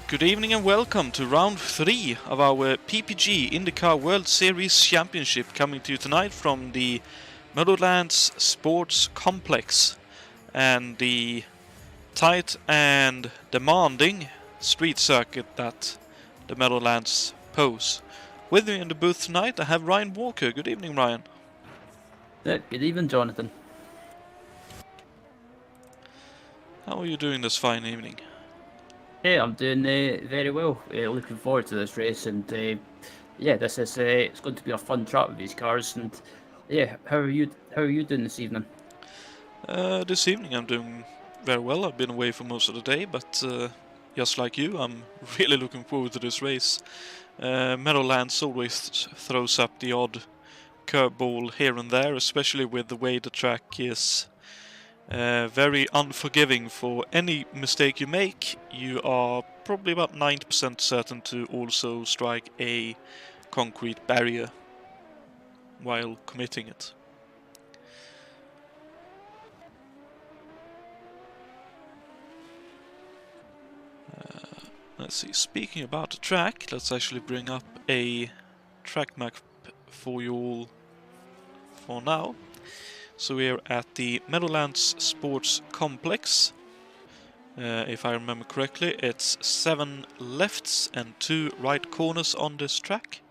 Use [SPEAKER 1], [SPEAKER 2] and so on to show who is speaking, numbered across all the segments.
[SPEAKER 1] Good evening and welcome to round 3 of our PPG IndyCar World Series Championship, coming to you tonight from the Meadowlands Sports Complex and the tight and demanding street circuit that the Meadowlands pose. With me in the booth tonight I have Ryan Walker. Good evening, Ryan.
[SPEAKER 2] Good evening, Jonathan.
[SPEAKER 1] How are you doing this fine evening?
[SPEAKER 2] Yeah, I'm doing very well. Looking forward to this race, and this is it's going to be a fun track with these cars. And yeah, how are you? How are you doing this evening?
[SPEAKER 1] This evening I'm doing very well. I've been away for most of the day, but just like you, I'm really looking forward to this race. Meadowlands always throws up the odd curveball here and there, especially with the way the track is very unforgiving. For any mistake you make, you are probably about 90% certain to also strike a concrete barrier while committing it. Let's see, speaking about the track, let's actually bring up a track map for you all for now. So we're at the Meadowlands Sports Complex. If I remember correctly, it's 7 lefts and 2 right corners on this track.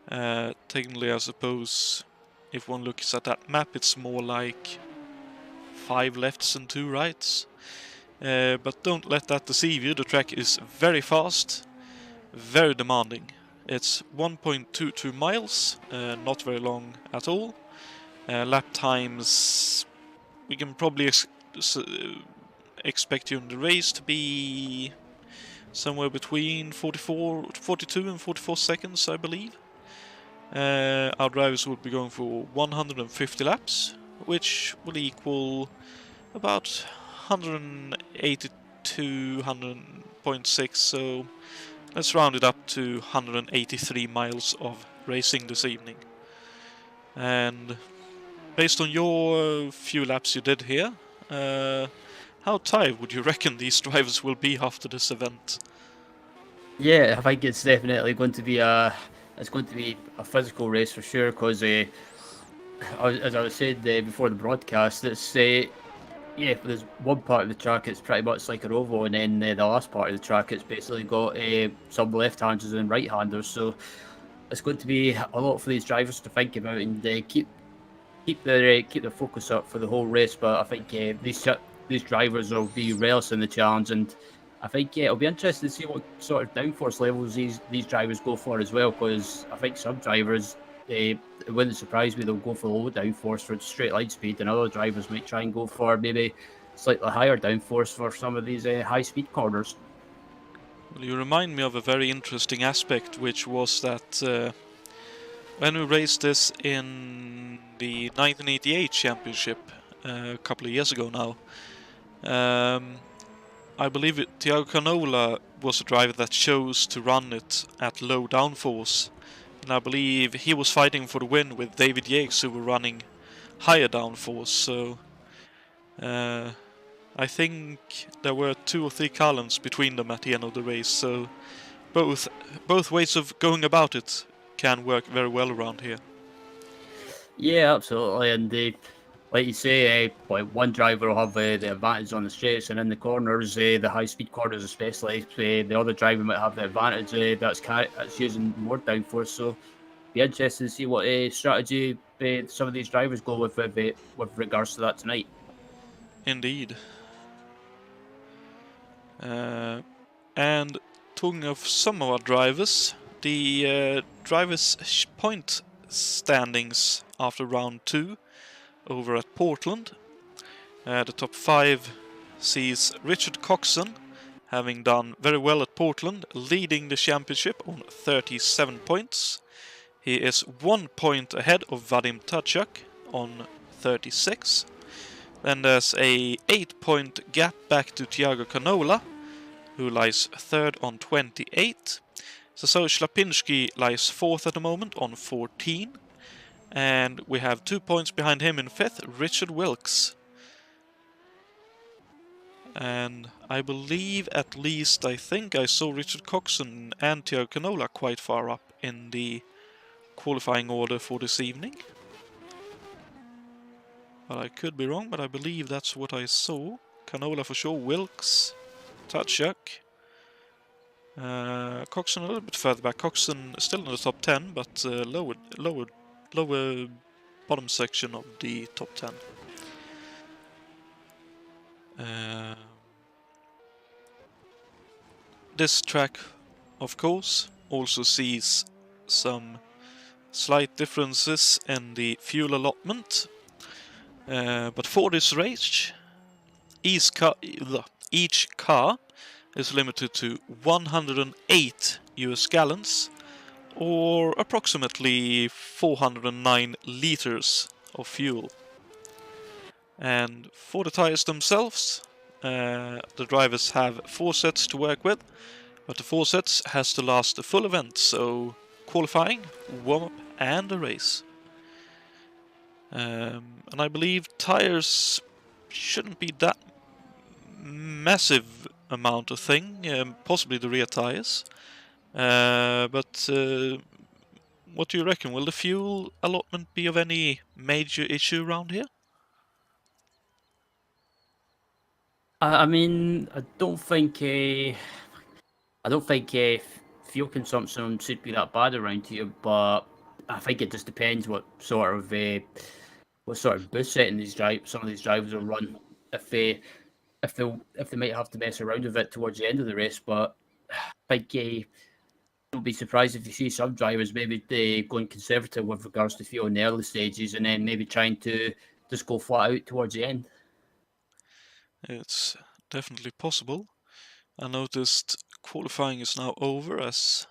[SPEAKER 1] Technically, I suppose, if one looks at that map, it's more like 5 lefts and 2 rights. But don't let that deceive you. The track is very fast, very demanding. It's 1.22 miles, not very long at all. Lap times, we can probably expect during the race to be somewhere between 42 and 44 seconds, I believe. Our drivers will be going for 150 laps, which will equal about 182, 100.6, so let's round it up to 183 miles of racing this evening. And based on your few laps you did here, how tired would you reckon these drivers will be after this event?
[SPEAKER 2] Yeah, I think it's definitely going to be a physical race for sure. Because as I was saying before the broadcast, it's there's one part of the track it's pretty much like an oval, and then the last part of the track it's basically got some left-handers and right-handers. So it's going to be a lot for these drivers to think about and keep their focus up for the whole race. But I think these drivers will be relishing the challenge, and I think it'll be interesting to see what sort of downforce levels these drivers go for as well. Because I think some drivers, it wouldn't surprise me, they'll go for low downforce for straight line speed, and other drivers might try and go for maybe slightly higher downforce for some of these high speed corners.
[SPEAKER 1] Well, you remind me of a very interesting aspect, which was that when we raced this in the 1988 championship a couple of years ago now, I believe Thiago Canola was a driver that chose to run it at low downforce, and I believe he was fighting for the win with David Yates, who were running higher downforce. So I think there were 2 or 3 columns between them at the end of the race, so both ways of going about it can work very well around here.
[SPEAKER 2] Yeah, absolutely. And like you say, one driver will have the advantage on the straights, and in the corners, the high-speed corners especially, the other driver might have the advantage that's using more downforce. So be interested to see what strategy some of these drivers go with regards to that tonight.
[SPEAKER 1] Indeed. And talking of some of our drivers, the drivers' point standings after round 2 over at Portland. The top 5 sees Richard Coxon, having done very well at Portland, leading the championship on 37 points. He is 1 point ahead of Vadim Tachuk on 36. Then there's a 8-point gap back to Thiago Canola, who lies 3rd on 28. Sasoj Lapinski lies 4th at the moment on 14. And we have 2 points behind him in 5th, Richard Wilkes. And I believe, at least I think I saw Richard Coxon and Tiago Canola quite far up in the qualifying order for this evening. But I could be wrong, but I believe that's what I saw. Canola for sure, Wilkes, Tatchak. Coxon a little bit further back. Coxon still in the top 10, but lower bottom section of the top 10. This track, of course, also sees some slight differences in the fuel allotment. But for this race, each car is limited to 108 US gallons, or approximately 409 liters of fuel. And for the tires themselves, the drivers have 4 sets to work with, but the 4 sets has to last the full event, so qualifying, warm-up and a race. And I believe tires shouldn't be that massive amount of thing, possibly the rear tires. But what do you reckon? Will the fuel allotment be of any major issue around here?
[SPEAKER 2] I mean, I don't think fuel consumption should be that bad around here, but I think it just depends what sort of boost setting some of these drivers will run. If they if they might have to mess around with it towards the end of the race, but I think don't be surprised if you see some drivers maybe going conservative with regards to fuel in the early stages, and then maybe trying to just go flat out towards the end.
[SPEAKER 1] It's definitely possible. I noticed qualifying is now over, as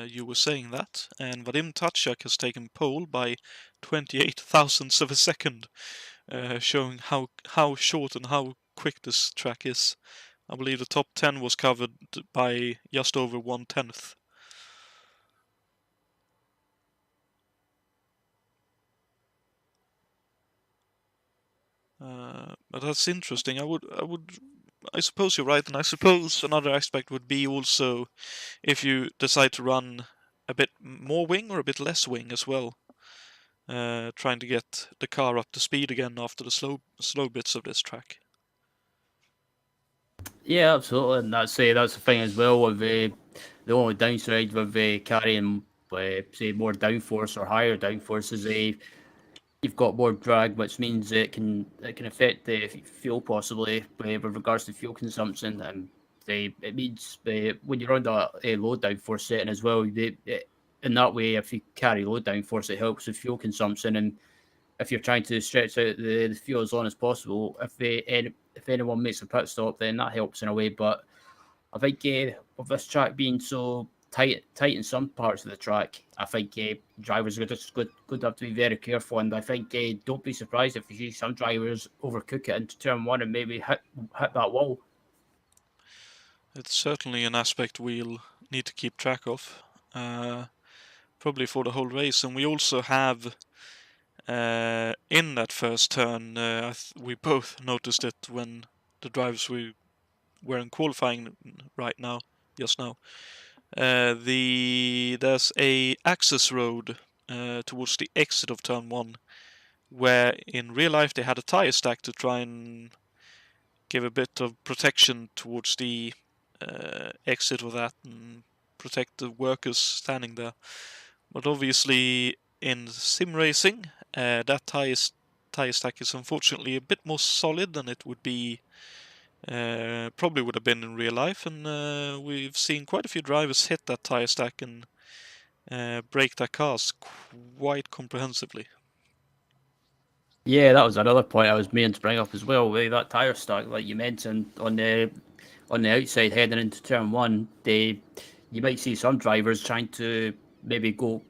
[SPEAKER 1] you were saying that, and Vadim Tatchak has taken pole by 28 thousandths of a second, showing how short and how quick this track is. I believe the top 10 was covered by just over 1/10th. But that's interesting. I suppose you're right, and I suppose another aspect would be also if you decide to run a bit more wing or a bit less wing as well, trying to get the car up to speed again after the slow bits of this track.
[SPEAKER 2] Yeah, absolutely, and that's the thing as well with the only downside with carrying say more downforce or higher downforce is you've got more drag, which means it can affect the fuel possibly with regards to fuel consumption, and it means when you're on a low downforce setting as well, in that way, if you carry low downforce, it helps with fuel consumption, and if you're trying to stretch out the fuel as long as possible, if anyone makes a pit stop, then that helps in a way. But I think with this track being so tight in some parts of the track, I think drivers are just going to have to be very careful. And I think don't be surprised if you see some drivers overcook it into turn one and maybe hit that wall.
[SPEAKER 1] It's certainly an aspect we'll need to keep track of, probably for the whole race. And we also have in that first turn, we both noticed it when the drivers were in qualifying just now. There's a access road towards the exit of turn 1, where in real life they had a tire stack to try and give a bit of protection towards the exit of that and protect the workers standing there. But obviously in sim racing, that tire stack is unfortunately a bit more solid than it would be probably would have been in real life, and we've seen quite a few drivers hit that tire stack and break their cars quite comprehensively.
[SPEAKER 2] Yeah, that was another point I was meaning to bring up as well. That tire stack, like you mentioned, on the outside heading into turn one, you might see some drivers trying to maybe go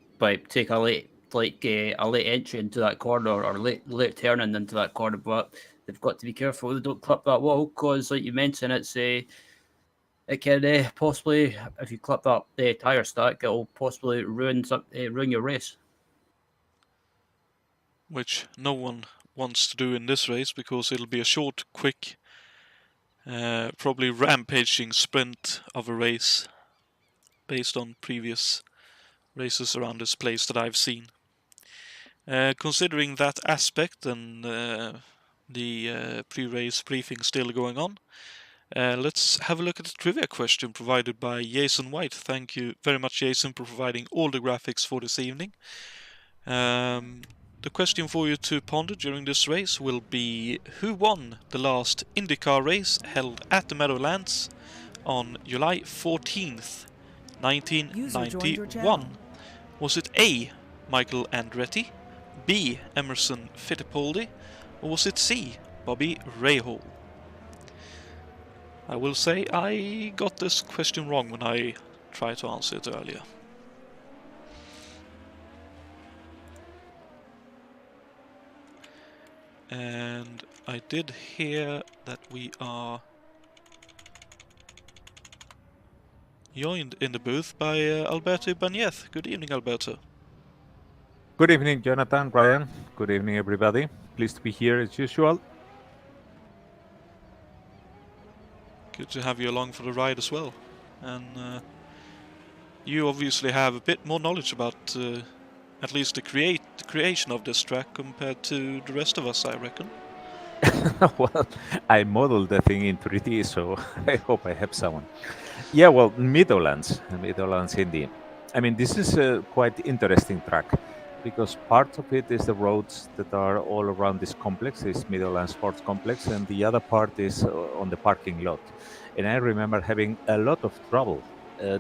[SPEAKER 2] take a late entry into that corner or late turning into that corner, but they've got to be careful they don't clip that wall because, like you mentioned, it can possibly, if you clip that tire stack, it'll possibly ruin your race.
[SPEAKER 1] Which no one wants to do in this race because it'll be a short, quick Probably rampaging sprint of a race based on previous races around this place that I've seen. Considering that aspect and the pre-race briefing still going on, let's have a look at the trivia question provided by Jason White. Thank you very much, Jason, for providing all the graphics for this evening. The question for you to ponder during this race will be: who won the last IndyCar race held at the Meadowlands on July 14th, 1991? Was it A. Michael Andretti, B. Emerson Fittipaldi, or was it C. Bobby Rahal? I will say I got this question wrong when I tried to answer it earlier. And I did hear that we are joined in the booth by Alberto Ibanez. Good evening, Alberto.
[SPEAKER 3] Good evening, Jonatan, Ryan. Good evening, everybody. Pleased to be here as usual.
[SPEAKER 1] Good to have you along for the ride as well. And you obviously have a bit more knowledge about at least the creation of this track compared to the rest of us, I reckon.
[SPEAKER 3] Well, I modeled the thing in 3D, so I hope I have someone. Yeah, well, Meadowlands Indy. I mean, this is a quite interesting track because part of it is the roads that are all around this complex, this Meadowlands Sports Complex, and the other part is on the parking lot. And I remember having a lot of trouble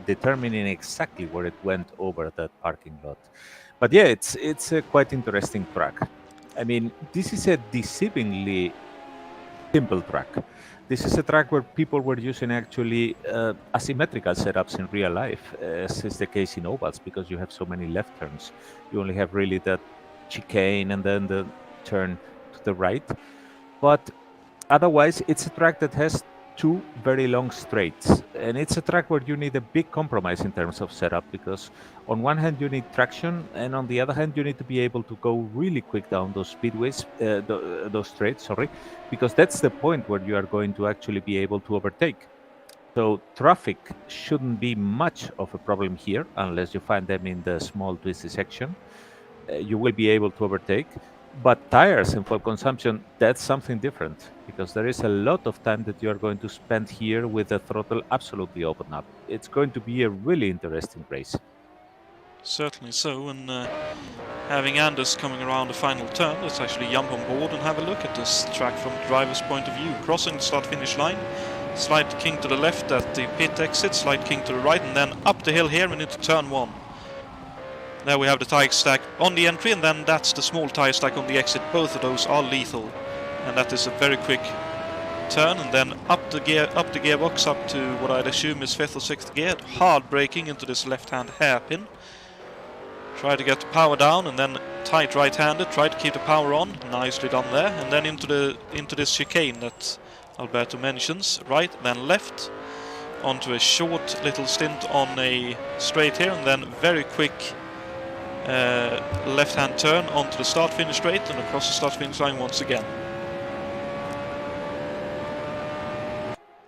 [SPEAKER 3] determining exactly where it went over that parking lot. But yeah, it's a quite interesting track. I mean, this is a deceivingly simple track. This is a track where people were using actually asymmetrical setups in real life, as is the case in ovals, because you have so many left turns. You only have really that chicane and then the turn to the right. But otherwise, it's a track that has two very long straights, and it's a track where you need a big compromise in terms of setup, because on one hand you need traction, and on the other hand you need to be able to go really quick down those speedways, those straights, because that's the point where you are going to actually be able to overtake. So traffic shouldn't be much of a problem here unless you find them in the small twisty section. You will be able to overtake. But tires and fuel consumption, that's something different, because there is a lot of time that you are going to spend here with the throttle absolutely open up. It's going to be a really interesting race.
[SPEAKER 1] Certainly so, and having Anders coming around the final turn, let's actually jump on board and have a look at this track from the driver's point of view. Crossing the start-finish line, slight kink to the left at the pit exit, slight kink to the right, and then up the hill here and into turn one. There we have the tire stack on the entry, and then that's the small tire stack on the exit. Both of those are lethal, and that is a very quick turn, and then up the gearbox up to what I'd assume is 5th or 6th gear. Hard braking into this left-hand hairpin. Try to get the power down, and then tight right-handed. Try to keep the power on. Nicely done there, and then into this chicane that Alberto mentions. Right, then left onto a short little stint on a straight here, and then very quick left-hand turn onto the start-finish straight and across the start-finish line once again.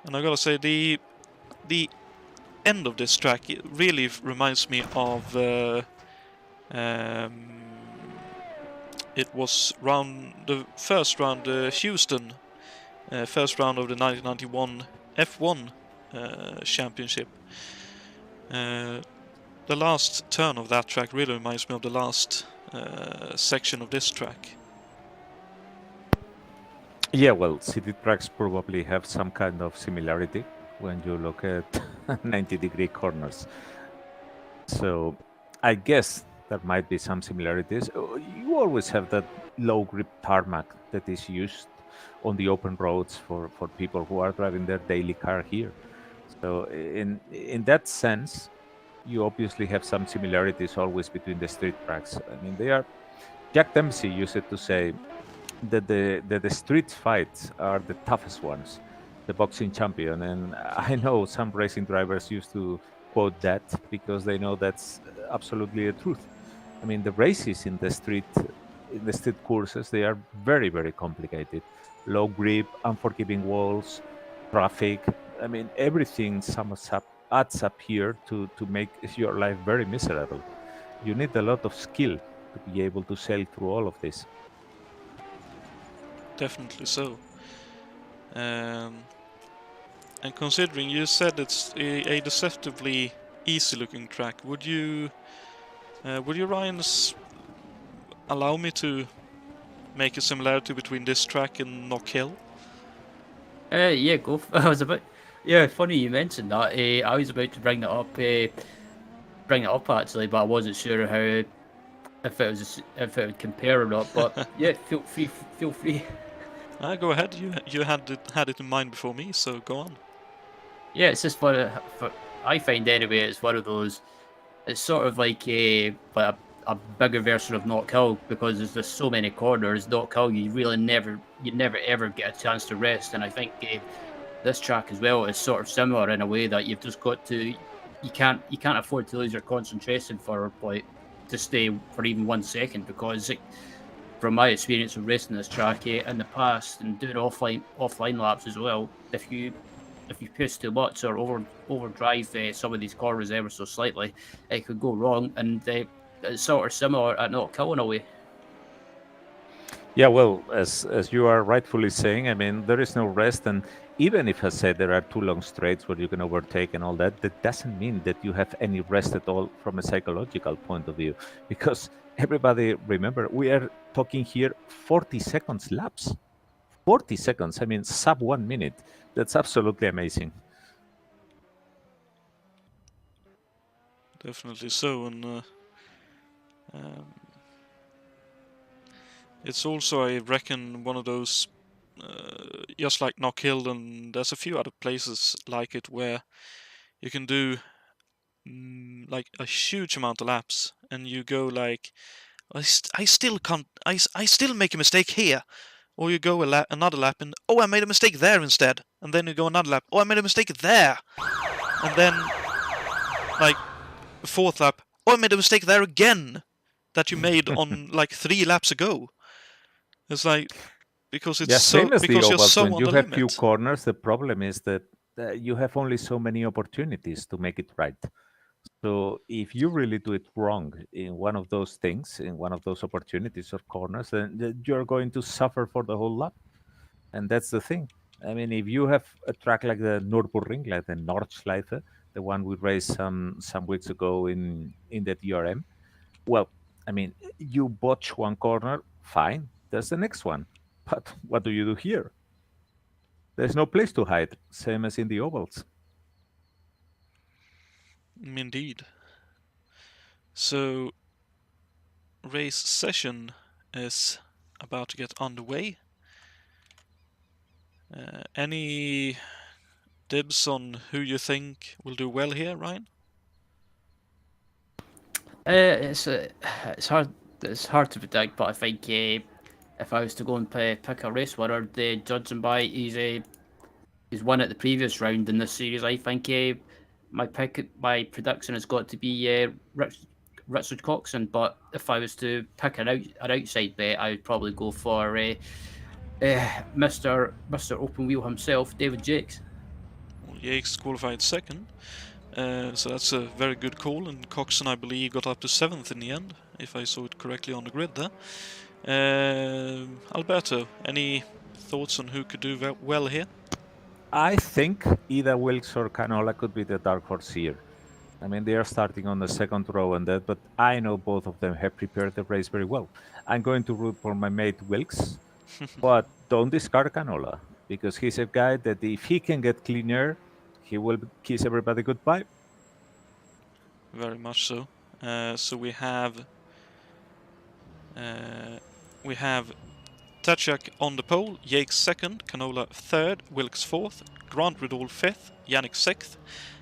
[SPEAKER 1] And I gotta say, the end of this track, it really reminds me of it was the first round, Houston, first round of the 1991 F1 championship. The last turn of that track really reminds me of the last section of this track.
[SPEAKER 3] Yeah, well, city tracks probably have some kind of similarity when you look at 90-degree corners. So I guess there might be some similarities. You always have that low grip tarmac that is used on the open roads for people who are driving their daily car here. So in that sense, you obviously have some similarities always between the street tracks. I mean, they are. Jack Dempsey used to say that the street fights are the toughest ones, the boxing champion. And I know some racing drivers used to quote that because they know that's absolutely the truth. I mean, the races in the street courses, they are very, very complicated. Low grip, unforgiving walls, traffic. I mean, everything adds up here to make your life very miserable. You need a lot of skill to be able to sail through all of this.
[SPEAKER 1] Definitely so. And considering you said it's a deceptively easy-looking track, would you Ryan, allow me to make a similarity between this track and Knockhill?
[SPEAKER 2] Yeah, go. I was about. Yeah, funny you mentioned that. I was about to bring it up. Actually, but I wasn't sure how if it would compare or not. But yeah, feel free. Feel free.
[SPEAKER 1] Go ahead. You had it in mind before me, so go on.
[SPEAKER 2] Yeah, it's just I find anyway. It's one of those. It's sort of like a bigger version of Knock Hill because there's just so many corners. Knock Hill, you never ever get a chance to rest, and I think this track as well is sort of similar in a way that you've just got to. You can't afford to lose your concentration for to stay for even 1 second because from my experience of racing this track in the past and doing offline laps as well, if you push too much or overdrive some of these corners ever so slightly, it could go wrong, and it's sort of similar at Knock Hill in a way.
[SPEAKER 3] Yeah, well, as you are rightfully saying, I mean, there is no rest, and even if I said there are 2 long straights where you can overtake and all that, that doesn't mean that you have any rest at all from a psychological point of view, because everybody, remember, we are talking here 40 seconds laps. 40 seconds, I mean, sub 1 minute. That's absolutely amazing.
[SPEAKER 1] Definitely so, and it's also, I reckon, one of those, just like Knockhill, and there's a few other places like it where you can do like a huge amount of laps, and you go like, I still can't, I still make a mistake here, or you go another lap and oh, I made a mistake there instead, and then you go another lap, oh, I made a mistake there, and then like the 4th lap, oh, I made a mistake there again that you made on like 3 laps ago. It's like, because it's
[SPEAKER 3] same as
[SPEAKER 1] because
[SPEAKER 3] the
[SPEAKER 1] you're
[SPEAKER 3] ovals,
[SPEAKER 1] so
[SPEAKER 3] when
[SPEAKER 1] on
[SPEAKER 3] you
[SPEAKER 1] the
[SPEAKER 3] have
[SPEAKER 1] limit.
[SPEAKER 3] few corners, the problem is that you have only so many opportunities to make it right. So if you really do it wrong in one of those things, in one of those opportunities or corners, then you're going to suffer for the whole lap. And that's the thing. I mean, if you have a track like the Nürburgring, like the Nordschleife, the one we raced some weeks ago in the DRM, well, I mean, you botch one corner, fine. There's the next one. But what do you do here? There's no place to hide, same as in the ovals.
[SPEAKER 1] Indeed. So, race session is about to get underway. Any dibs on who you think will do well here, Ryan?
[SPEAKER 2] It's hard. It's hard to predict, but I think if I was to go and pick a race winner, judging by he's won at the previous round in this series, I think my prediction has got to be Richard Coxon. But if I was to pick an outside bet, I would probably go for Mr. Open Wheel himself, David Jakes.
[SPEAKER 1] Well, Jakes qualified 2nd, so that's a very good call, and Coxon, I believe, got up to 7th in the end, if I saw it correctly on the grid there. Alberto, any thoughts on who could do well here?
[SPEAKER 3] I think either Wilkes or Canola could be the dark horse here. I mean, they are starting on the 2nd row and that, but I know both of them have prepared the race very well. I'm going to root for my mate Wilkes, but don't discard Canola, because he's a guy that if he can get clean air, he will kiss everybody goodbye.
[SPEAKER 1] Very much so. So we have Tachak on the pole, Jakes 2nd, Canola 3rd, Wilkes 4th, Grant Riddle 5th, Yannick 6th,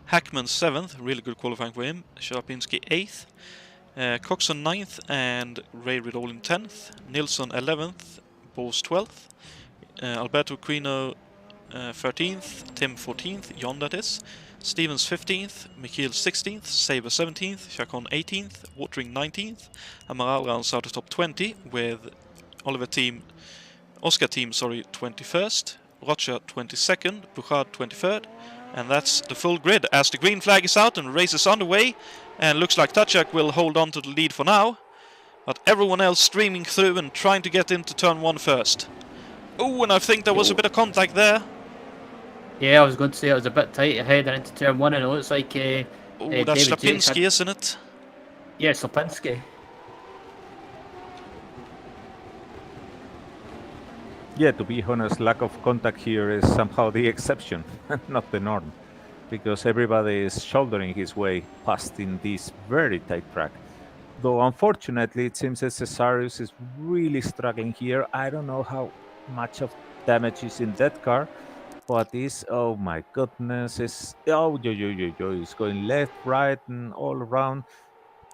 [SPEAKER 1] Hackman 7th, really good qualifying for him, Sharpinski 8th, Coxon 9th, and Ray Riddle in 10th, Nilsson 11th, Bose 12th, Alberto Quino 13th, Tim 14th, Jon that is, Stevens 15th, Michiel 16th, Saber 17th, Chacon 18th, Watering 19th, Amaral rounds out the top 20 with Oscar Team 21st, Rocha 22nd, Bouchard 23rd, and that's the full grid as the green flag is out and the race is underway, and looks like Tatjak will hold on to the lead for now, but everyone else streaming through and trying to get into turn 1 first. Oh, and I think there was a bit of contact there.
[SPEAKER 2] Yeah, I was going to say it was a bit tight ahead and into turn 1, and it looks like
[SPEAKER 1] Oh, that's
[SPEAKER 2] David Jakes
[SPEAKER 1] Slapinski, isn't it?
[SPEAKER 2] Yeah, Slapinski.
[SPEAKER 3] Yeah, to be honest, lack of contact here is somehow the exception, not the norm, because everybody is shouldering his way past in this very tight track. Though unfortunately, it seems that Cesarius is really struggling here. I don't know how much of damage is in that car, but is, oh my goodness, is it's going left, right, and all around.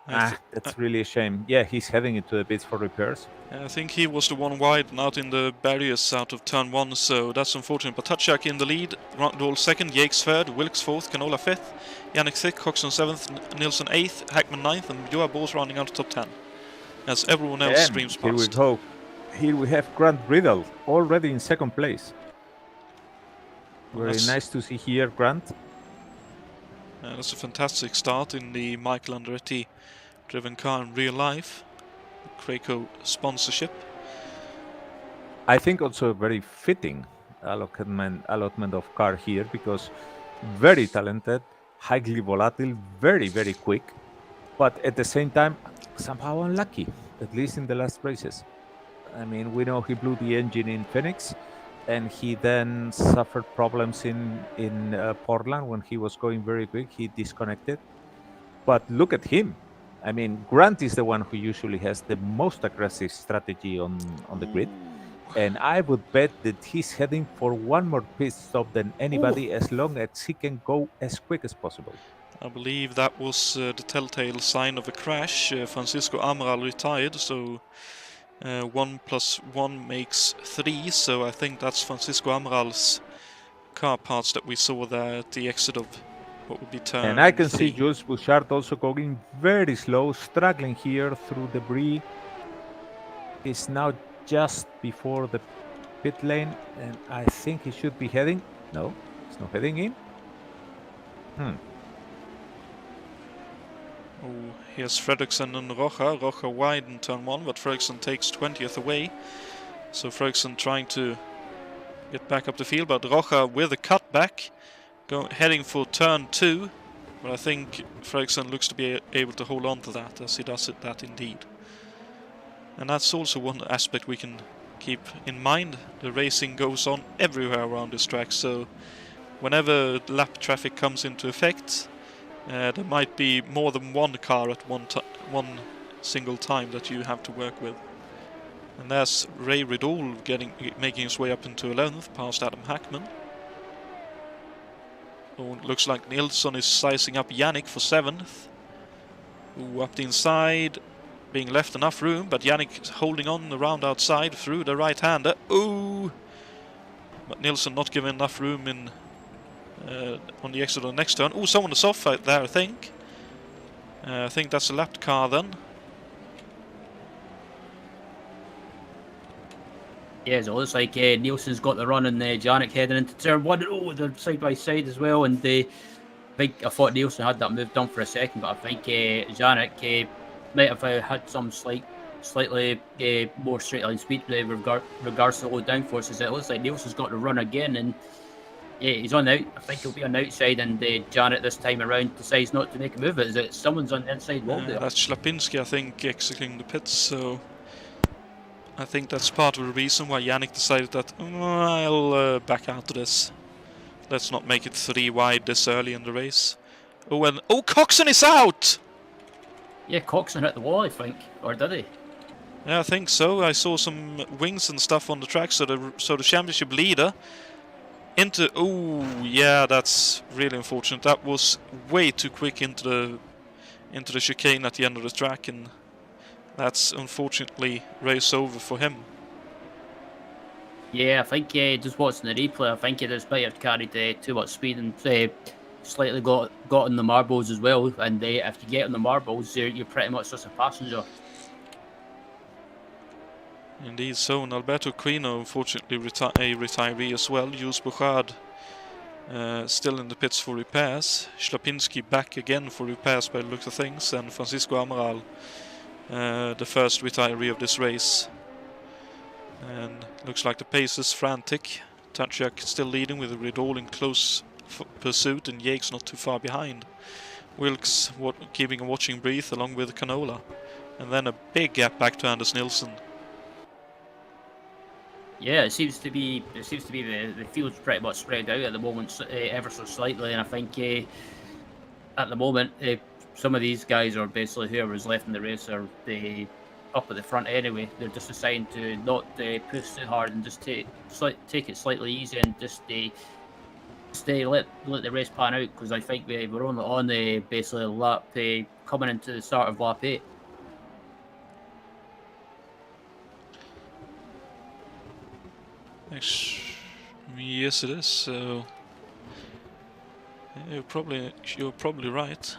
[SPEAKER 3] That's really a shame. Yeah, he's heading into the pits for repairs.
[SPEAKER 1] I think he was the one wide and out in the barriers out of turn 1, so that's unfortunate. But Tatjak in the lead, Randall 2nd, Jakes 3rd, Wilkes 4th, Canola 5th, Yannick Thick, Coxon 7th, Nilsson 8th, Hackman 9th, and Joa both rounding out the top 10. As everyone else streams past.
[SPEAKER 3] Here we go. Here we have Grant Riddle already in 2nd place. Very nice to see here, Grant.
[SPEAKER 1] That's a fantastic start in the Michael Andretti driven car in real life. Krakow sponsorship.
[SPEAKER 3] I think also a very fitting allotment of car here, because very talented, highly volatile, very, very quick, but at the same time somehow unlucky, at least in the last races. I mean, we know he blew the engine in Phoenix, and he then suffered problems in Portland when he was going very quick. He disconnected. But look at him. I mean, Grant is the one who usually has the most aggressive strategy on the grid. And I would bet that he's heading for one more pit stop than anybody, as long as he can go as quick as possible.
[SPEAKER 1] I believe that was the telltale sign of a crash. Francisco Amaral retired, so 1 + 1 makes 3. So I think that's Francisco Amaral's car parts that we saw there at the exit of what would be turn
[SPEAKER 3] And I can
[SPEAKER 1] 3.
[SPEAKER 3] see Jules Bouchard also going very slow, struggling here through debris. He's now just before the pit lane, and I think he should be heading. No, he's not heading in.
[SPEAKER 1] Oh, here's Fredriksson and Rocha. Rocha wide in turn 1, but Fredriksson takes 20th away. So Fredriksson trying to get back up the field, but Rocha with a cutback, heading for turn 2. But I think Fredriksson looks to be able to hold on to that, as he does that indeed. And that's also one aspect we can keep in mind. The racing goes on everywhere around this track, so whenever lap traffic comes into effect, there might be more than one car at one single time that you have to work with. And there's Ray Riddle making his way up into 11th, past Adam Hackman. Oh, it looks like Nilsson is sizing up Yannick for 7th. Ooh, up the inside, being left enough room, but Yannick holding on around outside through the right-hander. Ooh! But Nilsson not given enough room in on the exit of the next turn. Oh, someone is off out there, I think. I think that's a lapped car then.
[SPEAKER 2] Yeah, so it looks like Nielsen's got the run and Janik heading into turn 1. Oh, they're side by side as well. And I thought Nielsen had that move done for a second, but I think Janik might have had some slightly more straight line speed regards to the low downforces. It looks like Nielsen's got the run again, and yeah, he's on out. I think he'll be on the outside, and Janet this time around decides not to make a move. Is it someone's on the inside wall there?
[SPEAKER 1] That's Slapinski, I think, exiting the pits, so I think that's part of the reason why Yannick decided that I'll back out of this. Let's not make it 3 wide this early in the race. Oh, and Coxon is out!
[SPEAKER 2] Yeah, Coxon hit the wall, I think, or did he?
[SPEAKER 1] Yeah, I think so. I saw some wings and stuff on the track, so the championship leader into... Oh, yeah, that's really unfortunate. That was way too quick into the chicane at the end of the track, and that's unfortunately race over for him.
[SPEAKER 2] Yeah, I think just watching the replay, I think he just might have carried too much speed and slightly got on the marbles as well. And if you get on the marbles, you're pretty much just a passenger.
[SPEAKER 1] Indeed, so Alberto Quino, unfortunately a retiree as well. Jules Bouchard still in the pits for repairs. Schlapinski back again for repairs by the looks of things, and Francisco Amaral, the first retiree of this race. And looks like the pace is frantic. Tachiak still leading with Ridol in close pursuit, and Yates not too far behind. Wilkes keeping a watching breath along with Canola. And then a big gap back to Anders Nilsson.
[SPEAKER 2] Yeah, it seems to be the field's pretty much spread out at the moment, ever so slightly, and I think at the moment some of these guys are basically whoever's left in the race are up at the front anyway. They're just deciding to not push too hard and just take it slightly easy and just let the race pan out, because I think we're only on basically lap coming into the start of lap 8.
[SPEAKER 1] Yes, it is. So you're probably right.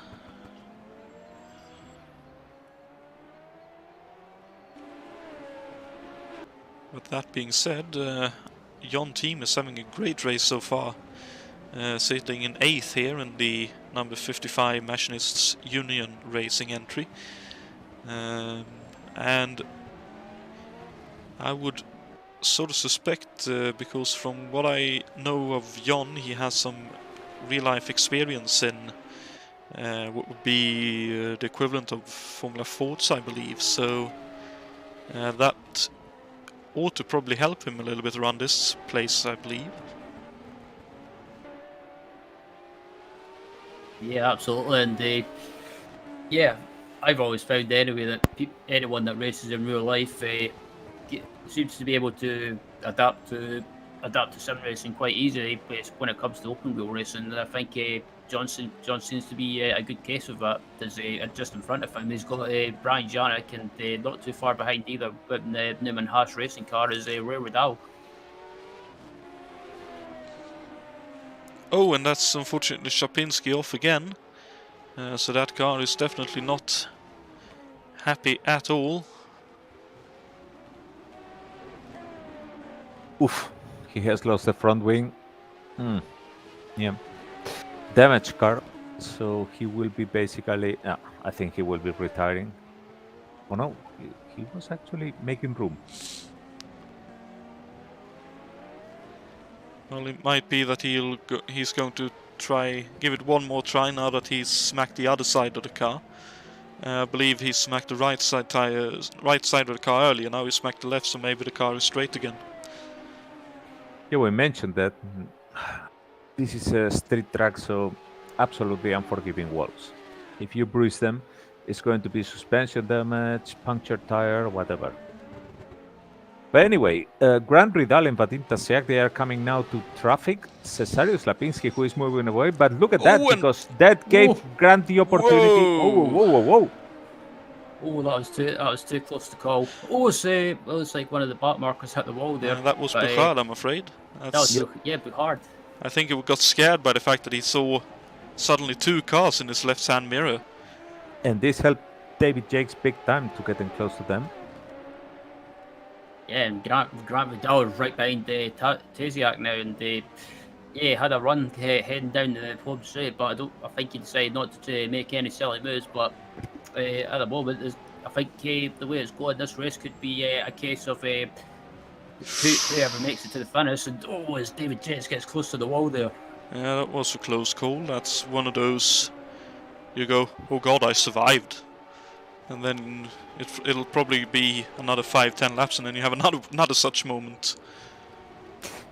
[SPEAKER 1] But that being said, Jon Team is having a great race so far, sitting in 8th here in the number 55 Machinists Union Racing entry, and I would sort of suspect, because from what I know of Jon, he has some real-life experience in what would be the equivalent of Formula Fords, I believe, so that ought to probably help him a little bit around this place, I believe.
[SPEAKER 2] Yeah, absolutely, and yeah, I've always found anyway that anyone that races in real life seems to be able to adapt to sim racing quite easily when it comes to open wheel racing. And I think John seems to be a good case of that. There's just in front of him, he's got Brian Janik, and not too far behind either, but the Newman Haas racing car is Ray Riddell.
[SPEAKER 1] Oh, and that's unfortunately Szapinski off again. So that car is definitely not happy at all.
[SPEAKER 3] Oof, he has lost the front wing. Yeah. Damaged car, so he will be basically, I think he will be retiring. Oh no, he was actually making room.
[SPEAKER 1] Well, it might be that he's going to give it one more try now that he's smacked the other side of the car. I believe he smacked the right side of the car earlier, now he smacked the left, so maybe the car is straight again.
[SPEAKER 3] Yeah, we mentioned that this is a street track, so absolutely unforgiving walls. If you bruise them, it's going to be suspension damage, punctured tire, whatever. But anyway, Grant Ridal and Vadim Tasiak, they are coming now to traffic. Cesarius Lapinski, who is moving away, but look at that, because that gave Grant the opportunity. Whoa.
[SPEAKER 2] Oh, that was too close to call. Oh, it was like one of the back markers hit the wall there.
[SPEAKER 1] That was Bouchard, I'm afraid.
[SPEAKER 2] Bouchard.
[SPEAKER 1] I think he got scared by the fact that he saw suddenly 2 cars in his left-hand mirror.
[SPEAKER 3] And this helped David Jakes big time to get in close to them.
[SPEAKER 2] Yeah, and Grant Vidal is right behind Tasiak now, and had a run heading down the home straight, but I think he decided not to make any silly moves. But at the moment, I think the way it's going, this race could be a case of whoever makes it to the finish. And as David Jakes gets close to the wall there.
[SPEAKER 1] Yeah, that was a close call. That's one of those, you go, oh god, I survived. And then it'll probably be another 5-10 laps, and then you have another such moment.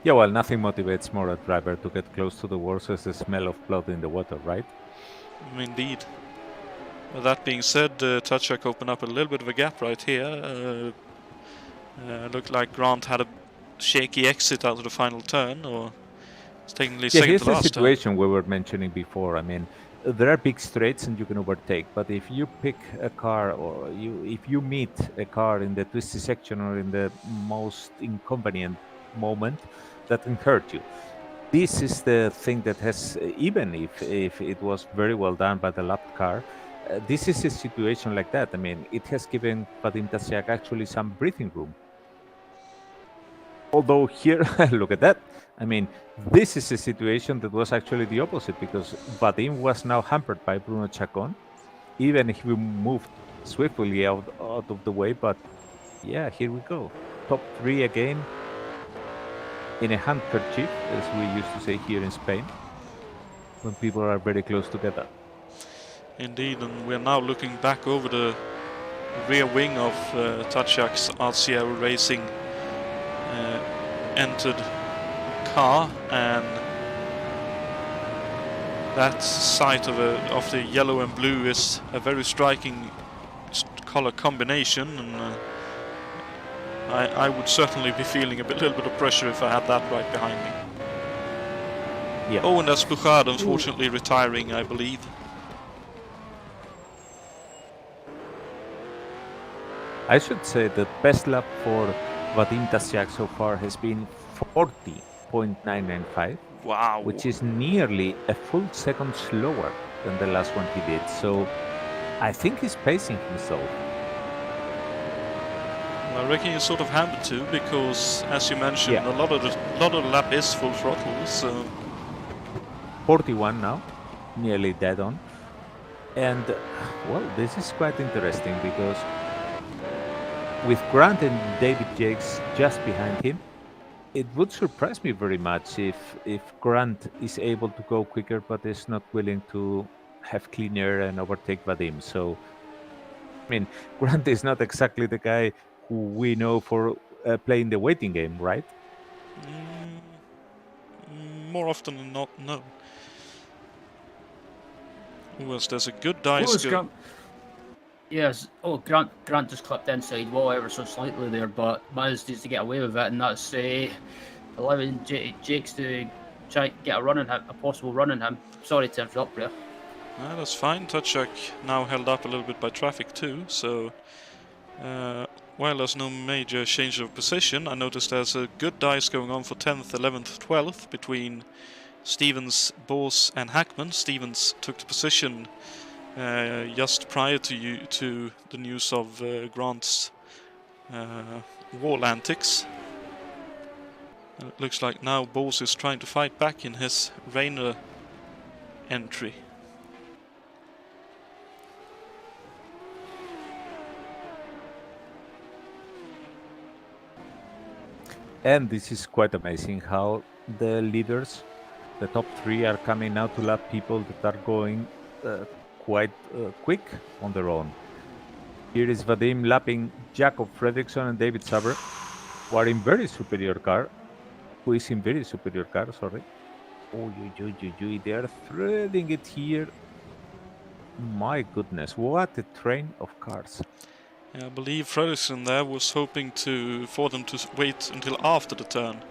[SPEAKER 3] Yeah, well, nothing motivates more a driver to get close to the walls as the smell of blood in the water, right?
[SPEAKER 1] Indeed. With that being said, Tachak opened up a little bit of a gap right here. Looked like Grant had a shaky exit out of the final turn, or it's technically second to last turn.
[SPEAKER 3] Here's the situation we were mentioning before. I mean, there are big straights and you can overtake, but if you pick a car, or if you meet a car in the twisty section or in the most inconvenient moment, that can hurt you. This is the thing that has, even if it was very well done by the lapped car, this is a situation like that. I mean, it has given Vadim Tasiak actually some breathing room. Although here, look at that. I mean, this is a situation that was actually the opposite because Vadim was now hampered by Bruno Chacon, even if we moved swiftly out of the way. But yeah, here we go. Top 3 again in a handkerchief, as we used to say here in Spain, when people are very close together.
[SPEAKER 1] Indeed, and we're now looking back over the rear wing of Tatjak's RCL Racing entered car, and that sight of the yellow and blue is a very striking color combination, and I would certainly be feeling a little bit of pressure if I had that right behind me.
[SPEAKER 3] Yeah.
[SPEAKER 1] Oh, and that's Bouchard unfortunately retiring, I believe.
[SPEAKER 3] I should say the best lap for Vadim Tasyak so far has been 40.995.
[SPEAKER 1] Wow.
[SPEAKER 3] Which is nearly a full second slower than the last one he did. So I think he's pacing himself.
[SPEAKER 1] I reckon you're sort of handed to, because, as you mentioned,
[SPEAKER 3] Yeah.
[SPEAKER 1] a lot of the lap is full throttle. So
[SPEAKER 3] 41 now, nearly dead on. And well, this is quite interesting because with Grant and David Jakes just behind him, it would surprise me very much if Grant is able to go quicker but is not willing to have clean air and overtake Vadim. So, I mean, Grant is not exactly the guy who we know for playing the waiting game, right?
[SPEAKER 1] More often than not, no. Well, there's a good dice go.
[SPEAKER 2] Yes. Oh, Grant just clipped inside wall ever so slightly there, but managed to get away with it, and that's allowing Jakes to try get a possible run on him. Sorry to interrupt there.
[SPEAKER 1] That's fine. Tatjak now held up a little bit by traffic too, so while there's no major change of position, I noticed there's a good dice going on for 10th, 11th, 12th between Stevens, Bors and Hackman. Stevens took the position just prior to the news of Grant's wall antics. It looks like now Bors is trying to fight back in his Rainer entry.
[SPEAKER 3] And this is quite amazing how the leaders, the top 3, are coming now to lap people that are going quite quick on their own. Here is Vadim lapping Jakob Fredriksson and David Saber, who are in very superior car. Who is in very superior car, sorry. Oh, they are threading it here. My goodness, what a train of cars.
[SPEAKER 1] Yeah, I believe Fredriksson there was hoping for them to wait until after the turn.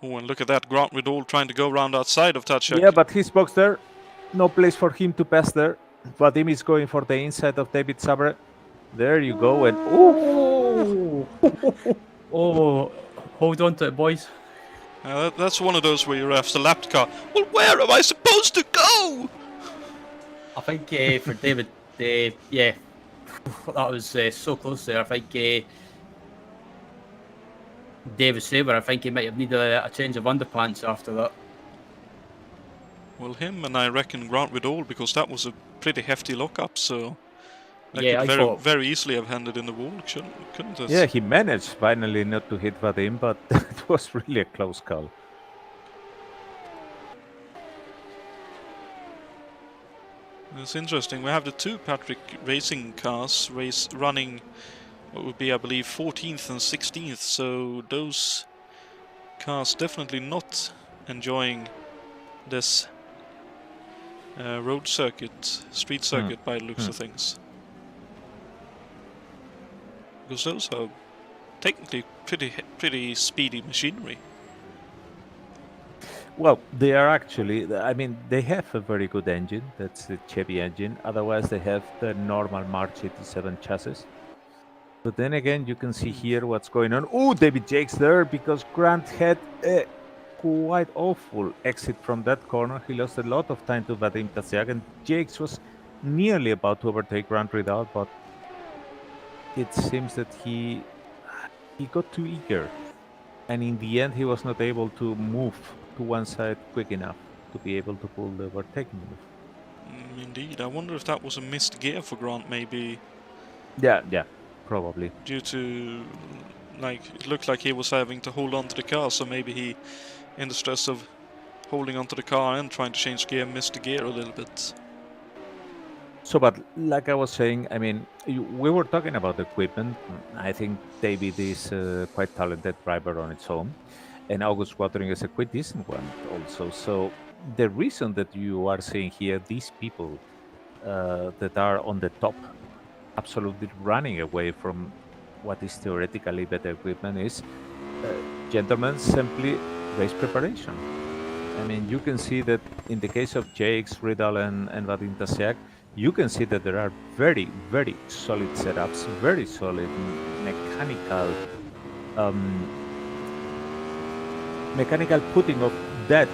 [SPEAKER 1] Oh, and look at that, Grant Riddle trying to go around outside of Tatjak.
[SPEAKER 3] Yeah, but his box there, no place for him to pass there. Vadim is going for the inside of David Sabre. There you go, and
[SPEAKER 2] oh, oh, hold on to it, boys.
[SPEAKER 1] That's one of those where you're after lapped car. Well, where am I supposed to go?
[SPEAKER 2] I think for David, yeah, that was so close there. I think David Saber, I think he might have needed a change of underpants after that.
[SPEAKER 1] Well, him and I reckon Grant Riddle, because that was a pretty hefty lockup, so that
[SPEAKER 2] Yeah,
[SPEAKER 1] could very easily have handed in the wall, couldn't it?
[SPEAKER 3] yeah, he managed finally not to hit Vadim, but it was really a close call.
[SPEAKER 1] It's interesting. We have the two Patrick racing cars running what would be, I believe, 14th and 16th, so those cars definitely not enjoying this road circuit, street circuit by the looks of things. Because those are technically pretty speedy machinery.
[SPEAKER 3] Well, they are actually, I mean, they have a very good engine. That's the Chevy engine. Otherwise, they have the normal March 87 chassis. But then again, you can see here what's going on. Oh, David Jakes there, because Grant had a quite awful exit from that corner. He lost a lot of time to Vadim Tasyak, and Jakes was nearly about to overtake Grant Riddle, but it seems that he got too eager. and in the end he was not able to move to one side quick enough to be able to pull the overtaking move.
[SPEAKER 1] Indeed. I wonder if that was a missed gear for Grant, maybe
[SPEAKER 3] Yeah, probably.
[SPEAKER 1] due to, like, it looked like he was having to hold on to the car, so maybe he, in the stress of holding onto the car and trying to change gear, missed the gear a little bit.
[SPEAKER 3] So, but like I was saying, I mean, we were talking about equipment. I think David is a quite talented driver on its own, and August Watering is a quite decent one also. So, the reason that you are seeing here these people that are on the top, absolutely running away from what is theoretically better equipment is, gentlemen, simply race preparation. I mean, you can see that in the case of Jakes, Riddle, and Vadim Tasiak, you can see that there are very, very solid setups, very solid mechanical putting of that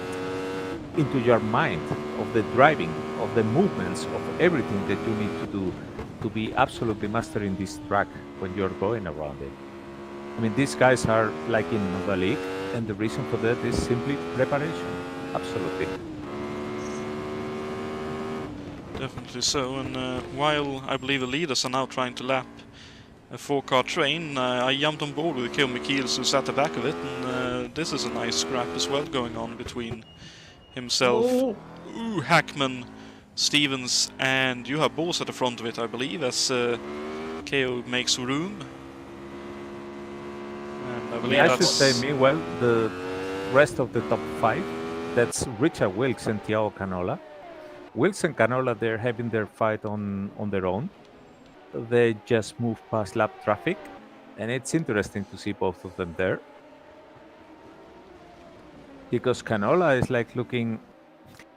[SPEAKER 3] into your mind, of the driving, of the movements, of everything that you need to do to be absolutely mastering this track when you're going around it. I mean, these guys are like in the league, and the reason for that is simply preparation. Absolutely.
[SPEAKER 1] Definitely so, and while I believe the leaders are now trying to lap a 4-car train, I jumped on board with Keo Michiels, who's at the back of it, and this is a nice scrap as well going on between himself, Hackman, Stevens, and you have Bors at the front of it, I believe, as Keo makes room. And I believe
[SPEAKER 3] I should say, meanwhile, the rest of the top 5, that's Richard Wilkes and Thiago Canola. Wilkes and Canola, they're having their fight on their own. They just move past lap traffic, and it's interesting to see both of them there. Because Canola is like looking...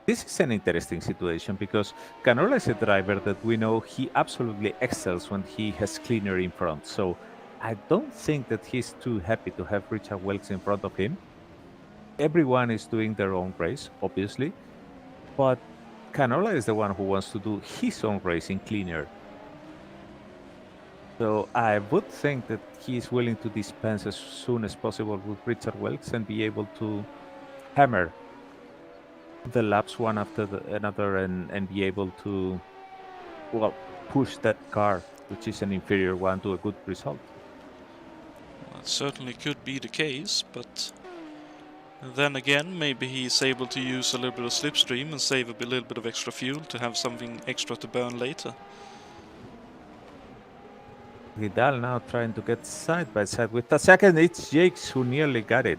[SPEAKER 3] This is an interesting situation, because Canola is a driver that we know he absolutely excels when he has cleaner in front. So I don't think that he's too happy to have Richard Wilkes in front of him. Everyone is doing their own race, obviously, but Canola is the one who wants to do his own racing cleaner. So I would think that he is willing to dispense as soon as possible with Richard Wilkes and be able to hammer the laps one after another and be able to, well, push that car, which is an inferior one, to a good result.
[SPEAKER 1] That certainly could be the case, but then again, maybe he's able to use a little bit of slipstream and save a little bit of extra fuel to have something extra to burn later.
[SPEAKER 3] Vidal now trying to get side by side with Tasiak, and it's Jakes who nearly got it.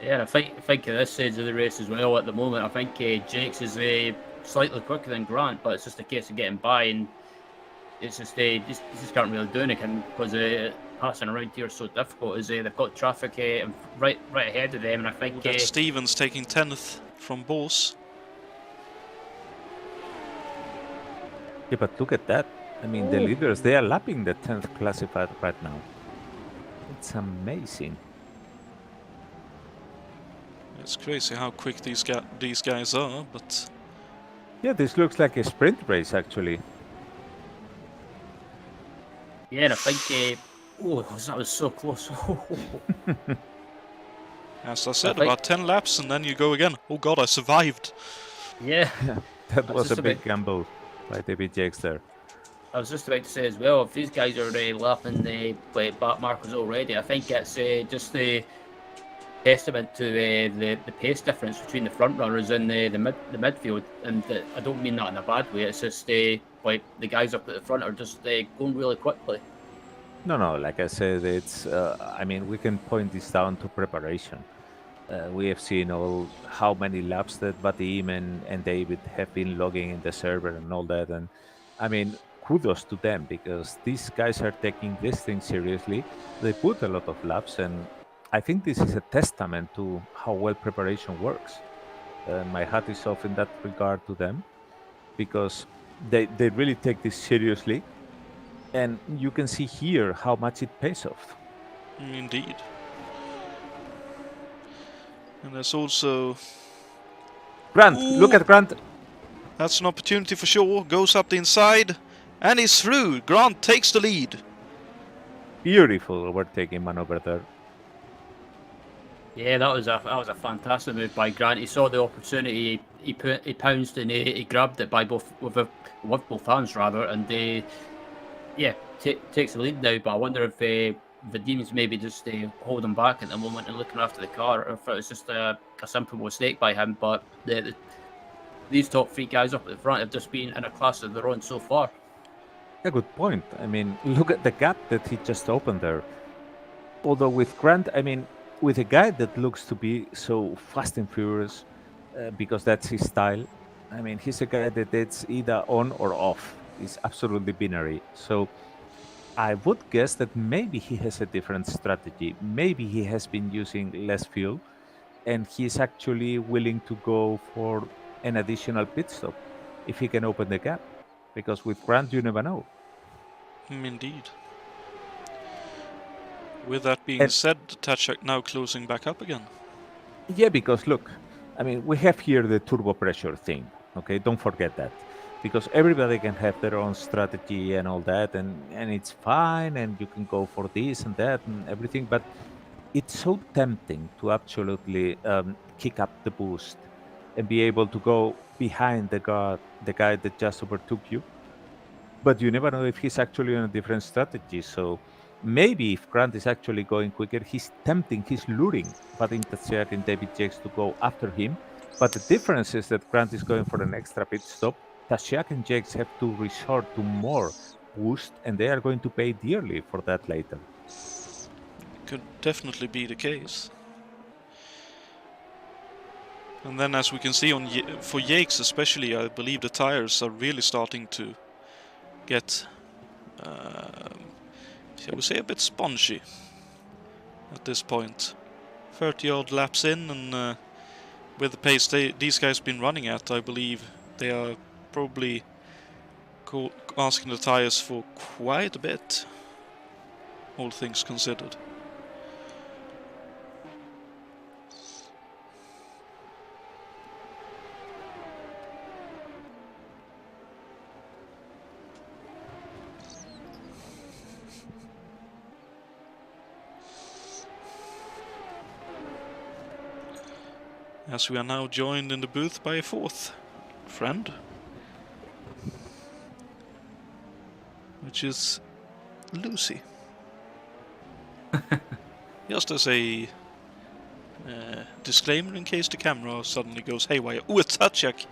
[SPEAKER 2] Yeah, I think at this stage of the race as well at the moment, I think Jakes is slightly quicker than Grant, but it's just a case of getting by, and it's just he just can't really do anything because passing around here is so difficult. As they've got traffic right ahead of them, and I think
[SPEAKER 1] that's Stevens taking 10th from Bors.
[SPEAKER 3] Yeah, but look at that. I mean, the leaders, they are lapping the 10th classified right now. It's amazing.
[SPEAKER 1] It's crazy how quick these guys are, but...
[SPEAKER 3] Yeah, this looks like a sprint race, actually.
[SPEAKER 2] Yeah, and I think... that was so close.
[SPEAKER 1] As I said, about 10 laps and then you go again. Oh god, I survived!
[SPEAKER 2] Yeah.
[SPEAKER 3] That was a big gamble by David Jakes there.
[SPEAKER 2] I was just about to say as well, if these guys are lapping the back markers already, I think it's just a testament to the pace difference between the front runners and the midfield. And I don't mean that in a bad way, it's just like the guys up at the front are just going really quickly.
[SPEAKER 3] No, like I said, it's, I mean, we can point this down to preparation. We have seen how many laps that Vadim and David have been logging in the server and all that. And I mean, kudos to them, because these guys are taking this thing seriously. They put a lot of laps, and I think this is a testament to how well preparation works. My hat is off in that regard to them, because they really take this seriously. And you can see here how much it pays off.
[SPEAKER 1] Indeed. And there's also...
[SPEAKER 3] Grant! Ooh. Look at Grant!
[SPEAKER 1] That's an opportunity for sure. Goes up the inside. And he's through. Grant takes the lead.
[SPEAKER 3] beautiful overtaking maneuver there.
[SPEAKER 2] Yeah, that was a fantastic move by Grant. He saw the opportunity, he pounced and he grabbed it by both with both hands rather, and takes the lead now. But I wonder if Vadim's maybe just holding back at the moment and looking after the car, or if it was just a simple mistake by him. But these top three guys up at the front have just been in a class of their own so far.
[SPEAKER 3] A good point. I mean, look at the gap that he just opened there. Although with Grant, I mean, with a guy that looks to be so fast and furious, because that's his style. I mean, he's a guy that it's either on or off. It's absolutely binary. So I would guess that maybe he has a different strategy. Maybe he has been using less fuel, and he's actually willing to go for an additional pit stop if he can open the gap. Because with Grant, you never know.
[SPEAKER 1] Indeed. With that being said, Tatchak now closing back up again.
[SPEAKER 3] Yeah, because look, I mean, we have here the turbo pressure thing. Okay, don't forget that. Because everybody can have their own strategy and all that, and it's fine, and you can go for this and that and everything, but it's so tempting to absolutely kick up the boost and be able to go behind the guy that just overtook you. But you never know if he's actually on a different strategy. So maybe if Grant is actually going quicker, he's luring Vadim Tatsiak and David Jakes to go after him. But the difference is that Grant is going for an extra pit stop. Tatsiak and Jakes have to resort to more boost, and they are going to pay dearly for that later.
[SPEAKER 1] Could definitely be the case. And then, as we can see for Jakes especially, I believe the tires are really starting to get, shall we say, a bit spongy at this point. 30 odd laps in, and with the pace these guys have been running at, I believe they are probably asking the tires for quite a bit, all things considered. As we are now joined in the booth by a fourth friend, which is Lucy. Just as a disclaimer in case the camera suddenly goes haywire. Ooh, a Tatchak!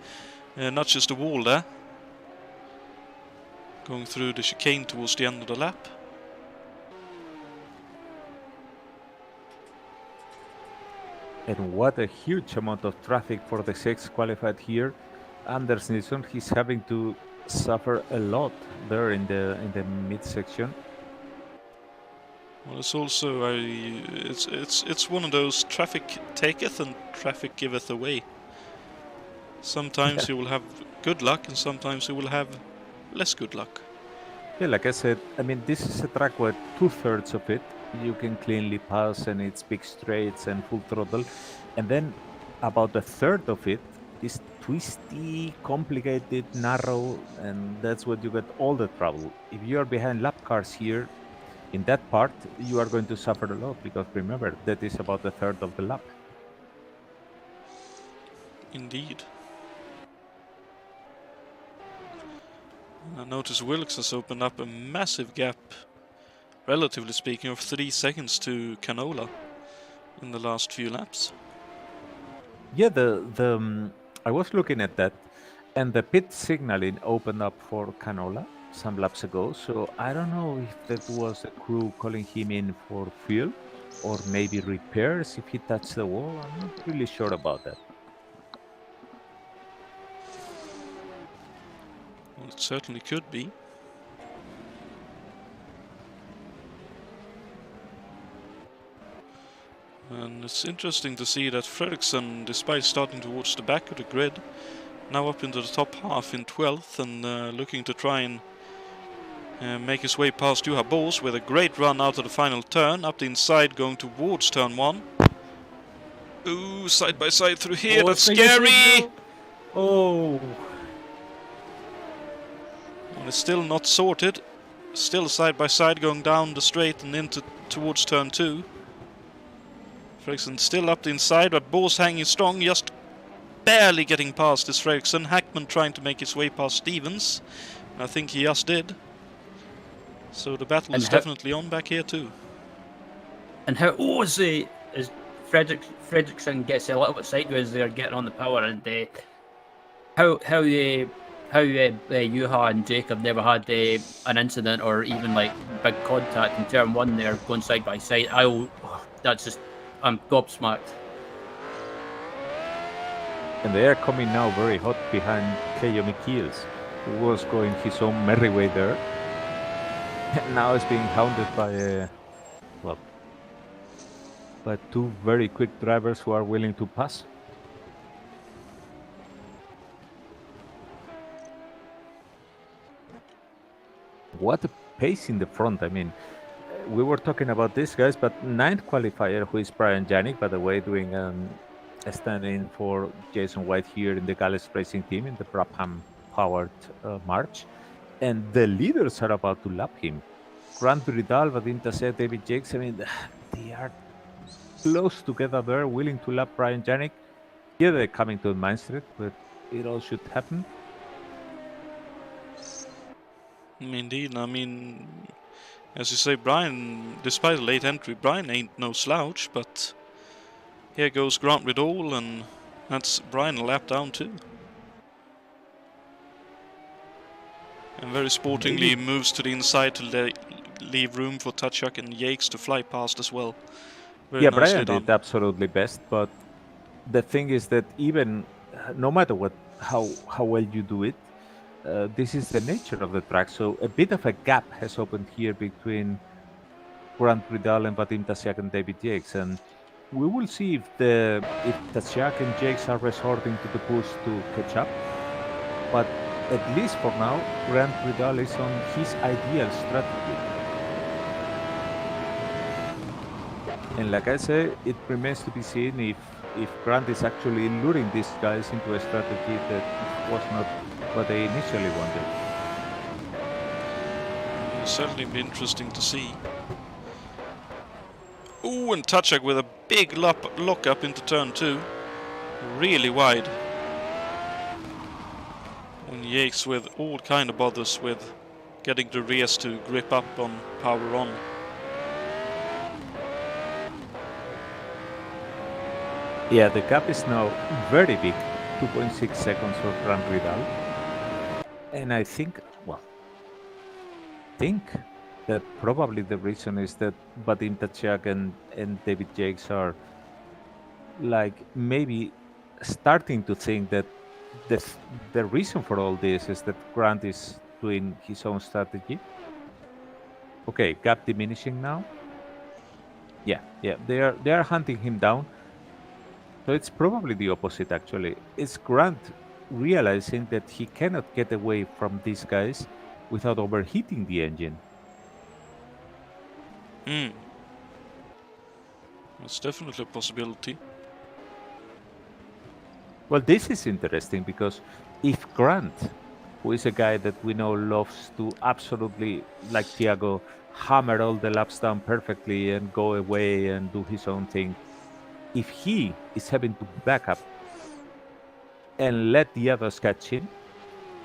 [SPEAKER 1] Not just a wall there. Going through the chicane towards the end of the lap.
[SPEAKER 3] And what a huge amount of traffic for the 6 qualified here. Anders Nilsson, he's having to suffer a lot there in the midsection.
[SPEAKER 1] Well, it's also it's one of those traffic taketh and traffic giveth away. Sometimes you will have good luck, and sometimes you will have less good luck.
[SPEAKER 3] Yeah, like I said, I mean, this is a track where 2/3 of it you can cleanly pass, and it's big straights and full throttle, and then about a third of it is twisty, complicated, narrow, and that's what you get all the trouble. If you are behind lap cars here in that part, you are going to suffer a lot, because remember, that is about a third of the lap.
[SPEAKER 1] Indeed. I notice Wilkes has opened up a massive gap, relatively speaking, of 3 seconds to Canola in the last few laps.
[SPEAKER 3] Yeah, I was looking at that, and the pit signaling opened up for Canola some laps ago, so I don't know if that was a crew calling him in for fuel, or maybe repairs if he touched the wall. I'm not really sure about that.
[SPEAKER 1] Well, it certainly could be. And it's interesting to see that Fredriksson, despite starting towards the back of the grid, now up into the top half in 12th, and looking to try and make his way past Juha Bos with a great run out of the final turn, up the inside going towards turn 1. Ooh, side by side through here, that's scary!
[SPEAKER 2] Oh!
[SPEAKER 1] And it's still not sorted. still side by side going down the straight and into towards turn 2. Fredriksson still up the inside, but Bo's hanging strong, just barely getting past this Fredriksson. Hackman trying to make his way past Stevens. I think he just did. So the battle is definitely on back here too.
[SPEAKER 2] And how as Fredriksson gets a little bit sideways there, getting on the power, and how Juha and Jake have never had an incident or even like big contact in turn 1 there, going side by side. I'm gobsmacked.
[SPEAKER 3] And they are coming now very hot behind Keijo Michiels, who was going his own merry way there. Now is being hounded by by 2 very quick drivers who are willing to pass. What a pace in the front. I mean, we were talking about these guys, but 9th qualifier, who is Brian Janik, by the way, doing a stand-in for Jason White here in the Gallus Racing team in the Brabham-powered March. And the leaders are about to lap him. Grant Bridal, Vadim Tasset, David Jakes, I mean, they are close together there, willing to lap Brian Janik. Here they're coming to Main Street, but it all should happen.
[SPEAKER 1] Indeed, I mean, as you say, Brian, despite a late entry, Brian ain't no slouch, but here goes Grant Riddall, and that's Brian a lap down too. And very sportingly moves to the inside to leave room for Tatchak and Yakes to fly past as well. Very
[SPEAKER 3] Brian did absolutely best, but the thing is that even no matter how well you do it, this is the nature of the track. So a bit of a gap has opened here between Grant Bridal and Vadim Tasyak and David Jakes, and we will see if Tasyak and Jakes are resorting to the push to catch up. But at least for now, Grant Bridal is on his ideal strategy. And like I say, it remains to be seen if Grant is actually luring these guys into a strategy that was not what they initially wanted.
[SPEAKER 1] It'll certainly be interesting to see. Ooh, and Tatchak with a big lock up into turn 2. Really wide. And Yakes with all kind of bothers with getting the rears to grip up on power on.
[SPEAKER 3] Yeah, the gap is now very big, 2.6 seconds for Grant Bridal. And I think that probably the reason is that Vadim Tatchak and David Jakes are like maybe starting to think that the reason for all this is that Grant is doing his own strategy. Okay, gap diminishing now. Yeah, they are hunting him down. So it's probably the opposite actually. It's Grant realizing that he cannot get away from these guys without overheating the engine.
[SPEAKER 1] That's definitely a possibility.
[SPEAKER 3] Well, this is interesting because if Grant, who is a guy that we know loves to absolutely, like Thiago, hammer all the laps down perfectly and go away and do his own thing, if he is having to back up and let the others catch him,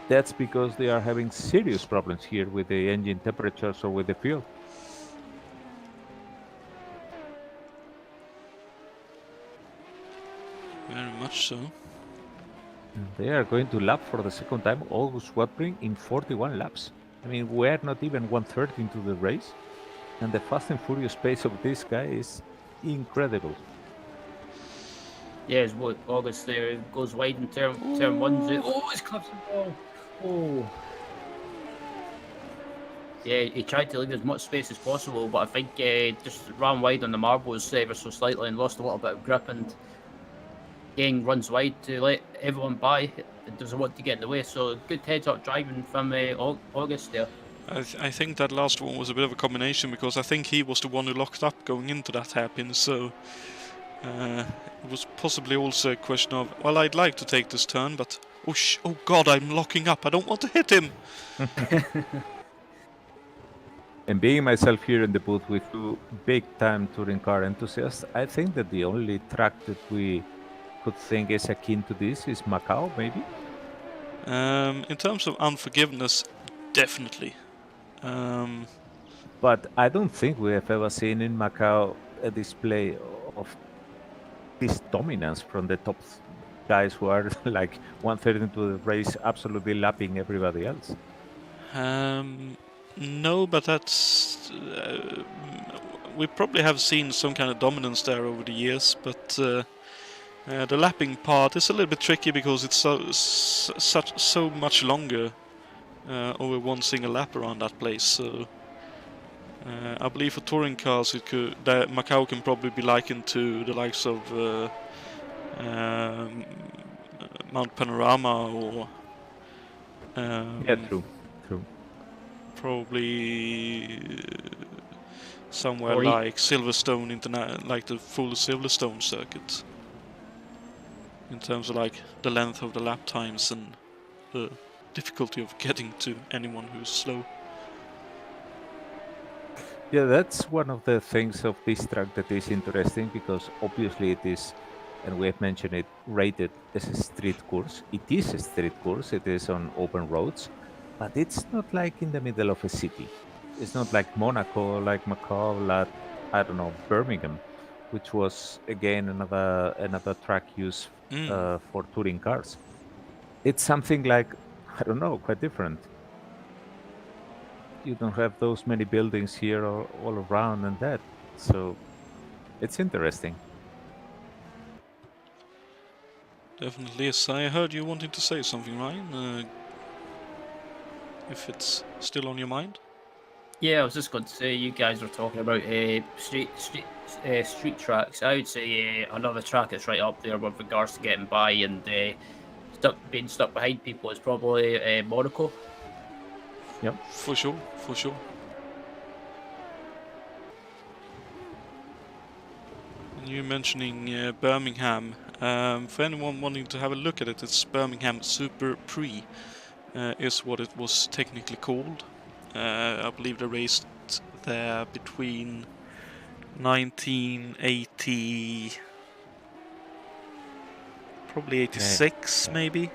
[SPEAKER 3] that's because they are having serious problems here with the engine temperatures or with the fuel.
[SPEAKER 1] Very much so.
[SPEAKER 3] They are going to lap for the second time August Watling in 41 laps. I mean, we're not even 1/3 into the race, and the fast and furious pace of this guy is incredible.
[SPEAKER 2] Yeah, August there goes wide in turn 1. Oh, it's clips the ball. Oh. Yeah, he tried to leave as much space as possible, but I think just ran wide on the marbles ever so slightly and lost a little bit of grip, and again runs wide to let everyone by. It doesn't want to get in the way, so good heads-up driving from August there.
[SPEAKER 1] I think that last one was a bit of a combination, because I think he was the one who locked up going into that hairpin, so it was possibly also a question of, well, I'd like to take this turn, but oh god, I'm locking up, I don't want to hit him.
[SPEAKER 3] And being myself here in the booth with two big-time touring car enthusiasts, I think that the only track that we could think is akin to this is Macau, maybe?
[SPEAKER 1] In terms of unforgiveness, definitely.
[SPEAKER 3] But I don't think we have ever seen in Macau a display of this dominance from the top guys who are like 1/3 into the race, absolutely lapping everybody else.
[SPEAKER 1] No, but that's... we probably have seen some kind of dominance there over the years, but the lapping part is a little bit tricky because it's so much longer over one single lap around that place. So I believe for touring cars, Macau can probably be likened to the likes of Mount Panorama or
[SPEAKER 3] Yeah, true.
[SPEAKER 1] probably somewhere
[SPEAKER 2] Or
[SPEAKER 1] like Silverstone, like the full Silverstone circuit, in terms of like the length of the lap times and the difficulty of getting to anyone who's slow.
[SPEAKER 3] Yeah, that's one of the things of this track that is interesting because obviously it is, and we have mentioned it, rated as a street course. It is a street course, it is on open roads, but it's not like in the middle of a city. It's not like Monaco, like Macau, like, I don't know, Birmingham, which was again another track used for touring cars. It's something like, I don't know, quite different. You don't have those many buildings here all around and that. So it's interesting.
[SPEAKER 1] Definitely, yes. I heard you wanting to say something, Ryan. If it's still on your mind.
[SPEAKER 2] Yeah, I was just going to say, you guys were talking about street tracks. I would say another track that's right up there with regards to getting by and being stuck behind people is probably Monaco.
[SPEAKER 3] Yep.
[SPEAKER 1] For sure. And you mentioning Birmingham. For anyone wanting to have a look at it, it's Birmingham Super Pre, is what it was technically called. I believe they raced there between 1980, probably 86, maybe.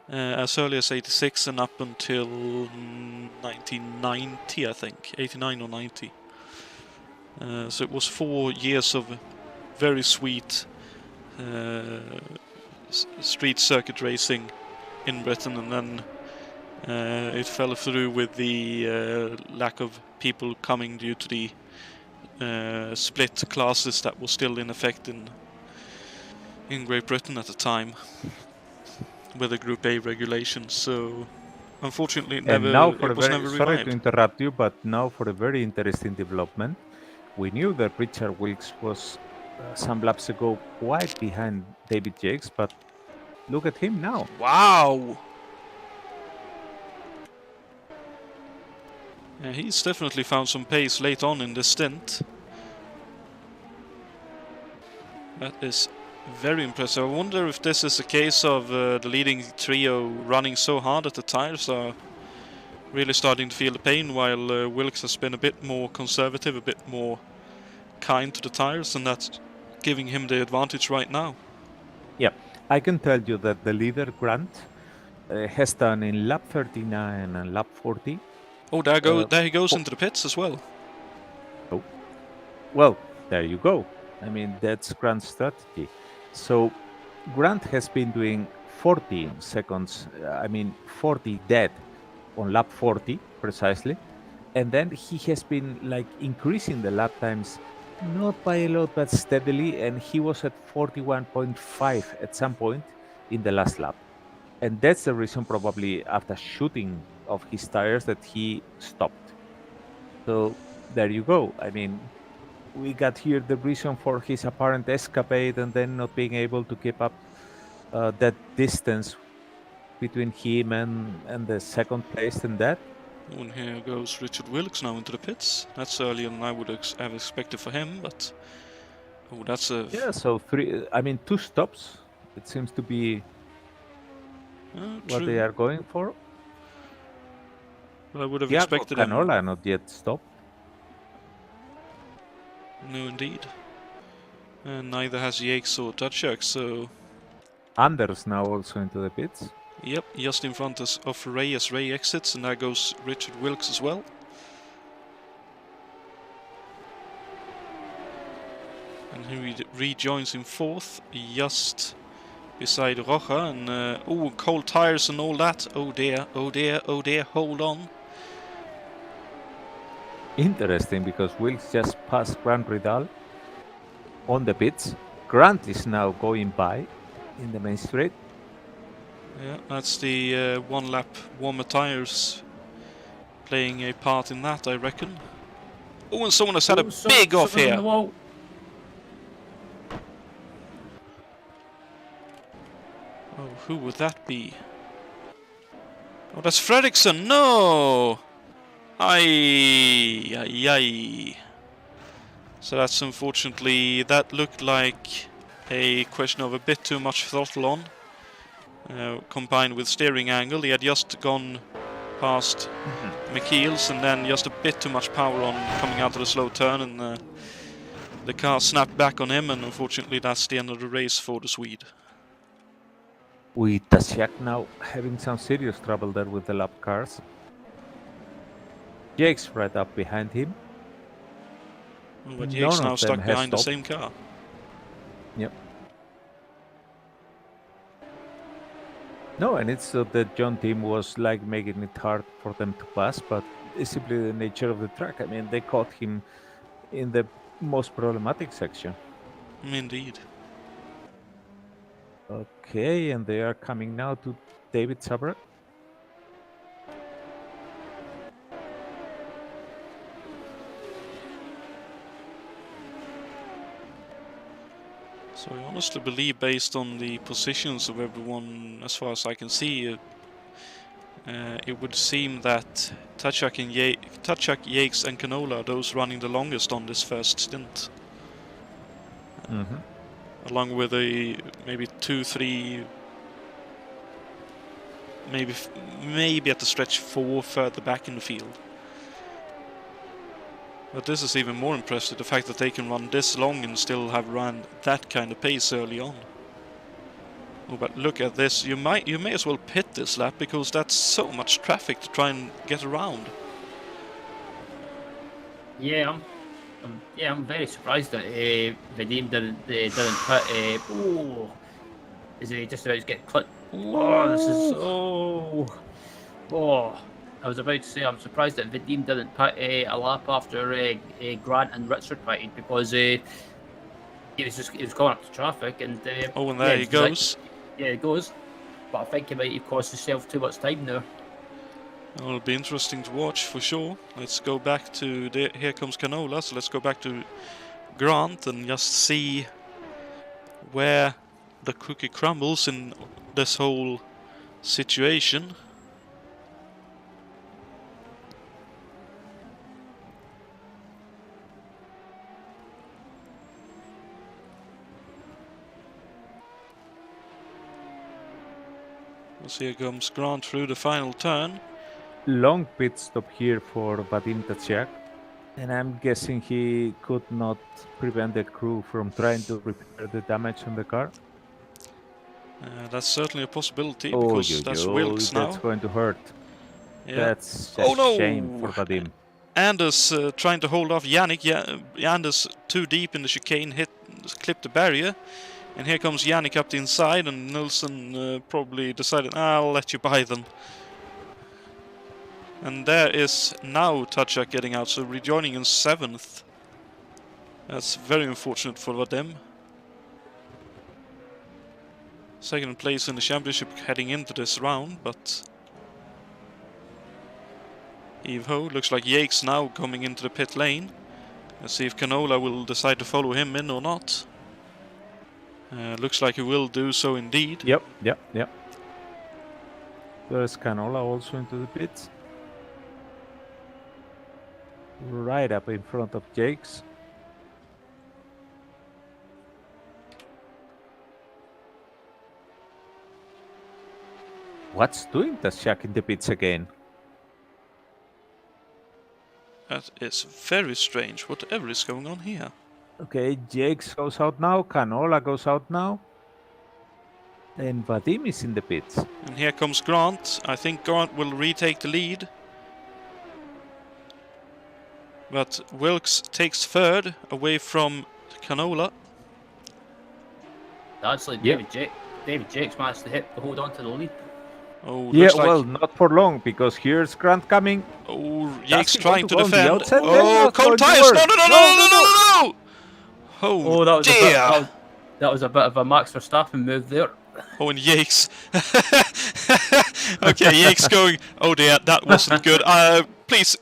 [SPEAKER 1] As early as 86 and up until 1990, I think, 89 or 90. So it was 4 years of very sweet street circuit racing in Britain, and then it fell through with the lack of people coming due to the split classes that was still in effect in Great Britain at the time with the Group A regulations. So unfortunately it was never revived.
[SPEAKER 3] Sorry to interrupt you, but now for a very interesting development. We knew that Richard Wilkes was some laps ago quite behind David Jakes, but look at him now.
[SPEAKER 1] Wow! Yeah, he's definitely found some pace late on in the stint. That is very impressive. I wonder if this is a case of the leading trio running so hard that the tires are really starting to feel the pain, while Wilkes has been a bit more conservative, a bit more kind to the tires, and that's giving him the advantage right now.
[SPEAKER 3] Yeah, I can tell you that the leader, Grant, has done in lap 39 and lap 40.
[SPEAKER 1] Oh, there he goes into the pits as well.
[SPEAKER 3] Oh, well, there you go. I mean, that's Grant's strategy. So Grant has been doing 40 seconds, 40 dead on lap 40 precisely. And then he has been like increasing the lap times, not by a lot, but steadily. And he was at 41.5 at some point in the last lap. And that's the reason, probably after shooting of his tires, that he stopped. So there you go. I mean, we got here the reason for his apparent escapade and then not being able to keep up that distance between him and the second place and that.
[SPEAKER 1] And here goes Richard Wilkes now into the pits. That's earlier than I would have expected for him, but oh, that's a...
[SPEAKER 3] Yeah, so 2 stops. It seems to be what they are going for.
[SPEAKER 1] But I would have
[SPEAKER 3] Tiago
[SPEAKER 1] expected him.
[SPEAKER 3] Canola not yet stopped.
[SPEAKER 1] No, indeed. And neither has Yakes or Dutchak, so...
[SPEAKER 3] Anders now also into the pits.
[SPEAKER 1] Yep, just in front of Ray as Ray exits, and there goes Richard Wilkes as well. And he rejoins in fourth, just beside Roja, and oh, cold tires and all that. Oh dear, oh dear, oh dear, hold on.
[SPEAKER 3] Interesting, because Wilkes just passed Grant Ridal on the pits. Grant is now going by in the main straight.
[SPEAKER 1] Yeah, that's the one lap warmer tires playing a part in that, I reckon. Oh, and someone has had a big off here. Oh, who would that be? Oh, that's Fredriksson. No! Aye, aye, aye. So that's unfortunately, that looked like a question of a bit too much throttle on, combined with steering angle. He had just gone past McKeel's and then just a bit too much power on coming out of the slow turn, and the car snapped back on him, and unfortunately that's the end of the race for the Swede.
[SPEAKER 3] With Tasiak now having some serious trouble there with the lap cars. Jake's right up behind him.
[SPEAKER 1] Oh, but Jake's now stuck behind the same car.
[SPEAKER 3] Yep. No, and it's the John team was like making it hard for them to pass, but it's simply the nature of the track. I mean, they caught him in the most problematic section.
[SPEAKER 1] Indeed.
[SPEAKER 3] Okay, and they are coming now to David Sabra.
[SPEAKER 1] So I honestly believe, based on the positions of everyone, as far as I can see, it would seem that Tachak, Yakes and Canola are those running the longest on this first stint. Along with maybe 2, 3, maybe at the stretch 4 further back in the field. But this is even more impressive, the fact that they can run this long and still have run that kind of pace early on. Oh, but look at this, you may as well pit this lap, because that's so much traffic to try and get around.
[SPEAKER 2] Yeah, I'm very surprised that Vadim didn't pit. Is he just about to get clipped? Oh, this is I was about to say, I'm surprised that Vadim didn't pit a lap after Grant and Richard pitted, because he was going up to traffic, and
[SPEAKER 1] and there he goes.
[SPEAKER 2] He goes. But I think he might have cost himself too much time there.
[SPEAKER 1] Well, it'll be interesting to watch for sure. Let's go back to here comes Canola, so let's go back to Grant and just see where the cookie crumbles in this whole situation. So here comes Grant through the final turn.
[SPEAKER 3] Long pit stop here for Vadim Tachak, and I'm guessing he could not prevent the crew from trying to repair the damage on the car.
[SPEAKER 1] That's certainly a possibility, because that's Wilkes now.
[SPEAKER 3] That's going to hurt.
[SPEAKER 1] Yeah.
[SPEAKER 3] That's a shame for Vadim.
[SPEAKER 1] Anders trying to hold off Yannick. Anders too deep in the chicane, clipped the barrier. And here comes Yannick up the inside, and Nilsson probably decided, I'll let you by them. And there is now Tachak getting out, so rejoining in 7th. That's very unfortunate for Vadim. 2nd place in the championship heading into this round, but Evo looks like Yakes now coming into the pit lane. Let's see if Canola will decide to follow him in or not. Looks like he will do so indeed.
[SPEAKER 3] Yep. There's Canola also into the pits. Right up in front of Jake's. What's doing Tashak in the pits again?
[SPEAKER 1] That is very strange. Whatever is going on here?
[SPEAKER 3] Okay, Jakes goes out now. Canola goes out now. And Vadim is in the pits.
[SPEAKER 1] And here comes Grant. I think Grant will retake the lead. But Wilkes takes third, away from Canola.
[SPEAKER 2] Actually, David Jakes managed to hold on to the lead.
[SPEAKER 1] Oh,
[SPEAKER 3] Yeah,
[SPEAKER 1] looks like...
[SPEAKER 3] well, not for long, because here's Grant coming.
[SPEAKER 1] Oh, Yakes
[SPEAKER 3] he
[SPEAKER 1] trying
[SPEAKER 3] want
[SPEAKER 1] to
[SPEAKER 3] to go on the
[SPEAKER 1] defend.
[SPEAKER 3] outside?
[SPEAKER 1] Oh,
[SPEAKER 3] That's
[SPEAKER 1] cold
[SPEAKER 3] going to
[SPEAKER 1] tires!
[SPEAKER 3] work.
[SPEAKER 1] No, no, no, no, no, no, no, no! Oh,
[SPEAKER 2] that was
[SPEAKER 1] dear!
[SPEAKER 2] that was a bit of a Max Verstappen move there.
[SPEAKER 1] Oh, and Yakes. Okay, Yakes going. Oh dear, that wasn't good. Please,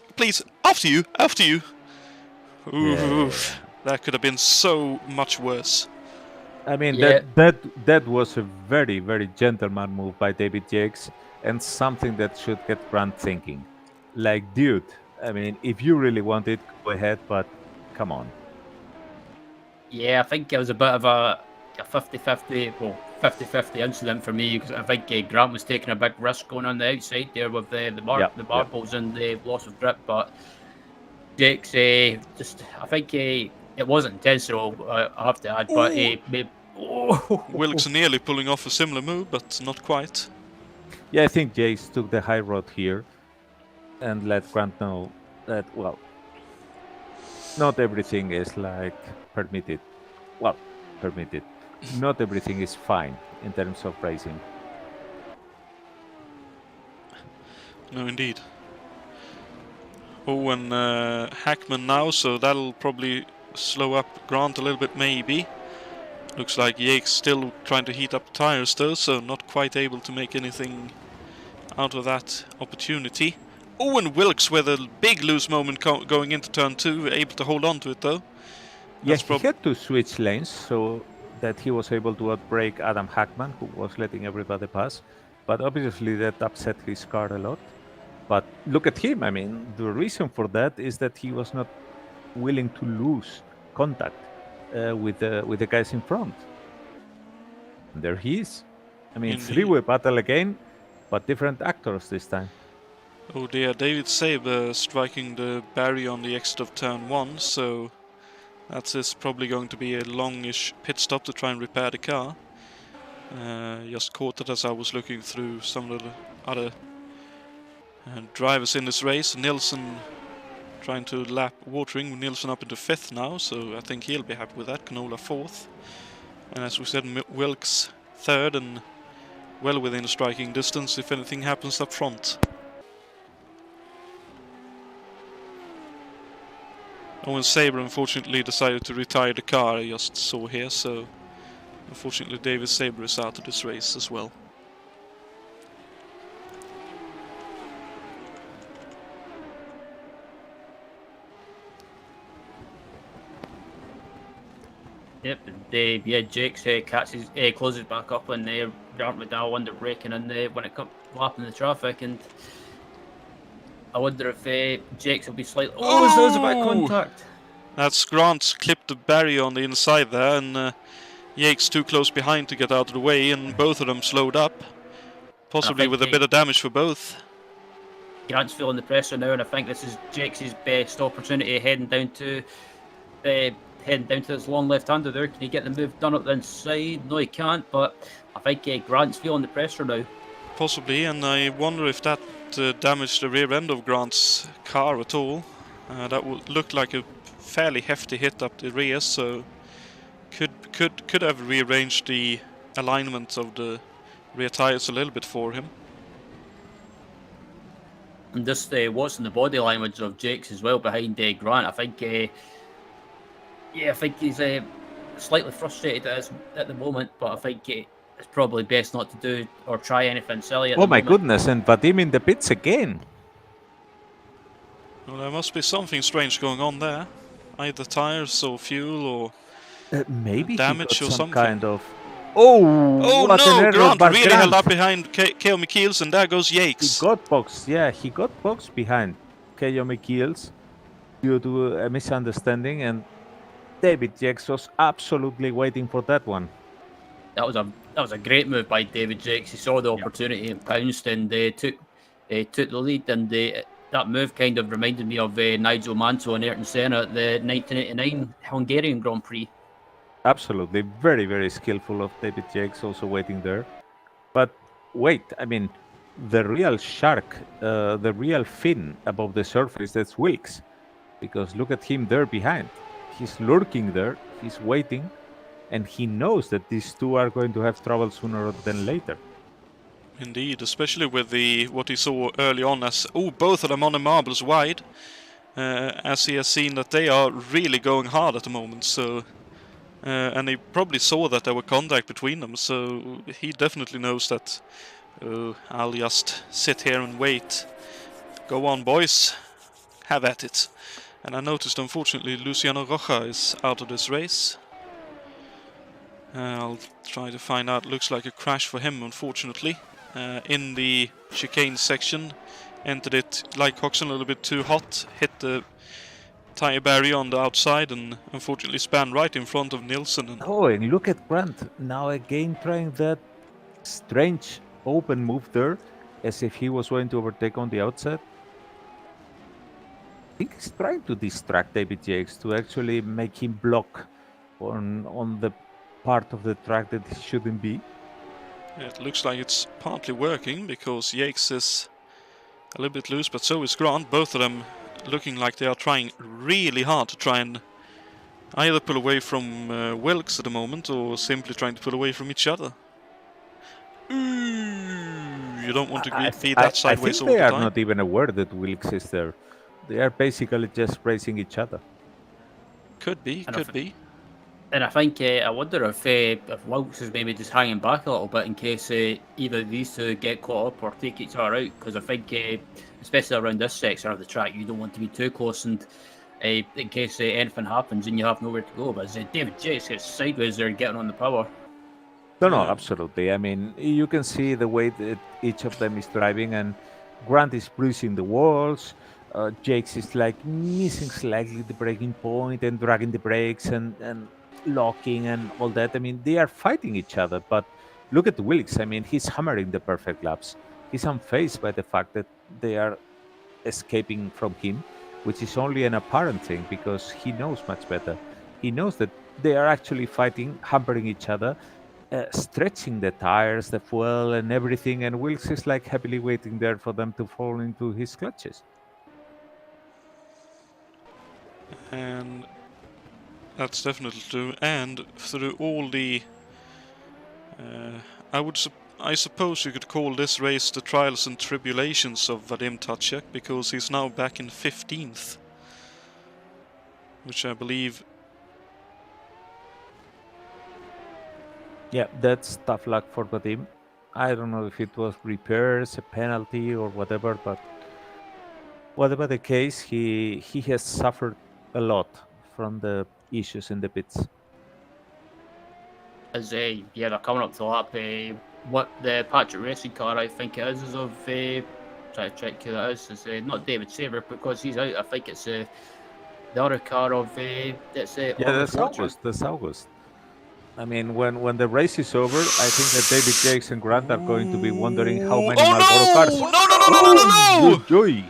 [SPEAKER 1] after you. Oof, that could have been so much worse.
[SPEAKER 3] I mean,
[SPEAKER 2] Yeah.
[SPEAKER 3] that was a very, very gentleman move by David Jakes, and something that should get Grant thinking. Like, dude, I mean, if you really want it, go ahead, but come on.
[SPEAKER 2] Yeah, I think it was a bit of a 50-50 incident for me, because I think Grant was taking a big risk going on the outside there with the marbles and the loss of grip, but Jakes I think it wasn't intentional, I have to add, but he made...
[SPEAKER 1] Wilkes nearly pulling off a similar move, but not quite.
[SPEAKER 3] Yeah, I think Jakes took the high road here and let Grant know that, well, not everything is like permitted. Well, permitted. Not everything is fine in terms of racing.
[SPEAKER 1] No, indeed. Oh, and Hackman now, so that'll probably slow up Grant a little bit, maybe. Looks like Yakes still trying to heat up the tires though, so not quite able to make anything out of that opportunity. Oh, and Wilkes with a big loose moment going into turn 2, able to hold on to it though.
[SPEAKER 3] Yes, he had to switch lanes so that he was able to outbrake Adam Hackman, who was letting everybody pass. But obviously that upset his car a lot. But look at him, I mean, the reason for that is that he was not willing to lose contact with the guys in front. And there he is. I mean, three-way battle again, but different actors this time.
[SPEAKER 1] Oh dear, David Sabre striking the barrier on the exit of turn 1, so that is probably going to be a longish pit stop to try and repair the car. Just caught it as I was looking through some of the other drivers in this race. Nilsson trying to lap Watering. Nilsson up into 5th now, so I think he'll be happy with that. Canola 4th. And as we said, Wilkes 3rd and well within striking distance if anything happens up front. Owen Sabre unfortunately decided to retire the car, I just saw here, so unfortunately David Sabre is out of this race as well.
[SPEAKER 2] Yep, and Jakes closes back up on Grant McDowell under braking and when it comes lapping the traffic, and I wonder if Jakes will be slightly... Oh, there's a bit of contact.
[SPEAKER 1] That's Grant clipped the barrier on the inside there, and Jakes too close behind to get out of the way, and both of them slowed up, possibly with a bit of damage for both.
[SPEAKER 2] Grant's feeling the pressure now, and I think this is Jakes' best opportunity heading down to this long left-hander there. Can he get the move done up the inside? No, he can't, but I think Grant's feeling the pressure now.
[SPEAKER 1] Possibly, and I wonder if that damaged the rear end of Grant's car at all. That would look like a fairly hefty hit up the rear, so could have rearranged the alignment of the rear tires a little bit for him.
[SPEAKER 2] And just watching the body language of Jakes as well behind Grant, I think I think he's slightly frustrated at the moment, but I think it's probably best not to do or try anything silly at the moment.
[SPEAKER 3] Oh my goodness, and Vadim in the pits again.
[SPEAKER 1] Well, there must be something strange going on there. Either tires or fuel or
[SPEAKER 3] maybe
[SPEAKER 1] damage
[SPEAKER 3] he got
[SPEAKER 1] or
[SPEAKER 3] some
[SPEAKER 1] something.
[SPEAKER 3] kind of... Oh
[SPEAKER 1] no, Grant really held up behind K.O. McKeels, and there goes Yakes.
[SPEAKER 3] He got boxed, yeah, he got boxed behind K.O. McKeels due to a misunderstanding, and David Jakes was absolutely waiting for that one.
[SPEAKER 2] That was a great move by David Jakes. He saw the opportunity and pounced, and took the lead, and that move kind of reminded me of Nigel Mansell and Ayrton Senna at the 1989 Hungarian Grand Prix.
[SPEAKER 3] Absolutely, very, very skillful of David Jakes also waiting there. But wait, I mean, the real shark, the real fin above the surface, that's Wilkes. Because look at him there behind. He's lurking there, he's waiting, and he knows that these two are going to have trouble sooner than later.
[SPEAKER 1] Indeed, especially with what he saw early on as both of them on the marbles wide, as he has seen that they are really going hard at the moment. So, and he probably saw that there were contact between them. So he definitely knows that. I'll just sit here and wait. Go on, boys, have at it. And I noticed, unfortunately, Luciano Roja is out of this race. I'll try to find out. Looks like a crash for him, unfortunately. In the chicane section, entered it like Coxon a little bit too hot, hit the tire barrier on the outside and unfortunately span right in front of Nilsson.
[SPEAKER 3] And look at Grant, now again trying that strange open move there, as if he was going to overtake on the outside. I think he's trying to distract David Jakes to actually make him block on the part of the track that he shouldn't be.
[SPEAKER 1] It looks like it's partly working because Jakes is a little bit loose, but so is Grant. Both of them looking like they are trying really hard to try and either pull away from Wilkes at the moment or simply trying to pull away from each other. You don't want to be that sideways all the time.
[SPEAKER 3] I think they are not even aware that Wilkes is there. They are basically just racing each other.
[SPEAKER 1] Could be, could be.
[SPEAKER 2] And I think, I wonder if Wilkes is maybe just hanging back a little bit in case either of these two get caught up or take each other out. Because I think, especially around this section of the track, you don't want to be too close and in case anything happens and you have nowhere to go. But as David Jakes gets sideways there getting on the power.
[SPEAKER 3] No, absolutely. I mean, you can see the way that each of them is driving, and Grant is bruising the walls. Jakes is like missing slightly the braking point and dragging the brakes and locking and all that. I mean, they are fighting each other, but look at Wilkes. I mean, he's hammering the perfect laps. He's unfazed by the fact that they are escaping from him, which is only an apparent thing because he knows much better. He knows that they are actually fighting, hampering each other, stretching the tires, the fuel and everything, and Wilkes is like happily waiting there for them to fall into his clutches.
[SPEAKER 1] And that's definitely true. And through all the, I suppose you could call this race the trials and tribulations of Vadim Tacek, because he's now back in 15th, which I believe.
[SPEAKER 3] Yeah, that's tough luck for Vadim. I don't know if it was repairs, a penalty, or whatever, but whatever the case, he has suffered a lot from the issues in the pits.
[SPEAKER 2] As they're coming up to the lap. What the Patrick Racing car, I think it is of try to check who that is not David Saber because he's out. I think it's the other car of that's
[SPEAKER 3] August. That's August. I mean, when the race is over, I think that David Jakes and Grant are going to be wondering how many Marlboro cars.
[SPEAKER 1] No!
[SPEAKER 3] Joy!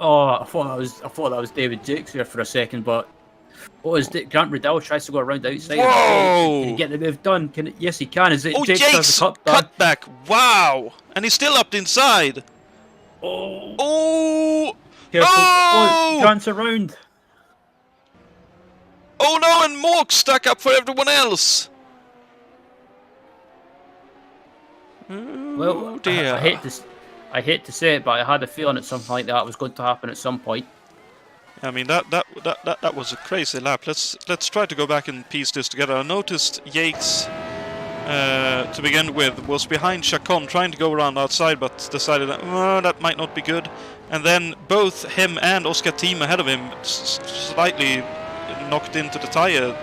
[SPEAKER 2] I thought that was David Jakes there for a second, but Grant Riddell tries to go around the outside.
[SPEAKER 1] Whoa!
[SPEAKER 2] Can he get the move done? Yes, he can. Is it
[SPEAKER 1] Jakes has the cut back. Wow! And he's still up inside. Oh!
[SPEAKER 2] Careful. Oh! Grant's around.
[SPEAKER 1] Oh no, and Mork stuck up for everyone else!
[SPEAKER 2] Well, dear. I hate to say it, but I had a feeling that something like that was going to happen at some point.
[SPEAKER 1] I mean, that was a crazy lap. Let's try to go back and piece this together. I noticed Jakes, to begin with, was behind Chacon, trying to go around outside, but decided that might not be good. And then both him and Oscar Thiem ahead of him slightly knocked into the tire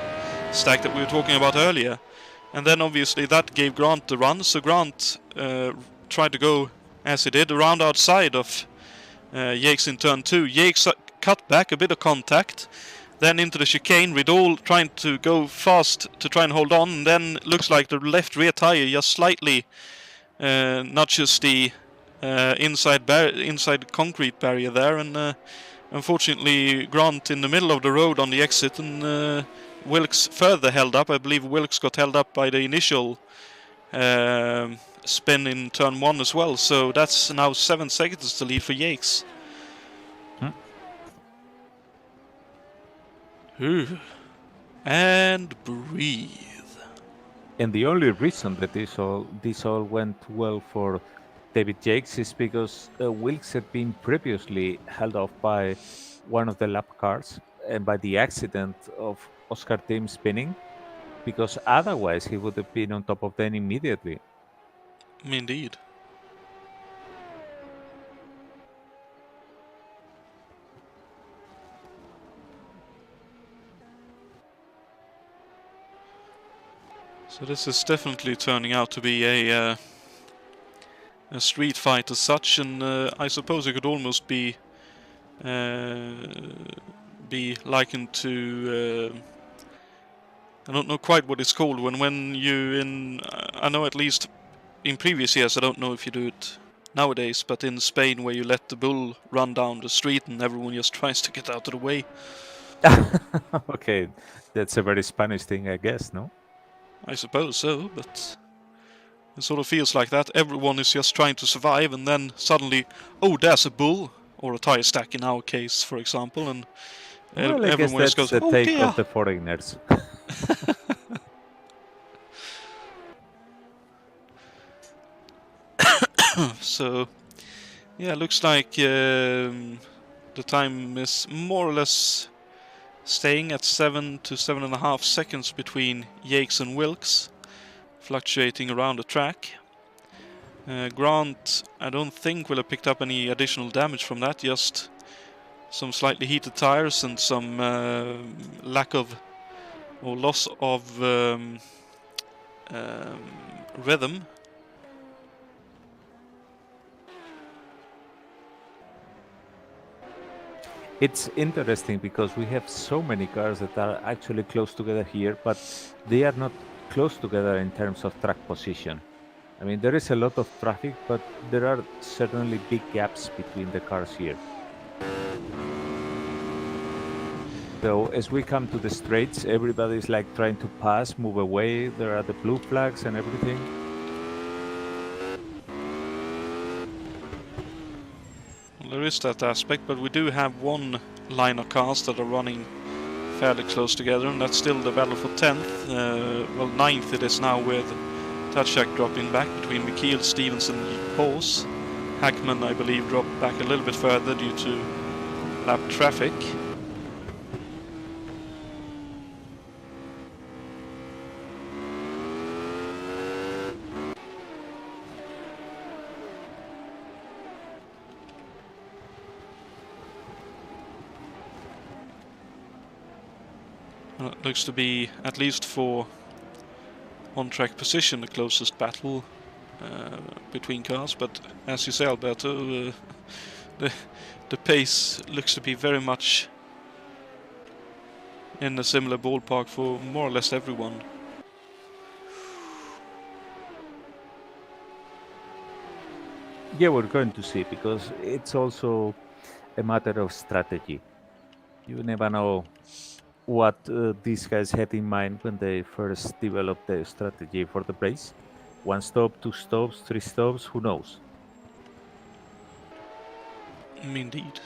[SPEAKER 1] stack that we were talking about earlier. And then obviously that gave Grant the run, so Grant tried to go, as he did, around outside of Jakes in turn 2. Jakes cut back, a bit of contact, then into the chicane, Riddell trying to go fast to try and hold on, and then looks like the left rear tire just slightly not just the inside concrete barrier there, and unfortunately Grant in the middle of the road on the exit, and Wilkes further held up. I believe Wilkes got held up by the initial spin in turn 1 as well, so that's now 7 seconds to lead for Yakes. And breathe.
[SPEAKER 3] And the only reason that this all went well for David Jakes is because Wilkes had been previously held off by one of the lap cars and by the accident of Oscar Tim spinning, because otherwise he would have been on top of them immediately.
[SPEAKER 1] Indeed. So this is definitely turning out to be a street fight as such, and I suppose it could almost be likened to I don't know quite what it's called when you I know at least in previous years, I don't know if you do it nowadays, but in Spain where you let the bull run down the street and everyone just tries to get out of the way.
[SPEAKER 3] Okay, that's a very Spanish thing, I guess, no?
[SPEAKER 1] I suppose so, but it sort of feels like that. Everyone is just trying to survive, and then suddenly, oh, there's a bull, or a tire stack in our case, for example, and
[SPEAKER 3] Well, I guess
[SPEAKER 1] everyone
[SPEAKER 3] that's
[SPEAKER 1] just goes,
[SPEAKER 3] the
[SPEAKER 1] oh
[SPEAKER 3] take
[SPEAKER 1] dear.
[SPEAKER 3] of the foreigners.
[SPEAKER 1] So, yeah, looks like the time is more or less staying at 7 to 7.5 seconds between Yakes and Wilkes, fluctuating around the track. Grant, I don't think will have picked up any additional damage from that, just some slightly heated tires and some lack of or loss of rhythm.
[SPEAKER 3] It's interesting because we have so many cars that are actually close together here, but they are not close together in terms of track position. I mean, there is a lot of traffic, but there are certainly big gaps between the cars here. So as we come to the straights, everybody's like trying to pass, move away. There are the blue flags and everything.
[SPEAKER 1] There is that aspect, but we do have one line of cars that are running fairly close together, and that's still the battle for 10th. Well, 9th it is now, with Touchak dropping back between McKeel, Stevenson, and Horse. Hackman, I believe, dropped back a little bit further due to lap traffic. It looks to be, at least for on-track position, the closest battle between cars. But as you say, Alberto, the pace looks to be very much in a similar ballpark for more or less everyone.
[SPEAKER 3] Yeah, we're going to see, because it's also a matter of strategy. You never know what these guys had in mind when they first developed the strategy for the race. 1 stop, 2 stops, 3 stops, who knows?
[SPEAKER 1] Indeed.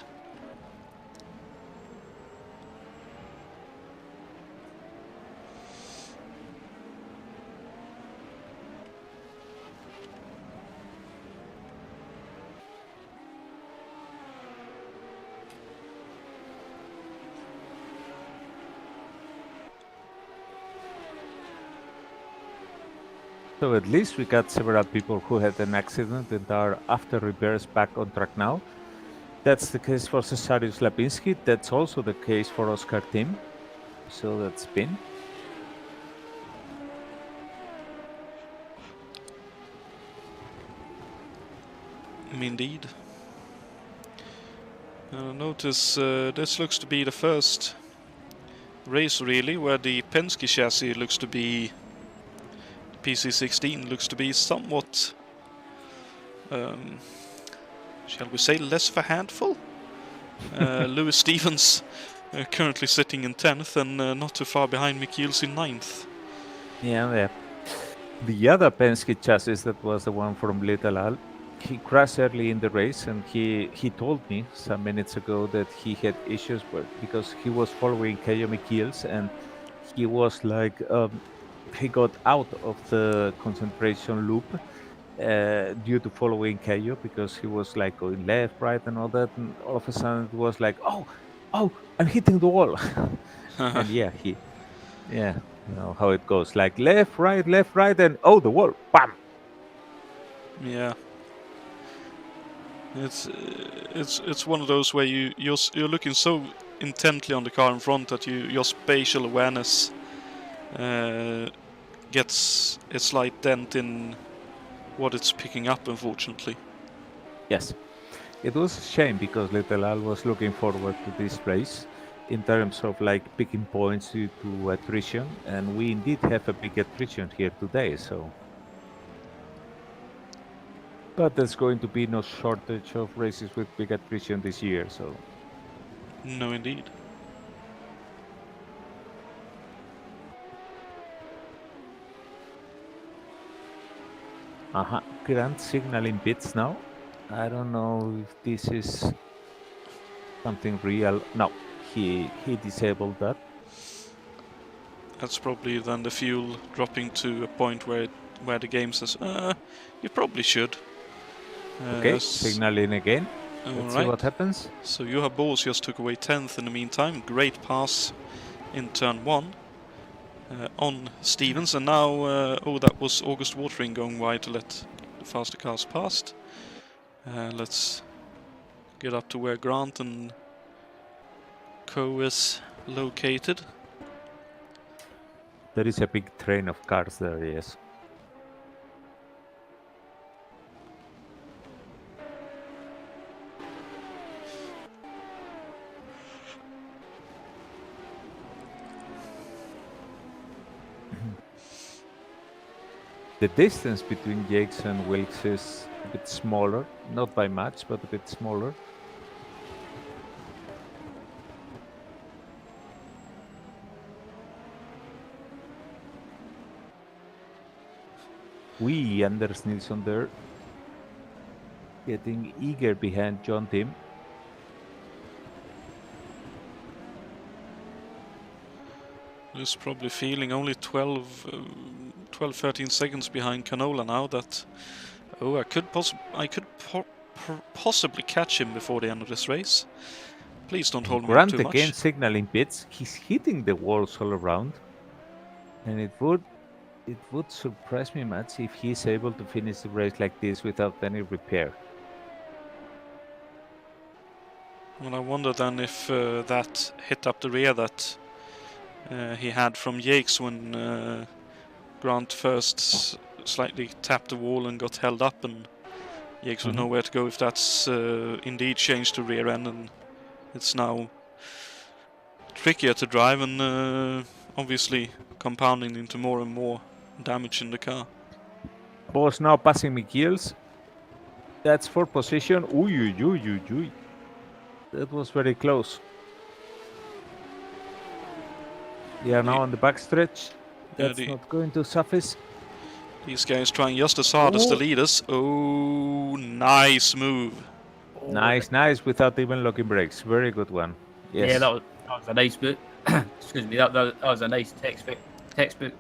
[SPEAKER 3] So at least we got several people who had an accident and are after repairs back on track now. That's the case for Cesarius Lapinski. That's also the case for Oscar Tim. So that's been.
[SPEAKER 1] Indeed. Notice this looks to be the first race really where the Penske chassis looks to be, PC16 looks to be somewhat shall we say, less of a handful. Lewis Stevens currently sitting in 10th and not too far behind Michiels in 9th.
[SPEAKER 3] Yeah. The other Penske chassis that was the one from Little Al, he crashed early in the race, and he told me some minutes ago that he had issues because he was following Caio Michiels, and he was like he got out of the concentration loop due to following Caio, because he was like going left, right, and all that, and all of a sudden it was like, oh, I'm hitting the wall. And yeah, you know how it goes, like left, right, and oh, the wall, bam.
[SPEAKER 1] Yeah. It's one of those where you're looking so intently on the car in front that your spatial awareness gets a slight dent in what it's picking up, unfortunately.
[SPEAKER 3] Yes, it was a shame because Little Al was looking forward to this race in terms of like picking points due to attrition, and we indeed have a big attrition here today, so. But there's going to be no shortage of races with big attrition this year, so.
[SPEAKER 1] No, indeed.
[SPEAKER 3] Grant signaling pits now. I don't know if this is something real. No, he disabled that.
[SPEAKER 1] That's probably then the fuel dropping to a point where the game says, you probably should.
[SPEAKER 3] Okay, signaling again. Let's see what happens.
[SPEAKER 1] So Juha Boos just took away 10th in the meantime. Great pass in turn 1 on Stevens, and now that was August Watering going wide to let the faster cars past. Let's get up to where Grant and Co is located.
[SPEAKER 3] There is a big train of cars there, yes. The distance between Jakes and Wilkes is a bit smaller, not by much, but a bit smaller. Anders Nilsson there, getting eager behind John Tim.
[SPEAKER 1] He's probably feeling only 12-13 seconds behind Canola now. That I could possibly catch him before the end of this race. Please don't hold me up too much.
[SPEAKER 3] Grant again signaling pits. He's hitting the walls all around, and it would surprise me much if he's able to finish the race like this without any repair.
[SPEAKER 1] Well, I wonder then if that hit up the rear that he had from Jakes when Grant first slightly tapped the wall and got held up, and Jakes would know where to go, if that's indeed changed to rear end and it's now trickier to drive and obviously compounding into more and more damage in the car.
[SPEAKER 3] Boss now passing Michiels. That's for position. Ooh. That was very close. They are now on the backstretch. That's not going to suffice.
[SPEAKER 1] These guys trying just as hard as the leaders. Oh, nice move.
[SPEAKER 3] Nice, without even locking brakes. Very good one. Yes.
[SPEAKER 2] Yeah, that was a nice move. Excuse me, that was a nice textbook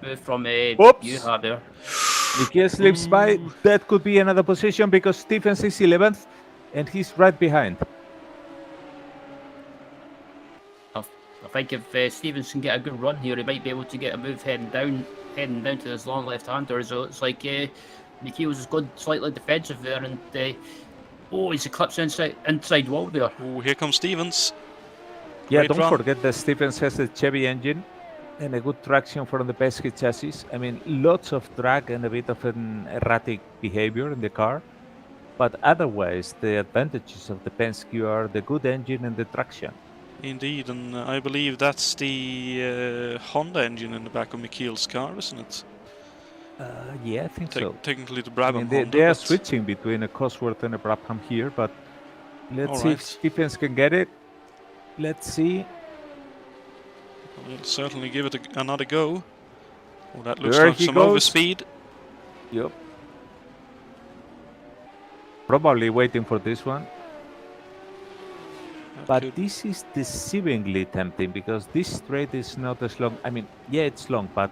[SPEAKER 2] move from Juha there.
[SPEAKER 3] Michiels slips by. That could be another position because Stephens is 11th and he's right behind.
[SPEAKER 2] I think if Stevens can get a good run here, he might be able to get a move heading down to his long left-hander. So it's like Michiels has gone slightly defensive there, and he's eclipsed inside wall there.
[SPEAKER 1] Oh, here comes Stevens.
[SPEAKER 3] Yeah, don't forget that Stevens has a Chevy engine and a good traction from the Penske chassis. I mean, lots of drag and a bit of an erratic behavior in the car. But otherwise, the advantages of the Penske are the good engine and the traction.
[SPEAKER 1] Indeed, and I believe that's the Honda engine in the back of Michiels' car, isn't it?
[SPEAKER 3] Yeah, I think so.
[SPEAKER 1] Technically the
[SPEAKER 3] I
[SPEAKER 1] Brabham
[SPEAKER 3] mean,
[SPEAKER 1] Honda.
[SPEAKER 3] they are
[SPEAKER 1] but-
[SPEAKER 3] switching between a Cosworth and a Brabham here, but let's see if
[SPEAKER 1] Alright.
[SPEAKER 3] Stephens can get it. Let's see.
[SPEAKER 1] We'll certainly give it another go. Oh, that looks
[SPEAKER 3] There
[SPEAKER 1] like
[SPEAKER 3] he
[SPEAKER 1] some
[SPEAKER 3] goes.
[SPEAKER 1] overspeed.
[SPEAKER 3] Yep. Probably waiting for this one. But
[SPEAKER 1] Could-
[SPEAKER 3] this is deceivingly tempting because this straight is not as long. I mean, yeah, it's long, but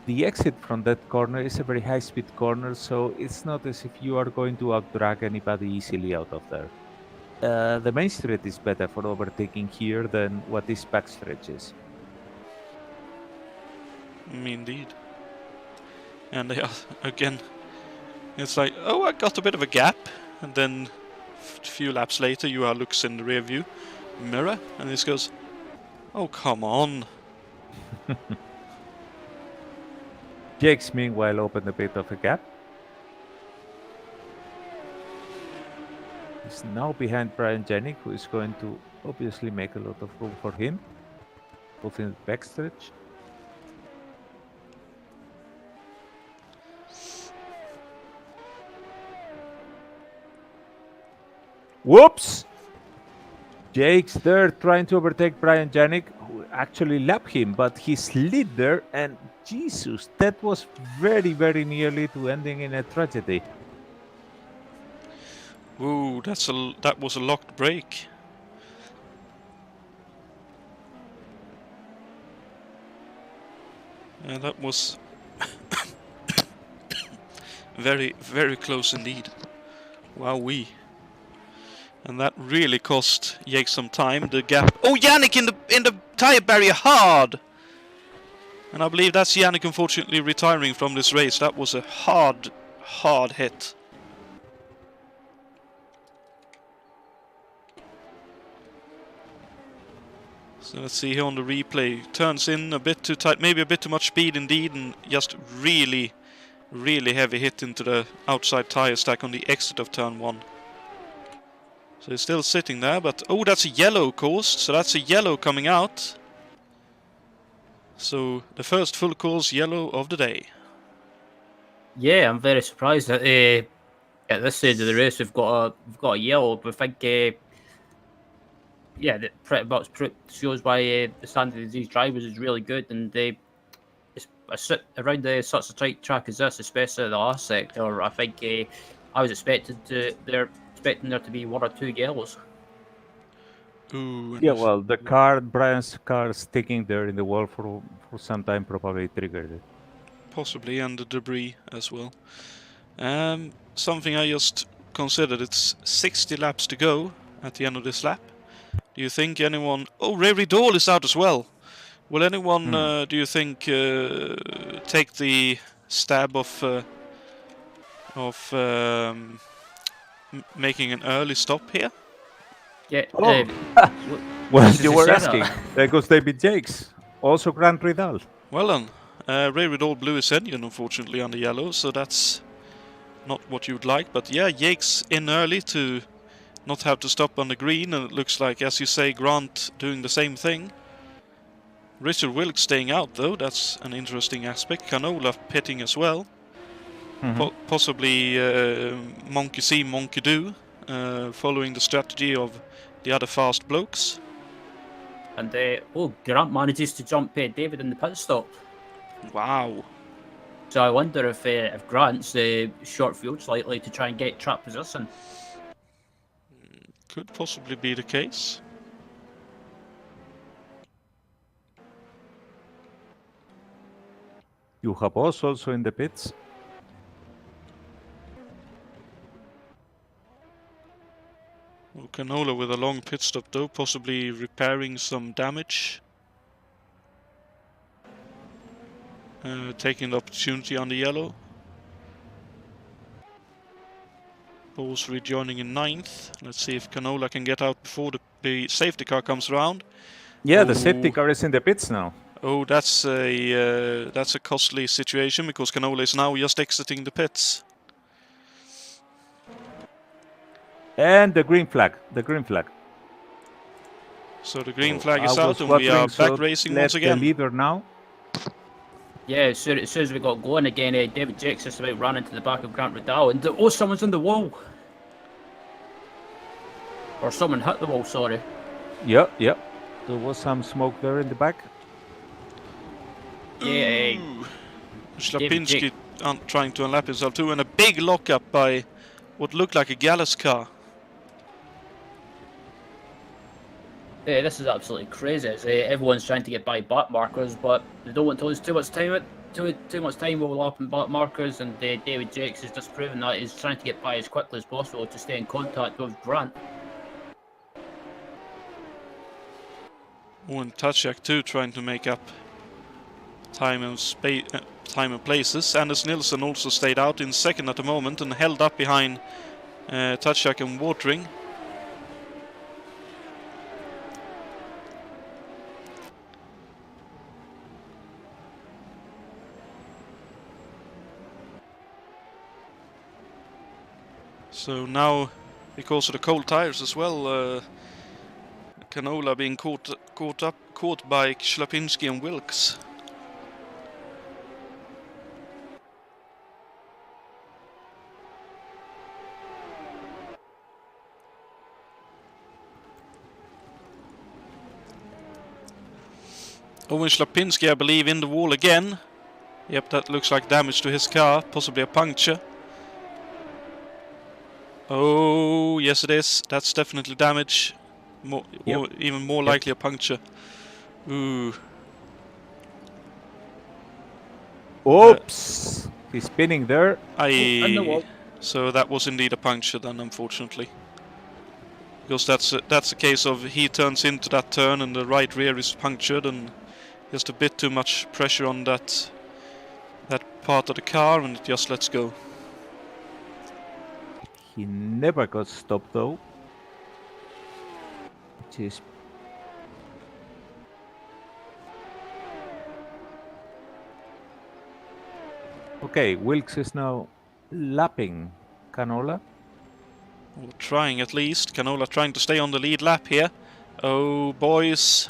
[SPEAKER 3] the exit from that corner is a very high-speed corner, so it's not as if you are going to outdrag anybody easily out of there. The main straight is better for overtaking here than what this backstretch is.
[SPEAKER 1] Indeed. And they are, again, it's like, oh, I got a bit of a gap, and then a few laps later you looks in the rear view mirror, and this goes, oh, come on.
[SPEAKER 3] Jakes, meanwhile, opened a bit of a gap. He's now behind Brian Janik, who is going to obviously make a lot of room for him, both in the backstretch. Whoops! Jake's there trying to overtake Brian Janik, who actually lapped him, but he slid there, and Jesus, that was very, very nearly to ending in a tragedy.
[SPEAKER 1] Ooh, that was a locked brake. And that was very, very close indeed. Wowee. And that really cost Jake some time. The gap. Oh, Yannick in the tire barrier hard. And I believe that's Yannick unfortunately retiring from this race. That was a hard hit. So let's see here on the replay. Turns in a bit too tight, maybe a bit too much speed indeed, and just really heavy hit into the outside tire stack on the exit of turn 1. So he's still sitting there, but oh, that's a yellow caused, so that's a yellow coming out. So the first full course yellow of the day.
[SPEAKER 2] Yeah, I'm very surprised that at this stage of the race we've got a yellow. But I think yeah, that pretty much shows why the standard of these drivers is really good, and around such a tight track as this, especially the last sector, I think I was expecting there to be 1 or 2 yellows.
[SPEAKER 1] Ooh.
[SPEAKER 3] Yeah, well, Brian's car sticking there in the wall for some time probably triggered it.
[SPEAKER 1] Possibly, and the debris as well. Something I just considered, it's 60 laps to go at the end of this lap. Do you think anyone... Oh, Ray Riddle is out as well. Will anyone, do you think, take the stab of making an early stop here?
[SPEAKER 2] Yeah.
[SPEAKER 3] Oh. Well, you were asking. There goes David Jakes. Also Grant Ridal.
[SPEAKER 1] Well then, Ray Riddle blew his engine unfortunately on the yellow, so that's not what you'd like. But yeah, Jakes in early to not have to stop on the green, and it looks like, as you say, Grant doing the same thing. Richard Wilkes staying out though, that's an interesting aspect. Canola pitting as well. Possibly Monkey See, Monkey Do, following the strategy of the other fast blokes.
[SPEAKER 2] And Grant manages to jump David in the pit stop.
[SPEAKER 1] Wow.
[SPEAKER 2] So I wonder if Grant's short fuel slightly to try and get track position.
[SPEAKER 1] Could possibly be the case.
[SPEAKER 3] You have us also in the pits.
[SPEAKER 1] Well, Canola with a long pit stop though, possibly repairing some damage. Taking the opportunity on the yellow. Bowes rejoining in 9th. Let's see if Canola can get out before the safety car comes around.
[SPEAKER 3] Yeah, the safety car is in the pits now.
[SPEAKER 1] Oh, that's a costly situation because Canola is now just exiting the pits.
[SPEAKER 3] And the green flag.
[SPEAKER 1] So the green flag is out and we are back racing once again.
[SPEAKER 3] The leader now.
[SPEAKER 2] Yeah, as soon as we got going again, David Jakes just about ran into the back of Grant Riddell, and someone's on the wall, or someone hit the wall. Sorry.
[SPEAKER 3] Yep, yep. There was some smoke there in the back.
[SPEAKER 2] Yeah,
[SPEAKER 1] Ooh.
[SPEAKER 2] David
[SPEAKER 1] Shlapinski trying to unlap himself too, and a big lockup by what looked like a Gallus car.
[SPEAKER 2] yeah, this is absolutely crazy. Everyone's trying to get by back markers, but they don't want to lose too much time. Too much time overlapping back markers, and David Jakes has just proven that he's trying to get by as quickly as possible to stay in contact with Grant.
[SPEAKER 1] Oh, and Tatchak too, trying to make up time and places. Anders Nilsson also stayed out in second at the moment and held up behind Tatchak and Watering. So now, because of the cold tires as well, Canola being caught by Shlapinski and Wilkes. Owen Shlapinski, I believe, in the wall again. Yep, that looks like damage to his car, possibly a puncture. Oh, yes it is. That's definitely damage. Or even more likely a puncture. Ooh.
[SPEAKER 3] Oops! He's spinning there.
[SPEAKER 1] So that was indeed a puncture then, unfortunately. Because that's a case of he turns into that turn and the right rear is punctured and just a bit too much pressure on that part of the car and it just lets go.
[SPEAKER 3] He never got stopped though. Which is okay. Wilkes is now lapping Canola.
[SPEAKER 1] Or trying at least. Canola trying to stay on the lead lap here. Oh, boys.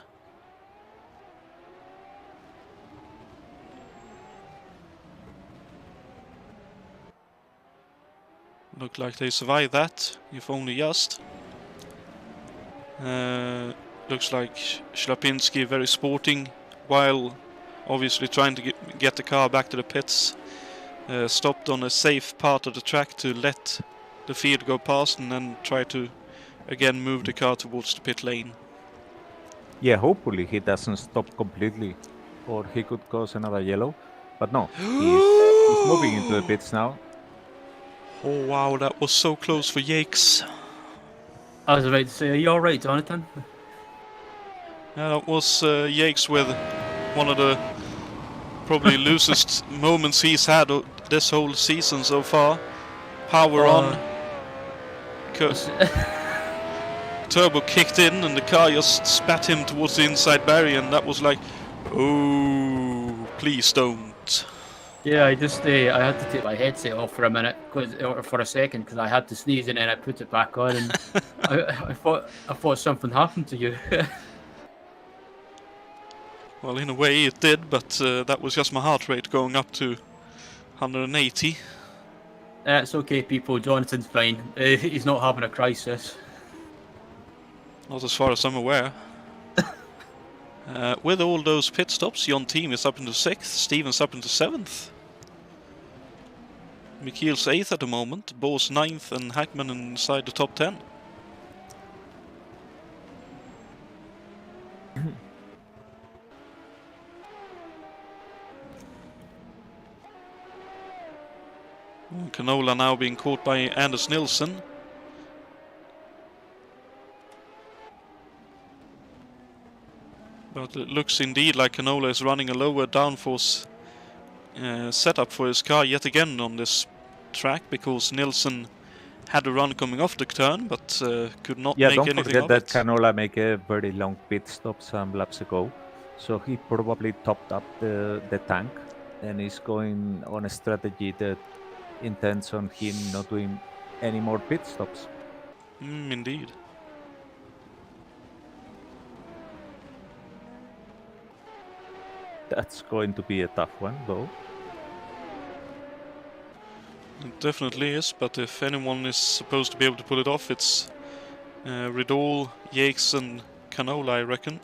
[SPEAKER 1] Look like they survived that, if only just. Looks like Shlapinski very sporting, while obviously trying to get the car back to the pits. Stopped on a safe part of the track to let the field go past and then try to again move the car towards the pit lane.
[SPEAKER 3] Yeah, hopefully he doesn't stop completely, or he could cause another yellow. But no, he's moving into the pits now.
[SPEAKER 1] Oh wow, that was so close for Yakes.
[SPEAKER 2] I was about to say, are you alright, Jonatan?
[SPEAKER 1] Yeah, that was Yakes with one of the probably loosest moments he's had this whole season so far. Power on. Turbo kicked in and the car just spat him towards the inside barrier and that was like, oh, please don't.
[SPEAKER 2] Yeah, I had to take my headset off for a minute, for a second, because I had to sneeze and then I put it back on and I thought something happened to you.
[SPEAKER 1] Well, in a way it did, but that was just my heart rate going up to 180.
[SPEAKER 2] It's okay, people. Jonathan's fine. He's not having a crisis.
[SPEAKER 1] Not as far as I'm aware. With all those pit stops, Jon Team is up into 6th, Stevens up into 7th. Michiel's 8th at the moment, Bose 9th and Hackman inside the top 10. Canola now being caught by Anders Nilsson. But it looks indeed like Canola is running a lower downforce setup for his car yet again on this track, because Nilsson had a run coming off the turn but could not make anything of it.
[SPEAKER 3] Yeah, don't forget that Canola made a very long pit stop some laps ago, so he probably topped up the tank and is going on a strategy that intends on him not doing any more pit stops.
[SPEAKER 1] Indeed.
[SPEAKER 3] That's going to be a tough one, though.
[SPEAKER 1] It definitely is, but if anyone is supposed to be able to pull it off, it's Riddle, Yakes and Canola, I reckon.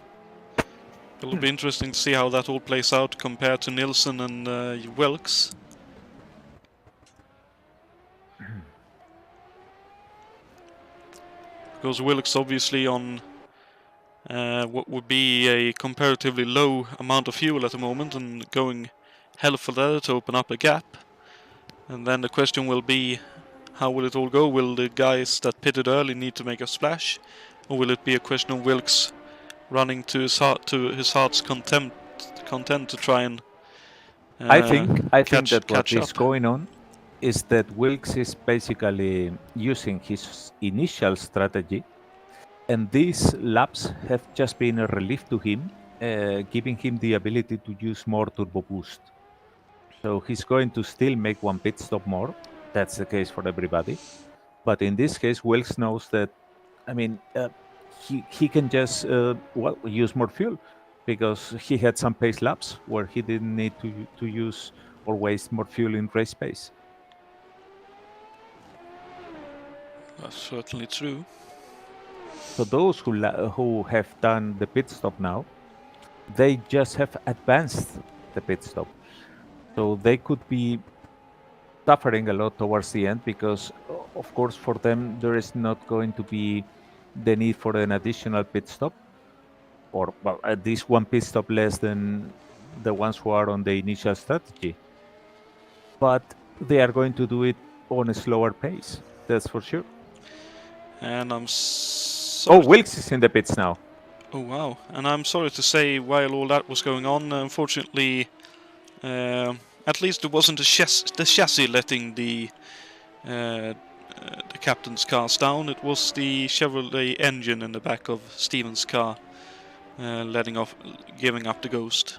[SPEAKER 1] It'll be interesting to see how that all plays out compared to Nilsson and Wilkes. Because Wilkes obviously on what would be a comparatively low amount of fuel at the moment and going hell for leather to open up a gap. And then the question will be, how will it all go? Will the guys that pitted early need to make a splash? Or will it be a question of Wilkes running to his heart's content to try and
[SPEAKER 3] I think that what
[SPEAKER 1] catch
[SPEAKER 3] is
[SPEAKER 1] up?
[SPEAKER 3] going on is that Wilkes is basically using his initial strategy, and these laps have just been a relief to him, giving him the ability to use more turbo boost. So he's going to still make one pit stop more. That's the case for everybody. But in this case, Wilkes knows that, I mean, he can just use more fuel, because he had some pace laps where he didn't need to use or waste more fuel in race pace.
[SPEAKER 1] That's certainly true.
[SPEAKER 3] So those who have done the pit stop now, they just have advanced the pit stop. So they could be suffering a lot towards the end, because of course for them there is not going to be the need for an additional pit stop, or well, at least one pit stop less than the ones who are on the initial strategy. But they are going to do it on a slower pace, that's for sure.
[SPEAKER 1] And I'm
[SPEAKER 3] Wilkes is in the pits now.
[SPEAKER 1] Oh wow, and I'm sorry to say, while all that was going on, unfortunately, at least it wasn't the chassis letting the captain's cars down. It was the Chevrolet engine in the back of Steven's car giving up the ghost.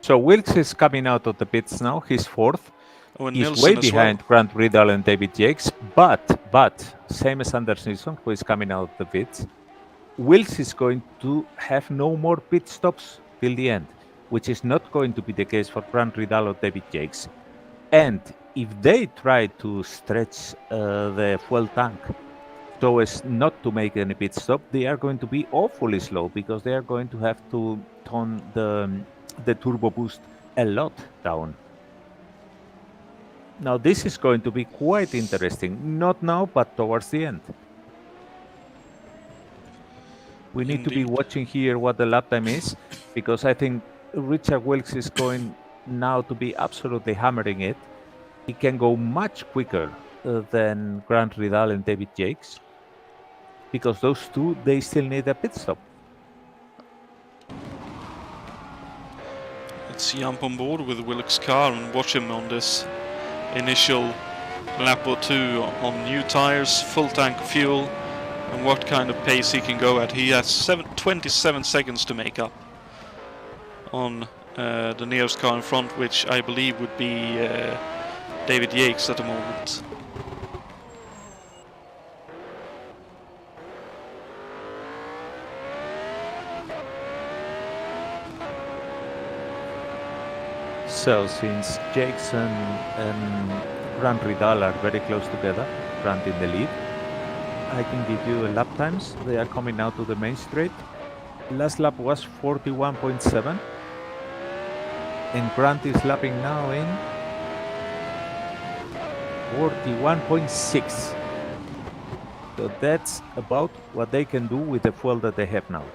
[SPEAKER 3] So Wilkes is coming out of the pits now. He's fourth.
[SPEAKER 1] Oh, and
[SPEAKER 3] He's
[SPEAKER 1] Nilsson
[SPEAKER 3] way
[SPEAKER 1] as
[SPEAKER 3] behind
[SPEAKER 1] well.
[SPEAKER 3] Grant Riddle and David Jakes, but same as Anders Nilsson, who is coming out of the pits, Wilkes is going to have no more pit stops till the end, which is not going to be the case for Grant Riddle or David Jakes. And if they try to stretch the fuel tank so as not to make any pit stop, they are going to be awfully slow, because they are going to have to tone the turbo boost a lot down. Now this is going to be quite interesting. Not now, but towards the end. We need to be watching here what the lap time is, because I think Richard Wilkes is going now to be absolutely hammering it. He can go much quicker than Grant Riddle and David Jakes, because those two, they still need a pit stop.
[SPEAKER 1] Let's jump on board with Wilkes' car and watch him on this initial lap or two on new tires, full tank of fuel, and what kind of pace he can go at. He has 27 seconds to make up on the nearest car in front, which I believe would be David Yakes at the moment.
[SPEAKER 3] So since Jakes and Grant Riddle are very close together, Grant in the lead, I can give you lap times. They are coming out to the main straight. Last lap was 41.7, and Grant is lapping now in 41.6. So that's about what they can do with the fuel that they have now.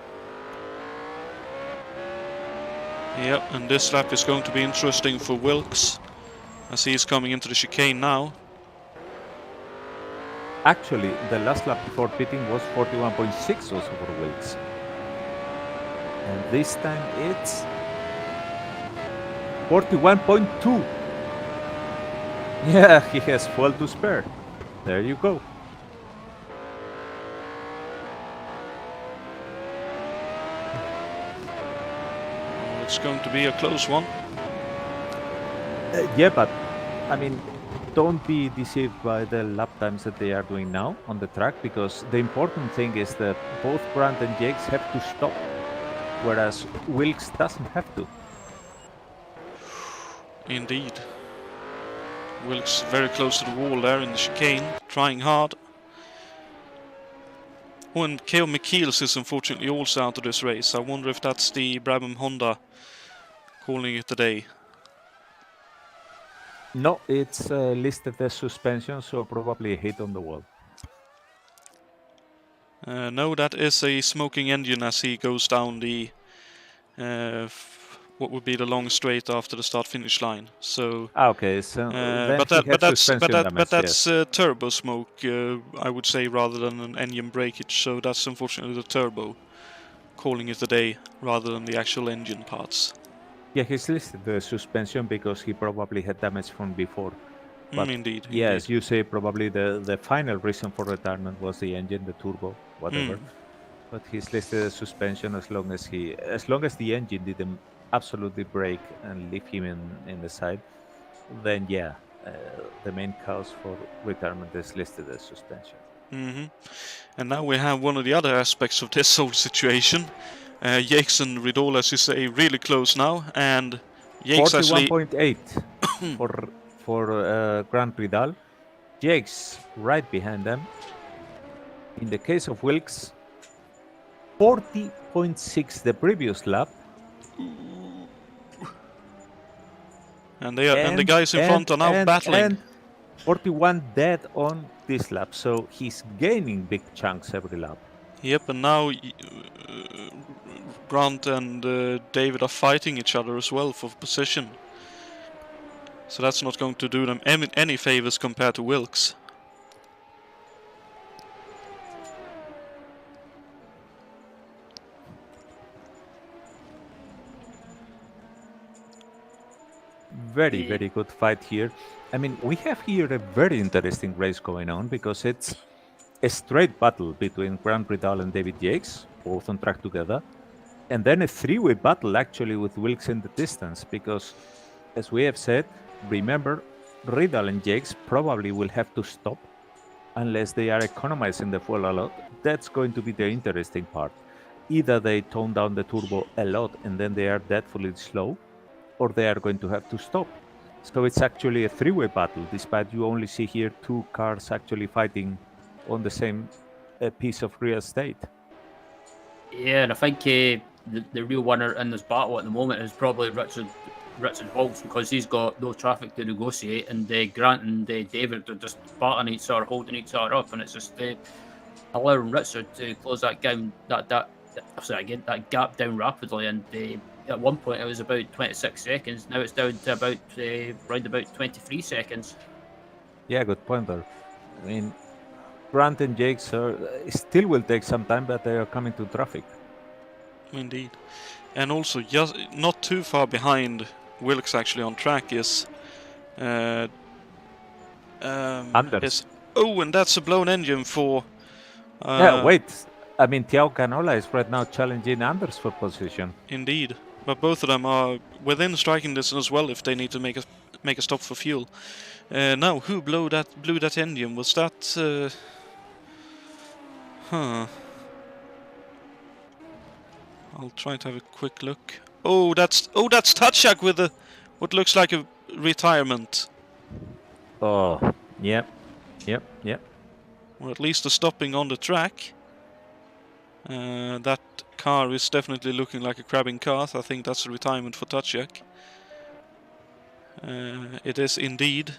[SPEAKER 1] Yep, and this lap is going to be interesting for Wilkes, as he's coming into the chicane now.
[SPEAKER 3] Actually, the last lap before pitting was 41.6 also for Wilkes. And this time it's 41.2. Yeah, he has fuel to spare. There you go.
[SPEAKER 1] It's going to be a close one.
[SPEAKER 3] Yeah, but I mean, don't be deceived by the lap times that they are doing now on the track, because the important thing is that both Grant and Jakes have to stop, whereas Wilkes doesn't have to.
[SPEAKER 1] Indeed. Wilkes very close to the wall there in the chicane, trying hard. Oh, and K.O. McKeels is unfortunately also out of this race. I wonder if that's the Brabham Honda calling it a day.
[SPEAKER 3] No, it's listed as suspension, so probably a hit on the wall.
[SPEAKER 1] No, that is a smoking engine as he goes down the what would be the long straight after the start-finish line. So,
[SPEAKER 3] Okay, so then
[SPEAKER 1] that's turbo smoke, I would say, rather than an engine breakage. So that's unfortunately the turbo calling it a day rather than the actual engine parts.
[SPEAKER 3] Yeah, he's listed the suspension because he probably had damage from before. But
[SPEAKER 1] indeed.
[SPEAKER 3] Yes, you say probably the final reason for retirement was the engine, the turbo, whatever. But he's listed as suspension as long as the engine didn't absolutely break and leave him in the side. Then yeah, the main cause for retirement is listed as suspension.
[SPEAKER 1] And now we have one of the other aspects of this whole situation. Jakes and Ridol, as you say, really close now, and Jakes
[SPEAKER 3] 41.8 for Grand Ridal. Jakes right behind them. In the case of Wilkes, 40.6 the previous lap.
[SPEAKER 1] And the guys in front are now battling.
[SPEAKER 3] And 41 dead on this lap, so he's gaining big chunks every lap.
[SPEAKER 1] Yep, and now Grant and David are fighting each other as well for position. So that's not going to do them any favors compared to Wilkes.
[SPEAKER 3] Very, very good fight here. I mean, we have here a very interesting race going on because it's a straight battle between Grant Ridal and David Jakes, both on track together, and then a three-way battle actually with Wilkes in the distance because, as we have said, remember, Ridal and Jakes probably will have to stop unless they are economizing the fuel a lot. That's going to be the interesting part. Either they tone down the turbo a lot and then they are deathfully slow, or they are going to have to stop. So it's actually a three-way battle, despite you only see here two cars actually fighting on the same piece of real estate.
[SPEAKER 2] Yeah, and I think the real winner in this battle at the moment is probably Richard Wilkes because he's got no traffic to negotiate, and Grant and David are just battling each other, holding each other up, and it's just allowing Richard to close that gap down rapidly. And at one point it was about 26 seconds. Now it's down to about around about 23 seconds.
[SPEAKER 3] Yeah, good point there. I mean, Grant and Jakes still will take some time, but they are coming to traffic.
[SPEAKER 1] Indeed. And also, just not too far behind Wilkes actually on track is
[SPEAKER 3] Anders.
[SPEAKER 1] And that's a blown engine for...
[SPEAKER 3] yeah, wait. I mean, Tiao Canola is right now challenging Anders for position.
[SPEAKER 1] Indeed. But both of them are within striking distance as well if they need to make a stop for fuel. Now, who blew that engine? Was that... I'll try to have a quick look. Oh, that's Tatchak with what looks like a retirement.
[SPEAKER 3] Oh, yep.
[SPEAKER 1] Or at least a stopping on the track. That car is definitely looking like a crabbing car. I think that's a retirement for Tatchak. It is indeed.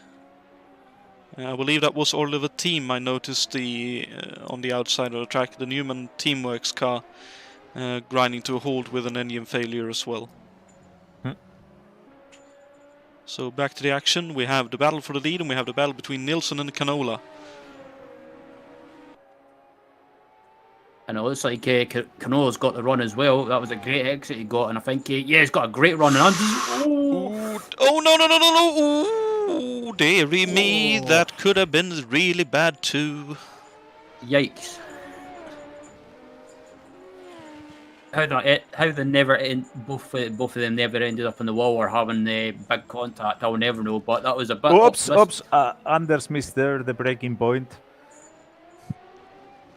[SPEAKER 1] I believe that was Oliver Team. I noticed on the outside of the track, the Newman Teamworks car grinding to a halt with an engine failure as well. So back to the action. We have the battle for the lead, and we have the battle between Nilsson and Canola.
[SPEAKER 2] And it looks like Canola's got the run as well. That was a great exit he got, and I think he's got a great run. And
[SPEAKER 1] no! Ooh, dearie me, that could have been really bad too.
[SPEAKER 2] Yikes! How they never both of them never ended up on the wall or having big contact, I'll never know. But that was a bit.
[SPEAKER 3] Oops! Anders missed the breaking point.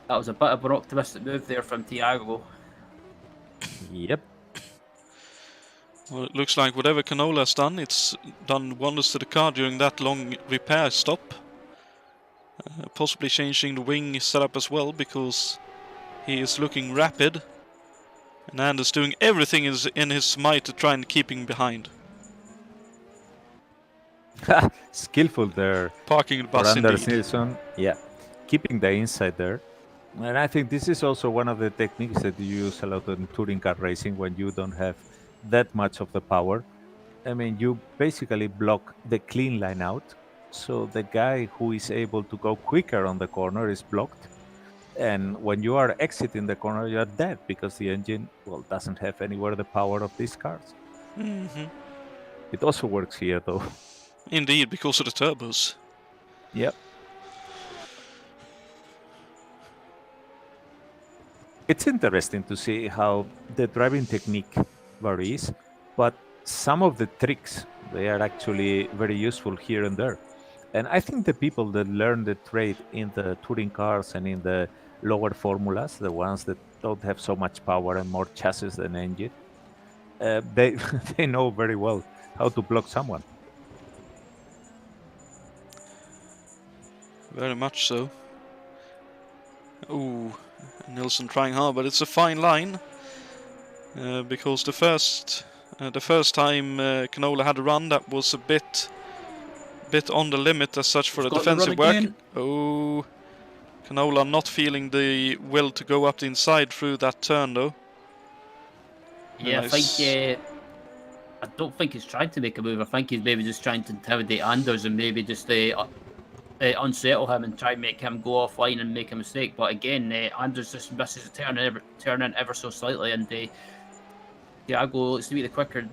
[SPEAKER 2] That was a bit of an optimistic move there from Thiago.
[SPEAKER 3] Yep.
[SPEAKER 1] Well, it looks like whatever Canola has done, it's done wonders to the car during that long repair stop. Possibly changing the wing setup as well, because he is looking rapid. And Anders doing everything in his might to try and keep him behind.
[SPEAKER 3] Skillful there
[SPEAKER 1] Parking the
[SPEAKER 3] for
[SPEAKER 1] bus
[SPEAKER 3] Anders
[SPEAKER 1] indeed.
[SPEAKER 3] Nilsson. Yeah, keeping the inside there. And I think this is also one of the techniques that you use a lot in touring car racing when you don't have that much of the power. I mean, you basically block the clean line out. So the guy who is able to go quicker on the corner is blocked. And when you are exiting the corner, you're dead because the engine, well, doesn't have anywhere the power of these cars.
[SPEAKER 1] Mm-hmm.
[SPEAKER 3] It also works here, though.
[SPEAKER 1] Indeed, because of the turbos.
[SPEAKER 3] Yep. It's interesting to see how the driving technique varies, but some of the tricks, they are actually very useful here and there. And I think the people that learn the trade in the touring cars and in the lower formulas, the ones that don't have so much power and more chassis than engine, they they know very well how to block someone.
[SPEAKER 1] Very much so. Ooh, Nilsson trying hard, but it's a fine line. Because the first time Canola had a run, that was a bit on the limit as such for
[SPEAKER 2] He's
[SPEAKER 1] the
[SPEAKER 2] got the run
[SPEAKER 1] defensive work.
[SPEAKER 2] again.
[SPEAKER 1] Oh, Canola not feeling the will to go up the inside through that turn though.
[SPEAKER 2] Yeah,
[SPEAKER 1] Nice.
[SPEAKER 2] I don't think he's trying to make a move. I think he's maybe just trying to intimidate Anders and maybe just unsettle him and try and make him go offline and make a mistake. But again, Anders just misses a turn in ever so slightly, and Thiago looks to be the quicker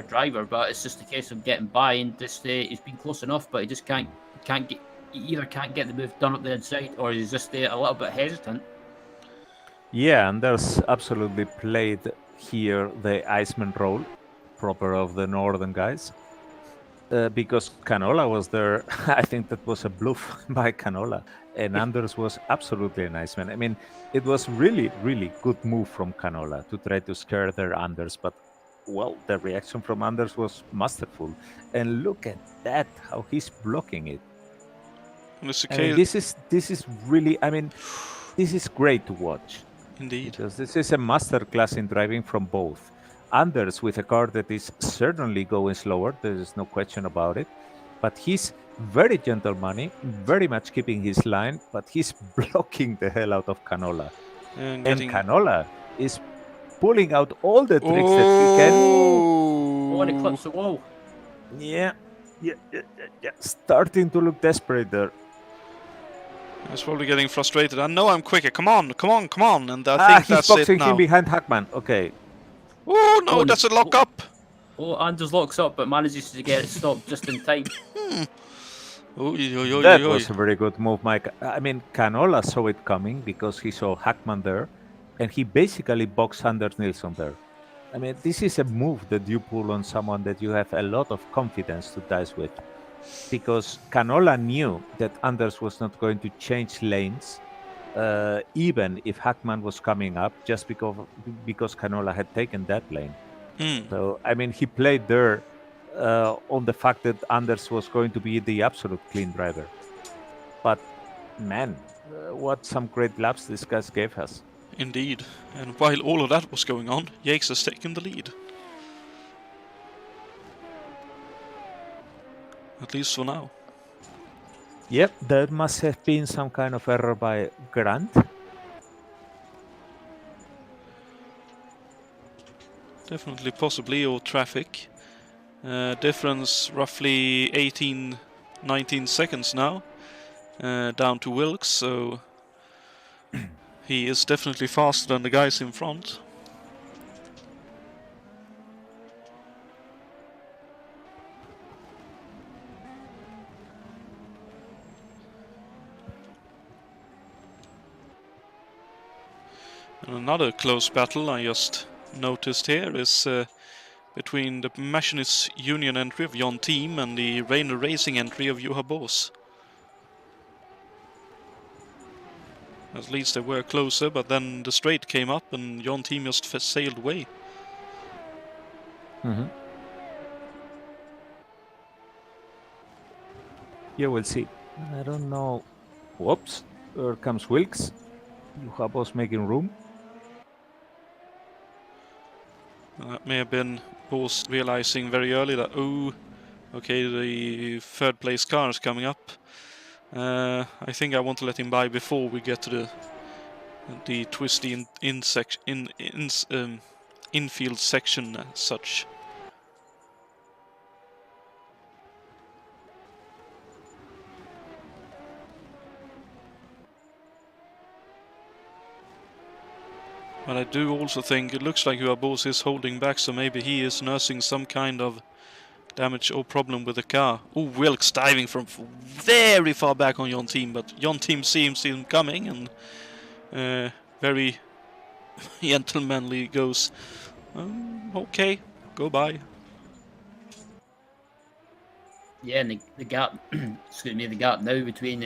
[SPEAKER 2] driver. But it's just a case of getting by, and just he's been close enough, but he just can't get. He either can't get the move done up the inside, or he's just a little bit hesitant.
[SPEAKER 3] Yeah, and there's absolutely played here the Iceman role, proper of the northern guys. Because Canola was there, I think that was a bluff by Canola, and Anders was absolutely an Iceman. I mean, it was really, really good move from Canola to try to scare their Anders, but well, the reaction from Anders was masterful. And look at that, how he's blocking it. I mean, this is really, I mean, this is great to watch.
[SPEAKER 1] Indeed.
[SPEAKER 3] Because this is a master class in driving from both. Anders with a car that is certainly going slower, there is no question about it. But he's very gentlemanly, very much keeping his line, but he's blocking the hell out of Canola. And Canola is pulling out all the tricks that he can.
[SPEAKER 2] Oh, and he clips the wall.
[SPEAKER 3] Yeah. Starting to look desperate there.
[SPEAKER 1] He's probably getting frustrated. I know I'm quicker. Come on. And I think that's it now.
[SPEAKER 3] He's boxing him behind Hackman. Okay.
[SPEAKER 1] Oh no, that's a lock up.
[SPEAKER 2] Oh, Anders locks up, but manages to get it stopped just in time.
[SPEAKER 3] That was a very good move, Mike. I mean, Canola saw it coming because he saw Hackman there, and he basically boxed Anders Nilsson there. I mean, this is a move that you pull on someone that you have a lot of confidence to dice with. Because Canola knew that Anders was not going to change lanes, even if Hackman was coming up, just because Canola had taken that lane. So, I mean, he played there on the fact that Anders was going to be the absolute clean driver. But, man, what some great laps this guy gave us.
[SPEAKER 1] Indeed. And while all of that was going on, Yakes has taken the lead. At least for now.
[SPEAKER 3] Yep, that must have been some kind of error by Grant.
[SPEAKER 1] Definitely, possibly, or traffic. Difference roughly 19 seconds now. Down to Wilkes, so he is definitely faster than the guys in front. And another close battle I just noticed here is between the Machinist Union entry of Jon Team and the Rainer Racing entry of Juha Boss. At least they were closer, but then the straight came up and Jon Team just sailed away.
[SPEAKER 3] Yeah, we'll see. I don't know. Whoops. Here comes Wilkes. You have us making room.
[SPEAKER 1] That may have been Bose realizing very early that, oh, okay, the third place car is coming up. I think I want to let him by before we get to the twisty infield section as such. But I do also think it looks like Bose is holding back, so maybe he is nursing some kind of damage or problem with the car. Oh, Wilkes diving from very far back on Jon Team, but Jon Team seems him coming and very gentlemanly goes, okay, go by.
[SPEAKER 2] Yeah, and the gap, excuse me, the gap now between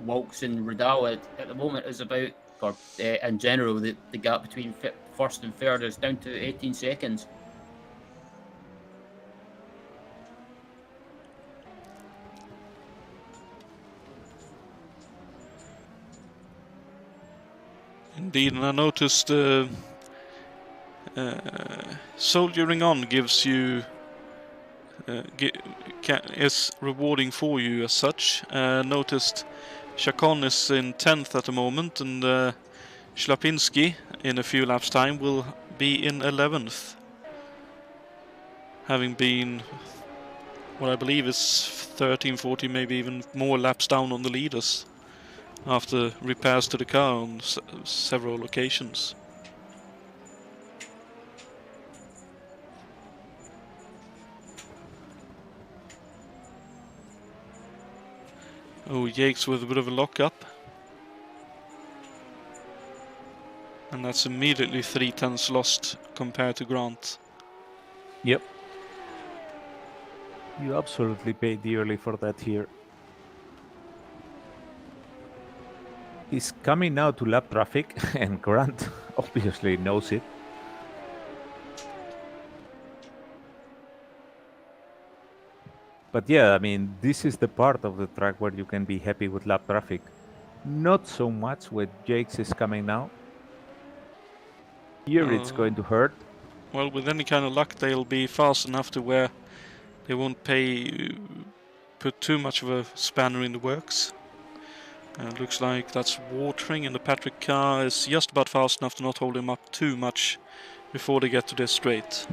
[SPEAKER 2] Wilkes and Riddell at the moment is about, or in general, the gap between first and third is down to 18 seconds.
[SPEAKER 1] Indeed, and I noticed soldiering on gives you is rewarding for you as such. Noticed Chacon is in 10th at the moment, and Schlapinski in a few laps time will be in 11th, having been what I believe is 13, 14, maybe even more laps down on the leaders after repairs to the car on several occasions. Oh, Yakes with a bit of a lock-up. And that's immediately 3/10 lost compared to Grant.
[SPEAKER 3] Yep. You absolutely paid dearly for that here. He's coming now to lap traffic, and Grant obviously knows it. But yeah, I mean, this is the part of the track where you can be happy with lap traffic. Not so much when Jakes is coming now. Here it's going to hurt.
[SPEAKER 1] Well, with any kind of luck, they'll be fast enough to where they won't put too much of a spanner in the works. Looks like that's watering, and the Patrick car is just about fast enough to not hold him up too much before they get to this straight.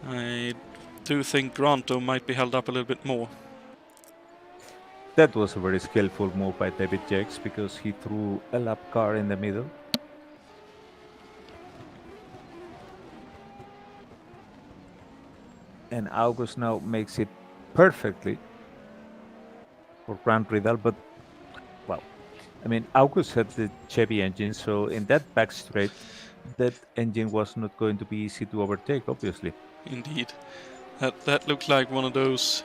[SPEAKER 1] I do think Grant, though, might be held up a little bit more.
[SPEAKER 3] That was a very skillful move by David Jakes because he threw a lap car in the middle. And August now makes it perfectly for Grant Riddle, but well, I mean, August had the Chevy engine, so in that back straight, that engine was not going to be easy to overtake, obviously.
[SPEAKER 1] Indeed. That looked like one of those,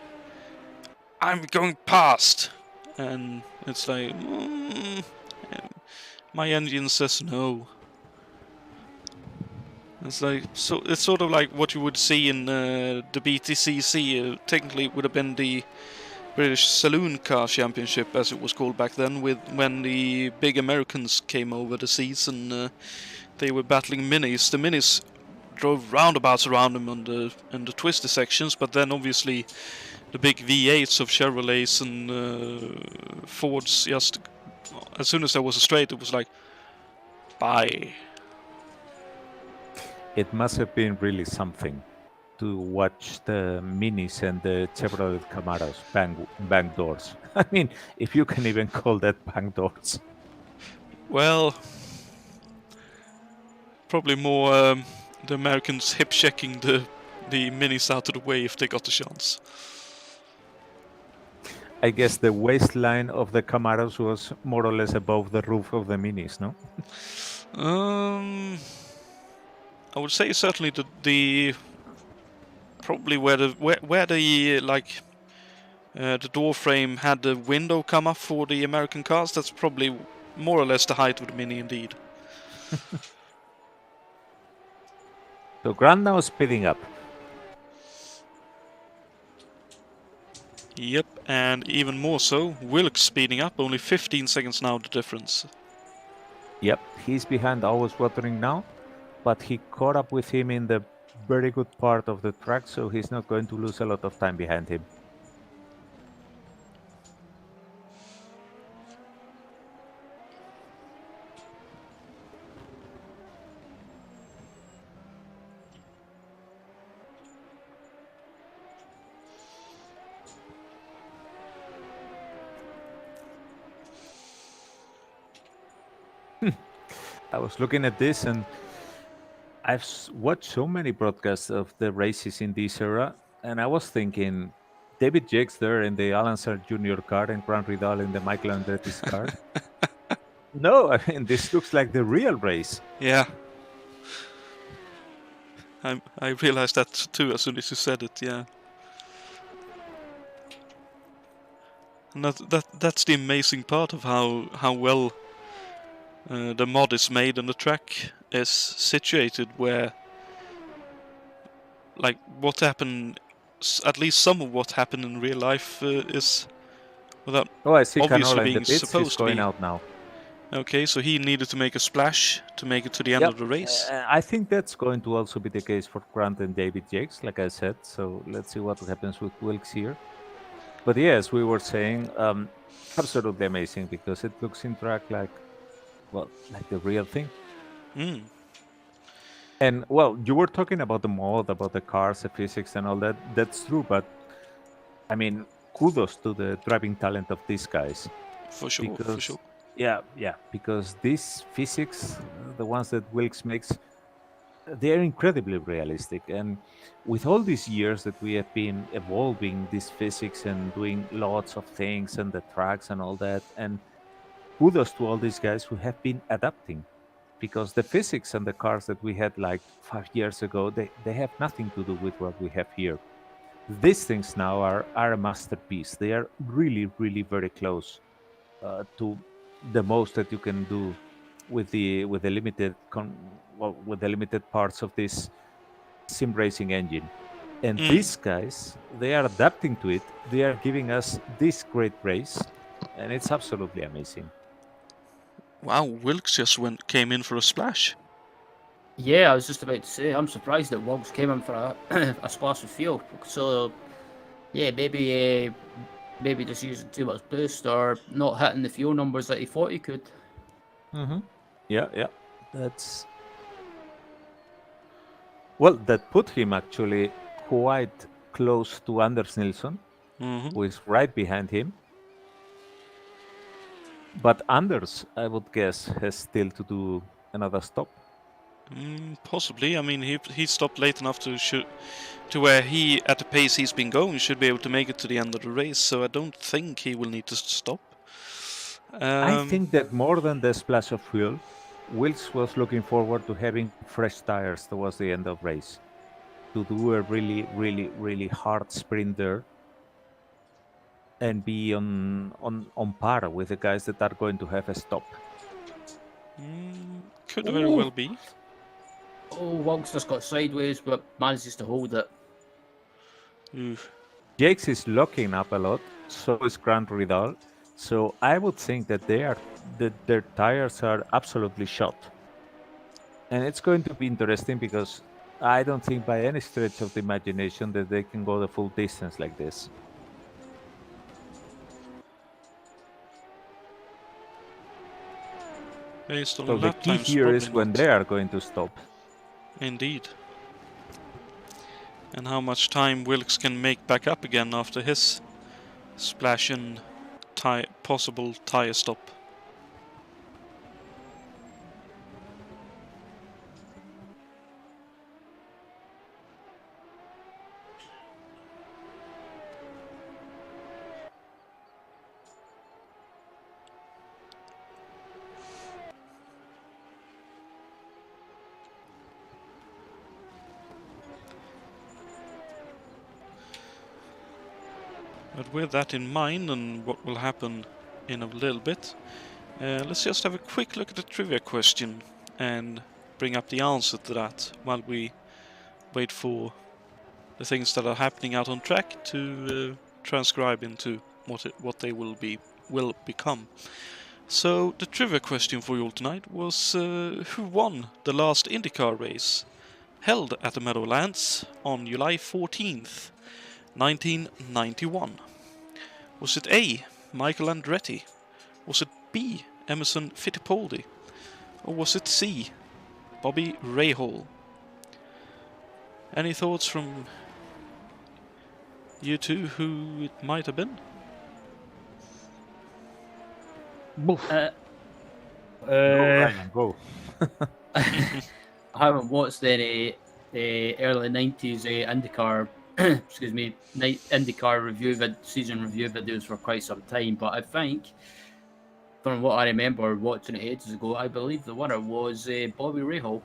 [SPEAKER 1] I'm going past, and it's like, my engine says no. It's like, so it's sort of like what you would see in the BTCC. Technically, it would have been the British Saloon Car Championship, as it was called back then, when the big Americans came over the seas and they were battling minis. The minis drove roundabouts around them on the twisty sections, but then obviously the big V8s of Chevrolets and Fords, just as soon as there was a straight, it was like, bye.
[SPEAKER 3] It must have been really something to watch the Minis and the Chevrolet Camaros bang doors. I mean, if you can even call that bang doors.
[SPEAKER 1] Well, probably more the Americans hip-checking the Minis out of the way if they got the chance.
[SPEAKER 3] I guess the waistline of the Camaros was more or less above the roof of the Minis, no?
[SPEAKER 1] I would say certainly the probably where the like the door frame had the window come up for the American cars. That's probably more or less the height of the Mini, indeed.
[SPEAKER 3] So Grant now speeding up.
[SPEAKER 1] Yep, and even more so, Wilkes speeding up, only 15 seconds now the difference.
[SPEAKER 3] Yep, he's behind Always Watering now, but he caught up with him in the very good part of the track, so he's not going to lose a lot of time behind him. I was looking at this and I've watched so many broadcasts of the races in this era, and I was thinking, David Jakes there in the Alan Sir Jr. car and Grant Ridal in the Michael Andretti's car. No, I mean, this looks like the real race.
[SPEAKER 1] Yeah. I realized that too as soon as you said it, yeah. And that's the amazing part of how well the mod is made and the track is situated, where like what happened, at least some of what happened in real life is without
[SPEAKER 3] Oh, I see
[SPEAKER 1] obviously
[SPEAKER 3] Canola in the
[SPEAKER 1] being
[SPEAKER 3] pits. He's
[SPEAKER 1] supposed to
[SPEAKER 3] going
[SPEAKER 1] be.
[SPEAKER 3] out now.
[SPEAKER 1] Okay, so he needed to make a splash to make it to the end of the race.
[SPEAKER 3] I think that's going to also be the case for Grant and David Jakes, like I said. So let's see what happens with Wilkes here. But yes, we were saying absolutely amazing because it looks in track like, well, like the real thing.
[SPEAKER 1] Mm.
[SPEAKER 3] And well, you were talking about the mod, about the cars, the physics, and all that. That's true, but I mean, kudos to the driving talent of these guys.
[SPEAKER 1] For sure,
[SPEAKER 3] Because,
[SPEAKER 1] for sure.
[SPEAKER 3] yeah, because these physics, the ones that Wilkes makes, they are incredibly realistic. And with all these years that we have been evolving this physics and doing lots of things and the tracks and all that, and kudos to all these guys who have been adapting, because the physics and the cars that we had like 5 years ago, they have nothing to do with what we have here. These things now are a masterpiece. They are really, really very close to the most that you can do with the limited with the limited parts of this sim racing engine. And these guys, they are adapting to it. They are giving us this great race, and it's absolutely amazing.
[SPEAKER 1] Wow, Wilkes just came in for a splash.
[SPEAKER 2] Yeah, I was just about to say, I'm surprised that Wilkes came in for a splash of fuel. So, yeah, maybe just using too much boost or not hitting the fuel numbers that he thought he could.
[SPEAKER 3] Mm-hmm. Yeah. That's well, that put him actually quite close to Anders Nilsson, who is right behind him. But Anders, I would guess, has still to do another stop.
[SPEAKER 1] Possibly. I mean, he stopped late enough to where he, at the pace he's been going, should be able to make it to the end of the race. So I don't think he will need to stop.
[SPEAKER 3] I think that more than the splash of fuel, Wilkes was looking forward to having fresh tires towards the end of race, to do a really, really, really hard sprint there, and be on par with the guys that are going to have a stop.
[SPEAKER 1] Could very well be.
[SPEAKER 2] Oh, Wilkes just got sideways, but manages to hold it.
[SPEAKER 3] Jakes is locking up a lot, so is Grant Ridal. So I would think that their tires are absolutely shot. And it's going to be interesting because I don't think by any stretch of the imagination that they can go the full distance like this.
[SPEAKER 1] Based on
[SPEAKER 3] So the
[SPEAKER 1] lap
[SPEAKER 3] key
[SPEAKER 1] times,
[SPEAKER 3] here is
[SPEAKER 1] probably
[SPEAKER 3] when
[SPEAKER 1] not.
[SPEAKER 3] they are going to stop.
[SPEAKER 1] Indeed. And how much time Wilkes can make back up again after his splash and possible tire stop. But with that in mind and what will happen in a little bit, let's just have a quick look at the trivia question and bring up the answer to that while we wait for the things that are happening out on track to transcribe into what they will become. So the trivia question for you all tonight was who won the last IndyCar race held at the Meadowlands on July 14th, 1991? Was it A, Michael Andretti? Was it B, Emerson Fittipaldi? Or was it C, Bobby Rahal? Any thoughts from you two who it might have been?
[SPEAKER 3] Go, Ryan, go.
[SPEAKER 2] I haven't watched any early 90s IndyCar, excuse me, IndyCar season review videos for quite some time, but I think, from what I remember watching it ages ago, I believe the winner was Bobby Rahal.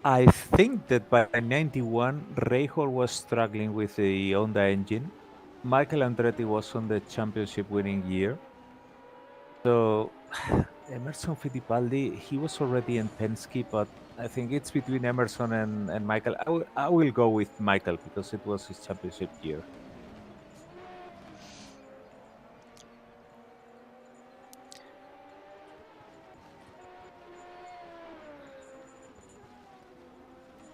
[SPEAKER 3] I think that by 91, Rahal was struggling with the Honda engine. Michael Andretti was on the championship winning year. So Emerson Fittipaldi, he was already in Penske, but I think it's between Emerson and Michael. I will go with Michael because it was his championship year.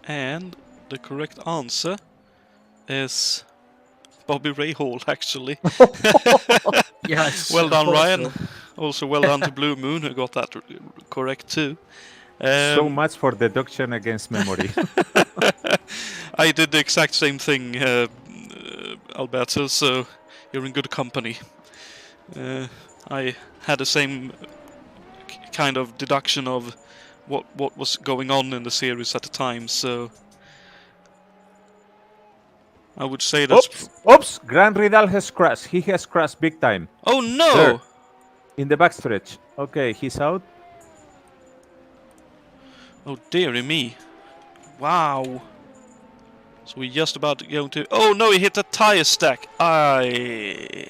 [SPEAKER 1] And the correct answer is Bobby Rahal, actually.
[SPEAKER 2] Yes.
[SPEAKER 1] Well done, Ryan.
[SPEAKER 2] So.
[SPEAKER 1] Also well done to Blue Moon, who got that correct too.
[SPEAKER 3] So much for deduction against memory.
[SPEAKER 1] I did the exact same thing, Alberto, so you're in good company. I had the same kind of deduction of what was going on in the series at the time, so I would say that's...
[SPEAKER 3] Oops! Grand Ridal has crashed. He has crashed big time.
[SPEAKER 1] Oh no!
[SPEAKER 3] There, in the backstretch. Okay, he's out.
[SPEAKER 1] Oh dearie me. Wow. So we're just about to go to... Oh no, he hit a tire stack. Aye.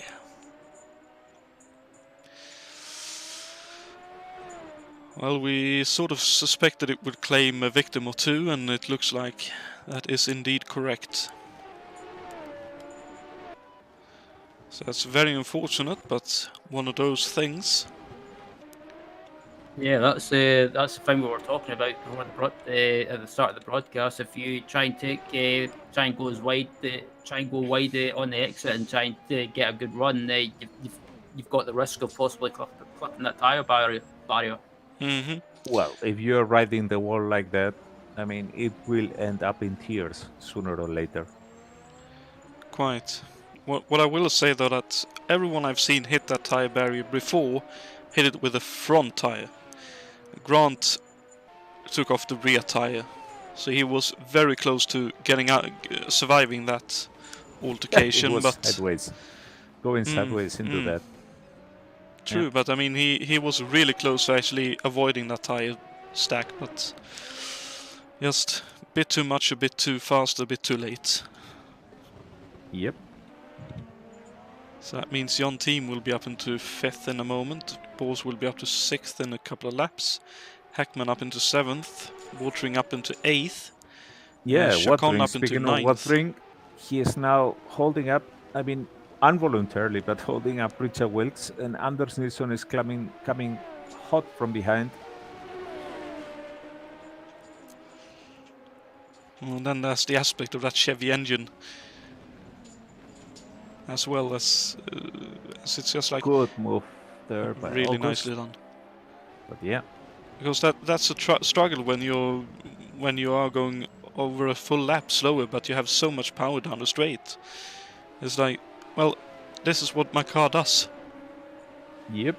[SPEAKER 1] Well, we sort of suspected it would claim a victim or two, and it looks like that is indeed correct. So that's very unfortunate, but one of those things.
[SPEAKER 2] Yeah, that's the thing we were talking about before at the start of the broadcast. If you try and go wide on the exit and try and get a good run, you've got the risk of possibly clipping that tire barrier.
[SPEAKER 1] Mm-hmm.
[SPEAKER 3] Well, if you're riding the wall like that, I mean, it will end up in tears sooner or later.
[SPEAKER 1] Quite. What I will say though, that everyone I've seen hit that tire barrier before hit it with a front tire. Grant took off the rear tire, so he was very close to getting out, surviving that altercation.
[SPEAKER 3] It was
[SPEAKER 1] but
[SPEAKER 3] sideways, going sideways into that.
[SPEAKER 1] True,
[SPEAKER 3] Yeah.
[SPEAKER 1] but I mean he was really close to actually avoiding that tire stack, but just a bit too much, a bit too fast, a bit too late.
[SPEAKER 3] Yep.
[SPEAKER 1] So that means Jon Team will be up into 5th in a moment, Bors will be up to 6th in a couple of laps, Hackman up into 7th, Watering up into 8th,
[SPEAKER 3] Yeah,
[SPEAKER 1] Chacon
[SPEAKER 3] Watering.
[SPEAKER 1] up into
[SPEAKER 3] Speaking
[SPEAKER 1] 9th.
[SPEAKER 3] of Watering, he is now holding up, I mean, involuntarily, but holding up Richard Wilkes, and Anders Nilsson is coming hot from behind.
[SPEAKER 1] And then there's the aspect of that Chevy engine, as well as it's just like
[SPEAKER 3] Good move there by
[SPEAKER 1] really
[SPEAKER 3] August.
[SPEAKER 1] nicely done.
[SPEAKER 3] But yeah,
[SPEAKER 1] Because that's a struggle when you are going over a full lap slower, but you have so much power down the straight. It's like, well, this is what my car does.
[SPEAKER 3] yep.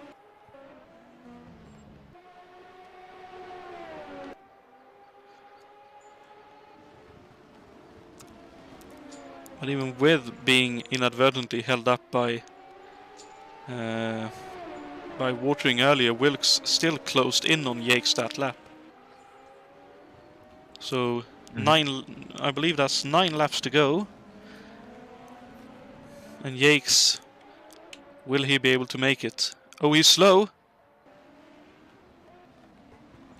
[SPEAKER 1] But even with being inadvertently held up by Watering earlier, Wilkes still closed in on Yates that lap. So I believe that's 9 laps to go. And Yates, will he be able to make it? Oh, he's slow.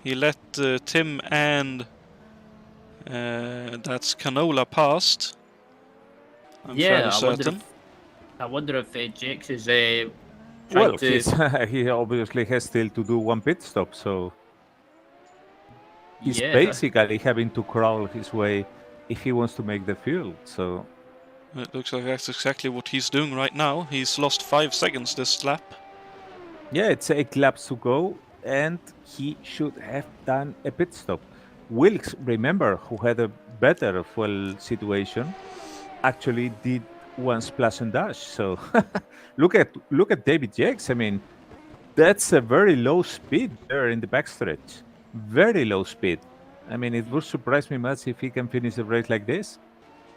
[SPEAKER 1] He let Tim and that's Canola past. I'm fairly certain.
[SPEAKER 2] I wonder if Jakes is
[SPEAKER 3] Well,
[SPEAKER 2] trying to.
[SPEAKER 3] he obviously has still to do one pit stop, so he's
[SPEAKER 2] Yeah,
[SPEAKER 3] basically having to crawl his way if he wants to make the field. So
[SPEAKER 1] It looks like that's exactly what he's doing right now. He's lost 5 seconds this lap.
[SPEAKER 3] yeah, it's 8 laps to go, and he should have done a pit stop. Wilkes, remember, who had a better fuel situation, actually did one splash and dash. So look at David Jakes. I mean, that's a very low speed there in the backstretch. Very low speed. I mean, it would surprise me much if he can finish the race like this.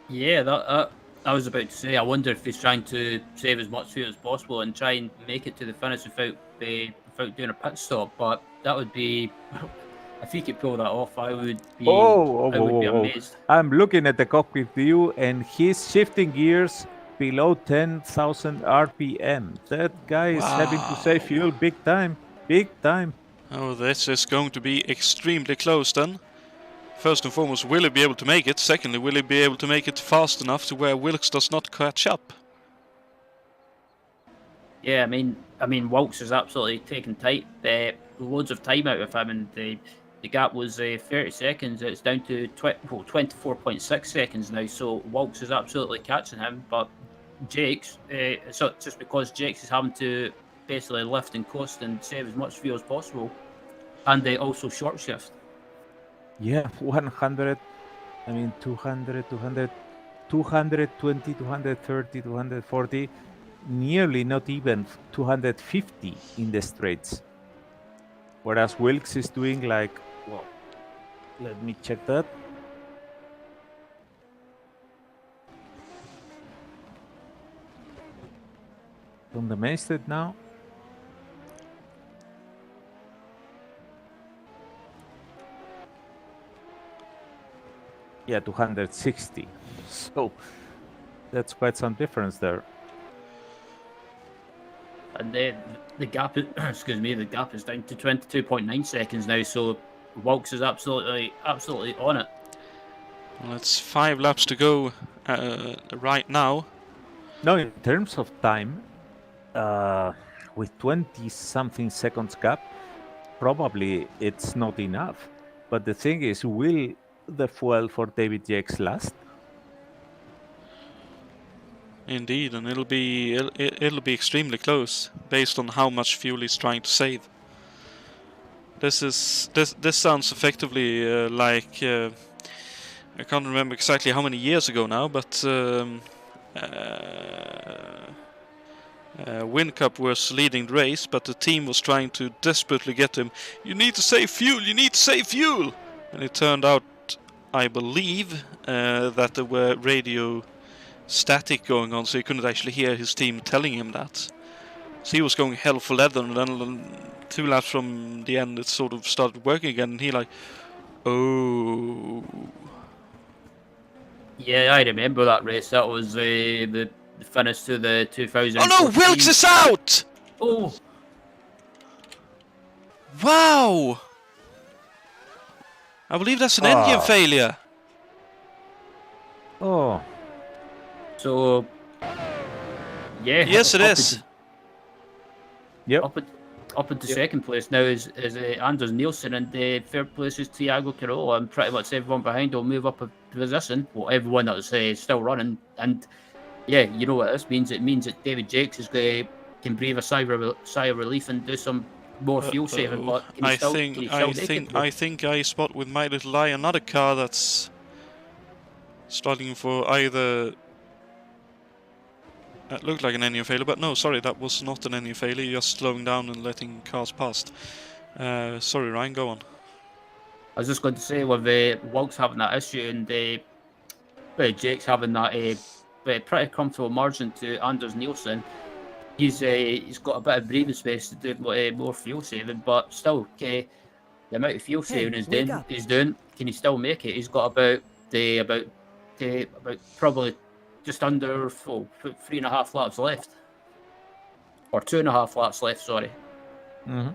[SPEAKER 2] yeah. That I was about to say. I wonder if he's trying to save as much fuel as possible and try and make it to the finish without doing a pit stop. But that would be, if he could pull that off, I would be amazed.
[SPEAKER 3] I'm looking at the cockpit view, and he's shifting gears below 10,000 RPM. That guy is having to save fuel big time. Big time.
[SPEAKER 1] Oh, this is going to be extremely close then. First and foremost, will he be able to make it? Secondly, will he be able to make it fast enough to where Wilkes does not catch up?
[SPEAKER 2] Yeah, I mean, Wilkes is absolutely taking loads of time out of him, and the gap was 30 seconds. It's down to 24.6 seconds now. So Wilkes is absolutely catching him, but Jakes, so just because Jakes is having to basically lift and coast and save as much fuel as possible, and they also short shift.
[SPEAKER 3] Yeah, 100, I mean 200, 200, 220, 230, 240, nearly not even 250 in the straights. Whereas Wilkes is doing like, well, let me check that. On the main straight now. Yeah, 260. So that's quite some difference there.
[SPEAKER 2] And the gap is, excuse me, the gap is down to 22.9 seconds now. So Wilkes is absolutely on it.
[SPEAKER 1] Well, it's 5 laps to go right now.
[SPEAKER 3] No, in terms of time, with 20-something seconds gap, probably it's not enough. But the thing is, will the fuel for David Jakes last?
[SPEAKER 1] Indeed, and it'll be extremely close based on how much fuel he's trying to save. This sounds effectively like I can't remember exactly how many years ago now, but WinCup was leading the race, but the team was trying to desperately get him. You need to save fuel. You need to save fuel, and it turned out, I believe, that there were radio static going on, so he couldn't actually hear his team telling him that. So he was going hell for leather, and then 2 laps from the end it sort of started working again, and he like, oh.
[SPEAKER 2] Yeah, I remember that race. That was the finish to the 2000.
[SPEAKER 1] Oh no, Wilkes is out!
[SPEAKER 2] Oh!
[SPEAKER 1] Wow! I believe that's an engine failure.
[SPEAKER 3] Oh.
[SPEAKER 2] So, yeah.
[SPEAKER 1] Yes, it is.
[SPEAKER 3] Yep.
[SPEAKER 2] Up into second place now is Anders Nielsen, and third place is Thiago Carolla, and pretty much everyone behind will move up a position. Well, everyone that's still running, and yeah, you know what this means? It means that David Jakes can breathe a sigh of relief and do some more fuel saving. But
[SPEAKER 1] I think I spot with my little eye another car that's starting for either. That looked like an engine failure, but no, sorry, that was not an engine failure, just slowing down and letting cars past. Sorry, Ryan, go on.
[SPEAKER 2] I was just going to say, with Wilkes having that issue and Jake's having that pretty comfortable margin to Anders Nielsen, he's got a bit of breathing space to do more fuel saving, but still, the amount of fuel saving he's doing, can he still make it? He's got about probably just under 3.5 laps left. Or 2.5 laps left, sorry.
[SPEAKER 3] Mm-hmm.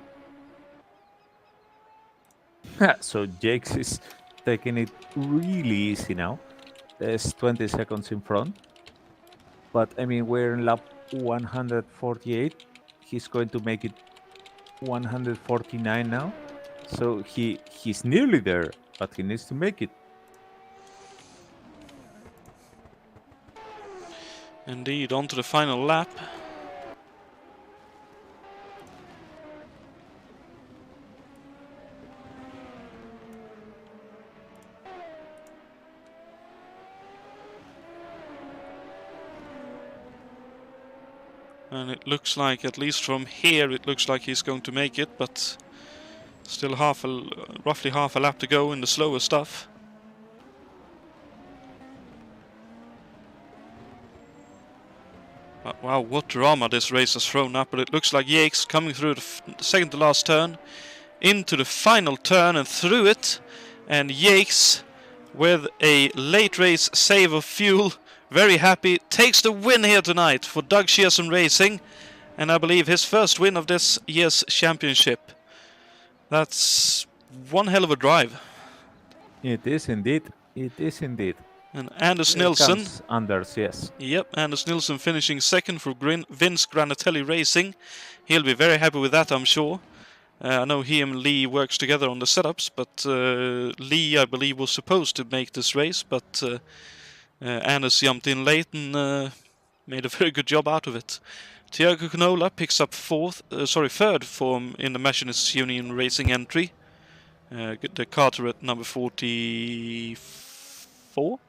[SPEAKER 3] So Jakes is taking it really easy now. There's 20 seconds in front. But I mean, we're in lap 148. He's going to make it 149 now. So he's nearly there, but he needs to make it.
[SPEAKER 1] Indeed, on to the final lap. And it looks like, at least from here, it looks like he's going to make it, but still roughly half a lap to go in the slower stuff. But wow, what drama this race has thrown up. But it looks like Yates coming through the second to last turn, into the final turn and through it. And Yates, with a late race save of fuel, very happy, takes the win here tonight for Doug Shearson Racing. And I believe his first win of this year's championship. That's one hell of a drive.
[SPEAKER 3] It is indeed. It is indeed.
[SPEAKER 1] And Anders
[SPEAKER 3] Here
[SPEAKER 1] Nilsson.
[SPEAKER 3] comes Anders, yes.
[SPEAKER 1] Yep, Anders Nilsson finishing second for Vince Granatelli Racing. He'll be very happy with that, I'm sure. I know he and Lee works together on the setups, but Lee, I believe, was supposed to make this race, but Anders jumped in late and made a very good job out of it. Tiago Canola picks up third form in the Machinists Union Racing entry. The Carteret number 44.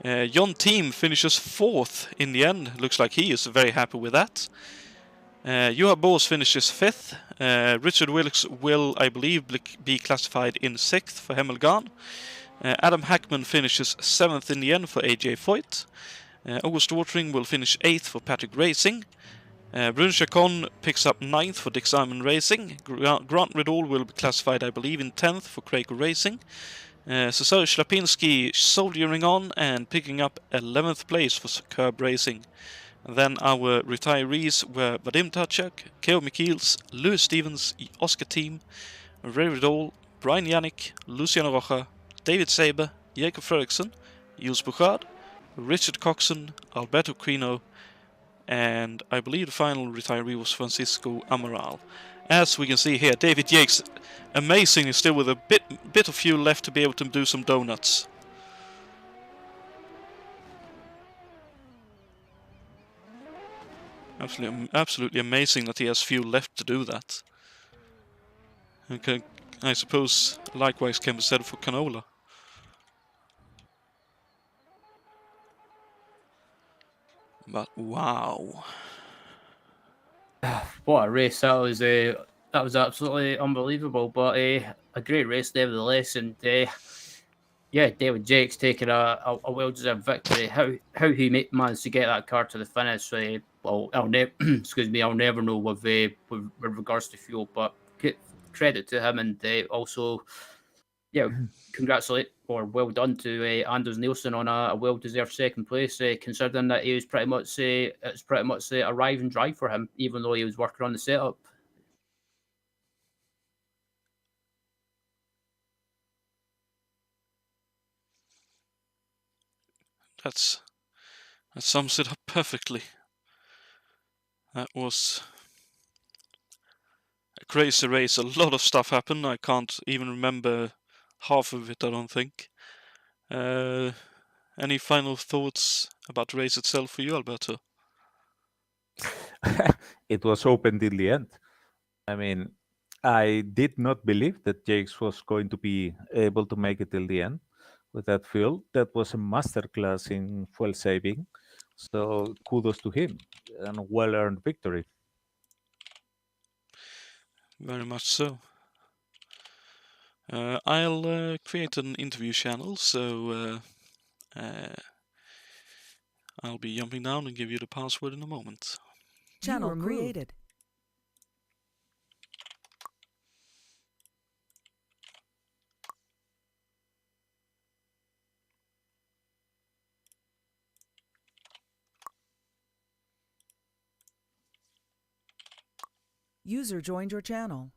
[SPEAKER 1] John Team finishes fourth in the end. Looks like he is very happy with that. Juha Bors finishes fifth. Richard Wilkes will, I believe, be classified in sixth for Hemmelgarn. Adam Hackman finishes seventh in the end for AJ Foyt. August Watering will finish eighth for Patrick Racing. Brun Chacon picks up ninth for Dick Simon Racing. Grant Riddle will be classified, I believe, in 10th for Krakow Racing. Cesar Shlapinski soldiering on and picking up 11th place for Curb Racing. And then our retirees were Vadim Tachak, Keo Michiels, Louis Stevens, Oscar Team, Ray Riddle, Brian Yannick, Luciano Rocha, David Saber, Jacob Fredriksson, Jules Bouchard, Richard Coxon, Alberto Quino, and I believe the final retiree was Francisco Amaral. As we can see here, David Yates, amazingly still with a bit of fuel left to be able to do some donuts. Absolutely amazing that he has fuel left to do that. Okay, I suppose likewise can be said for Canola. But wow.
[SPEAKER 2] What a race that was! That was absolutely unbelievable. But a great race nevertheless. And yeah, David Jakes taking a well-deserved victory. How he managed to get that car to the finish? Well, excuse me, I'll never know with regards to fuel. But credit to him, and also, yeah, congratulate or well done to Anders Nielsen on a well-deserved second place, considering that he was pretty much it's pretty much a arrive and drive for him, even though he was working on the setup.
[SPEAKER 1] That sums it up perfectly. That was a crazy race. A lot of stuff happened. I can't even remember half of it, I don't think. Any final thoughts about the race itself for you, Alberto?
[SPEAKER 3] It was open till the end. I mean, I did not believe that Jakes was going to be able to make it till the end with that fuel. That was a masterclass in fuel saving. So kudos to him and well-earned victory.
[SPEAKER 1] Very much so. I'll create an interview channel, so I'll be jumping down and give you the password in a moment.
[SPEAKER 4] Channel created. User joined your channel.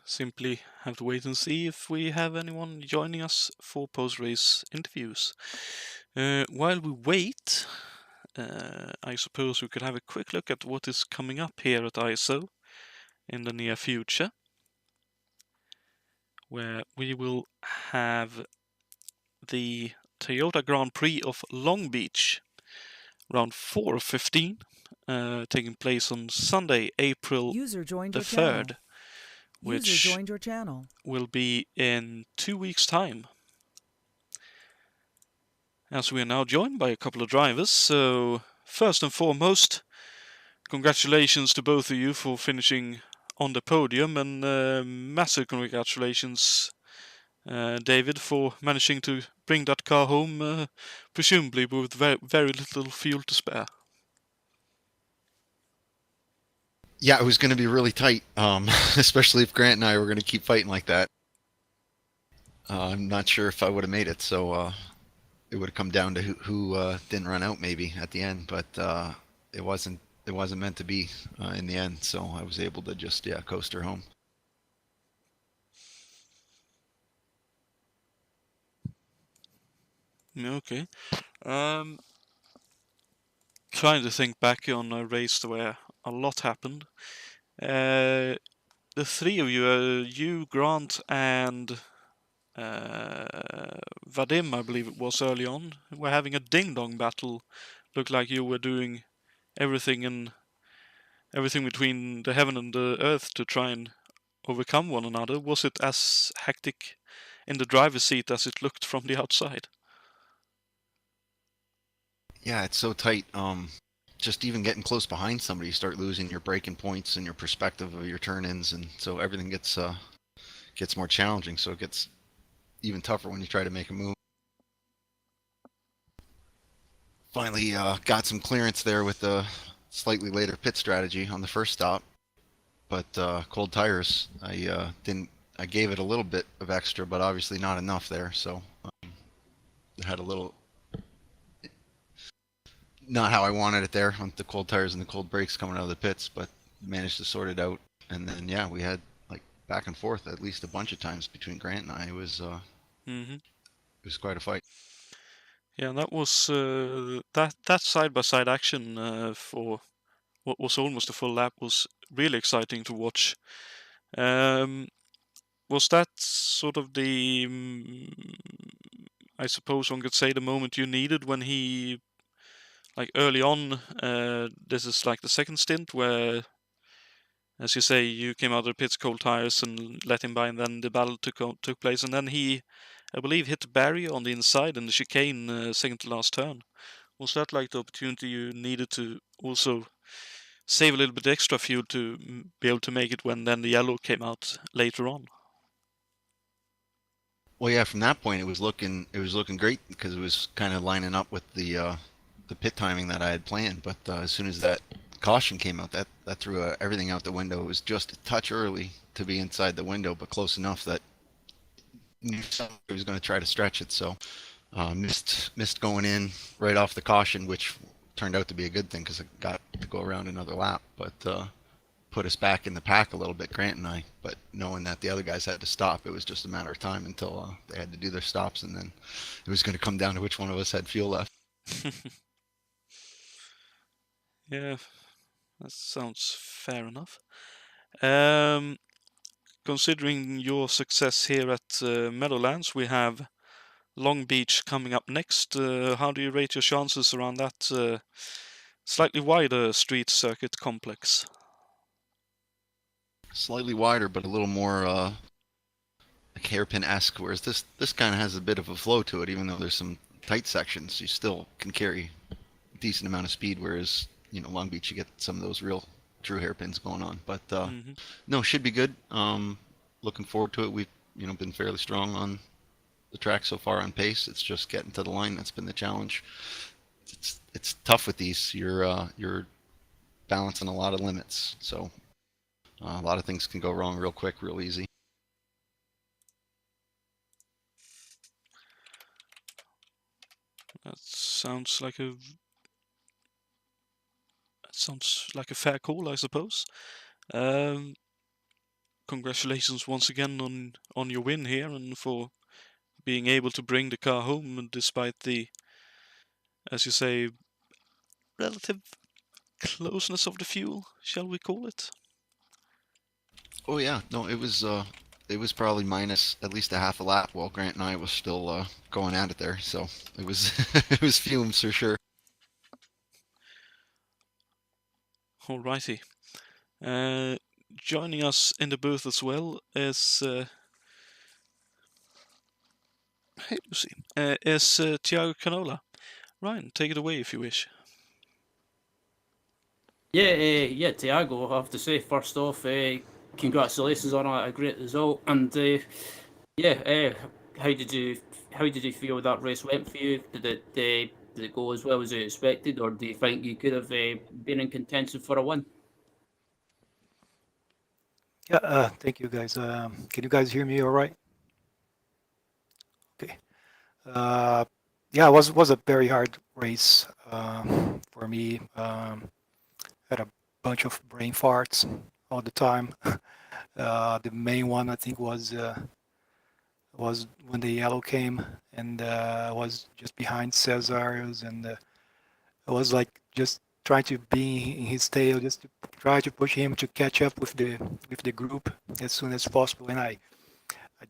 [SPEAKER 1] simply have to wait and see if we have anyone joining us for post-race interviews. While we wait, I suppose we could have a quick look at what is coming up here at ISO in the near future, where we will have the Toyota Grand Prix of Long Beach, round 4 of 15, taking place on Sunday, April
[SPEAKER 4] User joined
[SPEAKER 1] the
[SPEAKER 4] your channel.
[SPEAKER 1] 3rd,
[SPEAKER 4] User
[SPEAKER 1] which
[SPEAKER 4] joined your channel.
[SPEAKER 1] will be in 2 weeks' time. As we are now joined by a couple of drivers, so first and foremost, congratulations to both of you for finishing on the podium, and massive congratulations, David, for managing to bring that car home, presumably with very little fuel to spare.
[SPEAKER 5] Yeah, it was going to be really tight, especially if Grant and I were going to keep fighting like that. I'm not sure if I would have made it, so it would have come down to who didn't run out maybe at the end, but it wasn't meant to be in the end, so I was able to just coast her home.
[SPEAKER 1] Okay. Trying to think back on a race where a lot happened. The three of you, you, Grant, and Vadim, I believe it was early on, were having a ding-dong battle. Looked like you were doing everything between the heaven and the earth to try and overcome one another. Was it as hectic in the driver's seat as it looked from the outside?
[SPEAKER 5] Yeah, it's so tight. Just even getting close behind somebody, you start losing your braking points and your perspective of your turn-ins, and so everything gets more challenging. So it gets even tougher when you try to make a move. Finally got some clearance there with the slightly later pit strategy on the first stop, but cold tires. I gave it a little bit of extra, but obviously not enough there. So had a little. Not how I wanted it there on the cold tires and the cold brakes coming out of the pits, but managed to sort it out. And then we had like back and forth at least a bunch of times between Grant and I. It was it was quite a fight.
[SPEAKER 1] Yeah, and that was that side-by-side action for what was almost a full lap was really exciting to watch. Was that sort of I suppose one could say, the moment you needed when he, like early on, this is like the second stint where, as you say, you came out of the pits cold tires and let him by, and then the battle took place, and then he, I believe, hit the barrier on the inside in the chicane, second to last turn. Was that like the opportunity you needed to also save a little bit extra fuel to be able to make it when then the yellow came out later on?
[SPEAKER 5] Well, yeah, from that point it was looking great because it was kind of lining up with the pit timing that I had planned. But as soon as that caution came out, that threw everything out the window. It was just a touch early to be inside the window, but close enough that he was going to try to stretch it. So missed going in right off the caution, which turned out to be a good thing because I got to go around another lap. But put us back in the pack a little bit, Grant and I. But knowing that the other guys had to stop, it was just a matter of time until they had to do their stops, and then it was going to come down to which one of us had fuel left.
[SPEAKER 1] Yeah, that sounds fair enough. Considering your success here at Meadowlands, we have Long Beach coming up next. How do you rate your chances around that slightly wider street circuit complex?
[SPEAKER 5] Slightly wider, but a little more like hairpin-esque, whereas this kind of has a bit of a flow to it. Even though there's some tight sections, you still can carry a decent amount of speed, whereas Long Beach, you get some of those real true hairpins going on. But no, should be good. Looking forward to it. We've been fairly strong on the track so far on pace. It's just getting to the line that's been the challenge. It's tough with these. You're balancing a lot of limits, so a lot of things can go wrong real quick, real easy.
[SPEAKER 1] That sounds like a fair call, I suppose. congratulations once again on your win here and for being able to bring the car home despite the, as you say, relative closeness of the fuel, shall we call it?
[SPEAKER 5] Oh yeah, no, it was probably minus at least a half a lap while Grant and I was still going at it there. So it was it was fumes for sure.
[SPEAKER 1] Alrighty. Joining us in the booth as well is hey Lucy, is Tiago Canola. Ryan, take it away if you wish.
[SPEAKER 2] Yeah, Tiago, I have to say, first off, congratulations on a great result. And how did you feel that race went for you? Did it go as well as you expected, or do you think you could have been in contention for a win?
[SPEAKER 6] Yeah, thank you guys. Can you guys hear me all right? Okay. Yeah, it was a very hard race for me. Had a bunch of brain farts all the time. The main one I think was when the yellow came and was just behind Cesar's, and I was like just trying to be in his tail, just to try to push him to catch up with the group as soon as possible. And I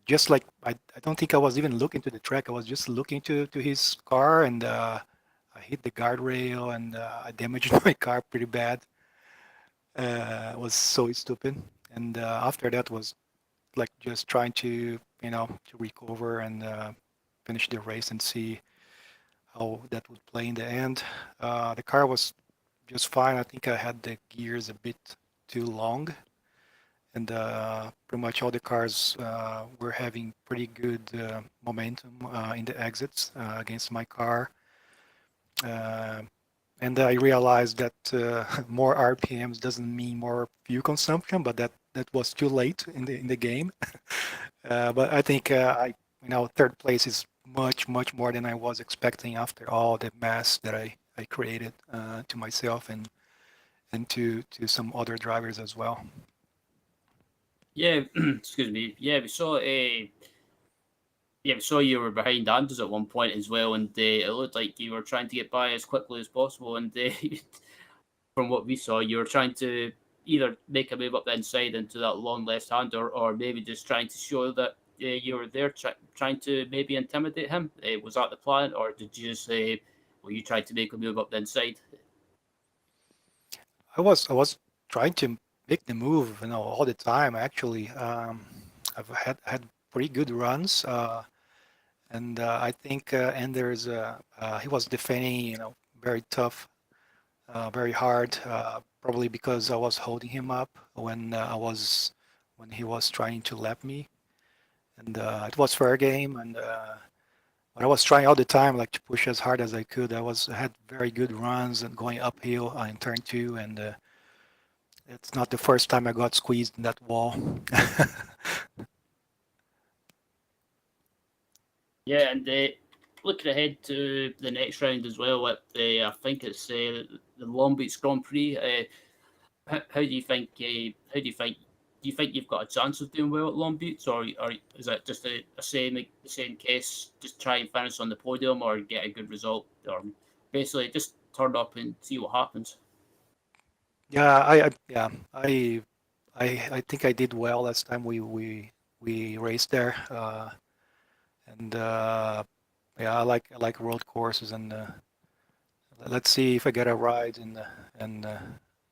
[SPEAKER 6] just like I don't think I was even looking to the track. I was just looking to his car, and I hit the guardrail, and I damaged my car pretty bad. It was so stupid. And after that was like just trying to to recover and finish the race and see how that would play in the end. The car was just fine. I think I had the gears a bit too long, and pretty much all the cars were having pretty good momentum in the exits against my car. And I realized that more RPMs doesn't mean more fuel consumption, but that was too late in the game. But I think third place is much more than I was expecting after all the mess that I created to myself and to some other drivers as well.
[SPEAKER 2] Yeah, excuse me. Yeah, we saw we saw you were behind Anders at one point as well, and it looked like you were trying to get by as quickly as possible. And from what we saw, you were trying to either make a move up the inside into that long left hand, or maybe just trying to show that you were there, trying to maybe intimidate him. Was that the plan, or did you just say, well, you tried to make a move up the inside?
[SPEAKER 6] I was trying to make the move, all the time. Actually, I've had pretty good runs, and I think Anders he was defending, very tough, very hard. Probably because I was holding him up when he was trying to lap me, and it was fair game. And but I was trying all the time, like to push as hard as I could. I had very good runs and going uphill in turn 2, and it's not the first time I got squeezed in that wall.
[SPEAKER 2] Yeah, and looking ahead to the next round as well, at I think it's the Long Beach Grand Prix. How do you think? How do you think? Do you think you've got a chance of doing well at Long Beach, or is that just the same case? Just try and finish on the podium, or get a good result, or basically just turn up and see what happens.
[SPEAKER 6] Yeah, I think I did well last time we raced there, and yeah, I like road courses, and let's see if I get a ride and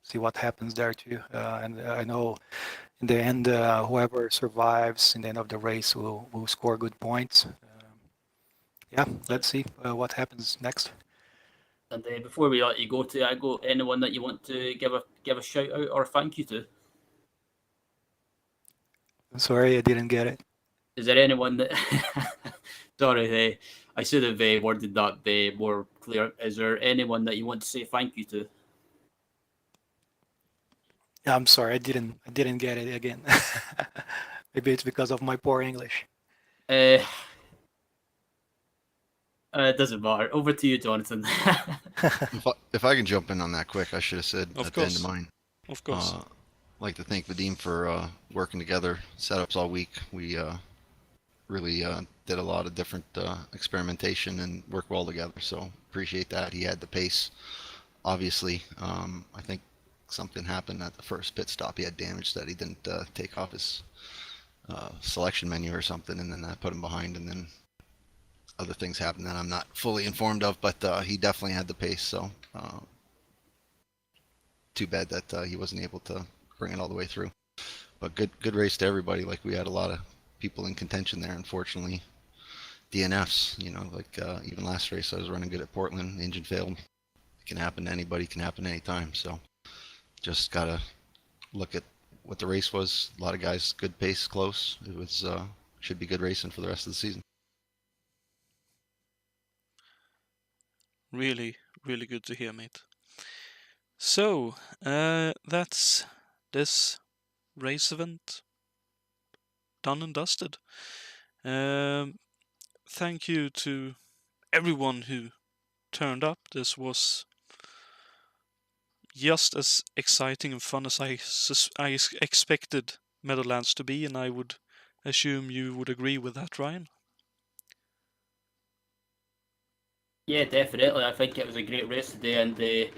[SPEAKER 6] see what happens there too. And I know in the end, whoever survives in the end of the race will score good points. Yeah, let's see what happens next.
[SPEAKER 2] And before we let you go, Tiago, anyone that you want to give a shout out or a thank you to?
[SPEAKER 6] I'm sorry, I didn't get it.
[SPEAKER 2] Is there anyone that? Sorry, I should have worded that more clear. Is there anyone that you want to say thank you to?
[SPEAKER 6] Yeah, I'm sorry, I didn't get it again. Maybe it's because of my poor English.
[SPEAKER 2] It doesn't matter. Over to you, Jonatan.
[SPEAKER 5] If I can jump in on that quick, I should have said
[SPEAKER 1] Of
[SPEAKER 5] at the end
[SPEAKER 1] course.
[SPEAKER 5] of mine.
[SPEAKER 1] Of course.
[SPEAKER 5] like to thank Vadim for working together, setups all week. We really did a lot of different experimentation and worked well together. So appreciate that. He had the pace. Obviously, I think something happened at the first pit stop. He had damage that he didn't take off his selection menu or something, and then that put him behind. And then other things happened that I'm not fully informed of, but he definitely had the pace. So too bad that he wasn't able to bring it all the way through. But good race to everybody. Like, we had a lot of people in contention there. Unfortunately, DNFs. Like even last race I was running good at Portland. The engine failed. It can happen to anybody. It can happen anytime. So just gotta look at what the race was. A lot of guys, good pace, close. It was should be good racing for the rest of the season.
[SPEAKER 1] Really, really good to hear, mate. So, that's this race event done and dusted. Thank you to everyone who turned up. This was just as exciting and fun as I expected Meadowlands to be, and I would assume you would agree with that, Ryan.
[SPEAKER 2] Yeah, definitely. I think it was a great race today, and I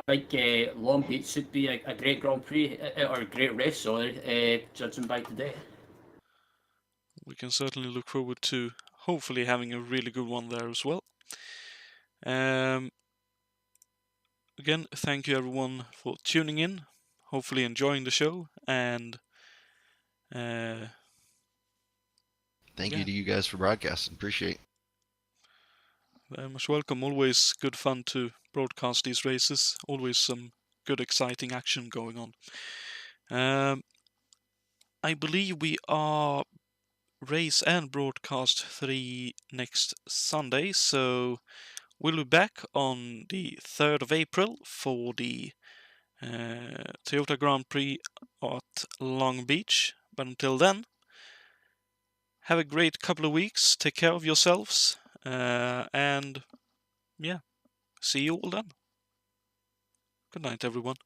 [SPEAKER 2] think Long Beach should be a great Grand Prix, or a great race, sorry, judging by today.
[SPEAKER 1] We can certainly look forward to hopefully having a really good one there as well. Again, thank you everyone for tuning in, hopefully enjoying the show, and
[SPEAKER 5] Thank you to you guys for broadcasting. Appreciate it.
[SPEAKER 1] very much welcome. Always good fun to broadcast these races. Always some good, exciting action going on. I believe we are race and broadcast 3 next Sunday, so we'll be back on the 3rd of April for the Toyota Grand Prix at Long Beach. But until then, have a great couple of weeks. Take care of yourselves. And yeah, see you all then. Good night, everyone.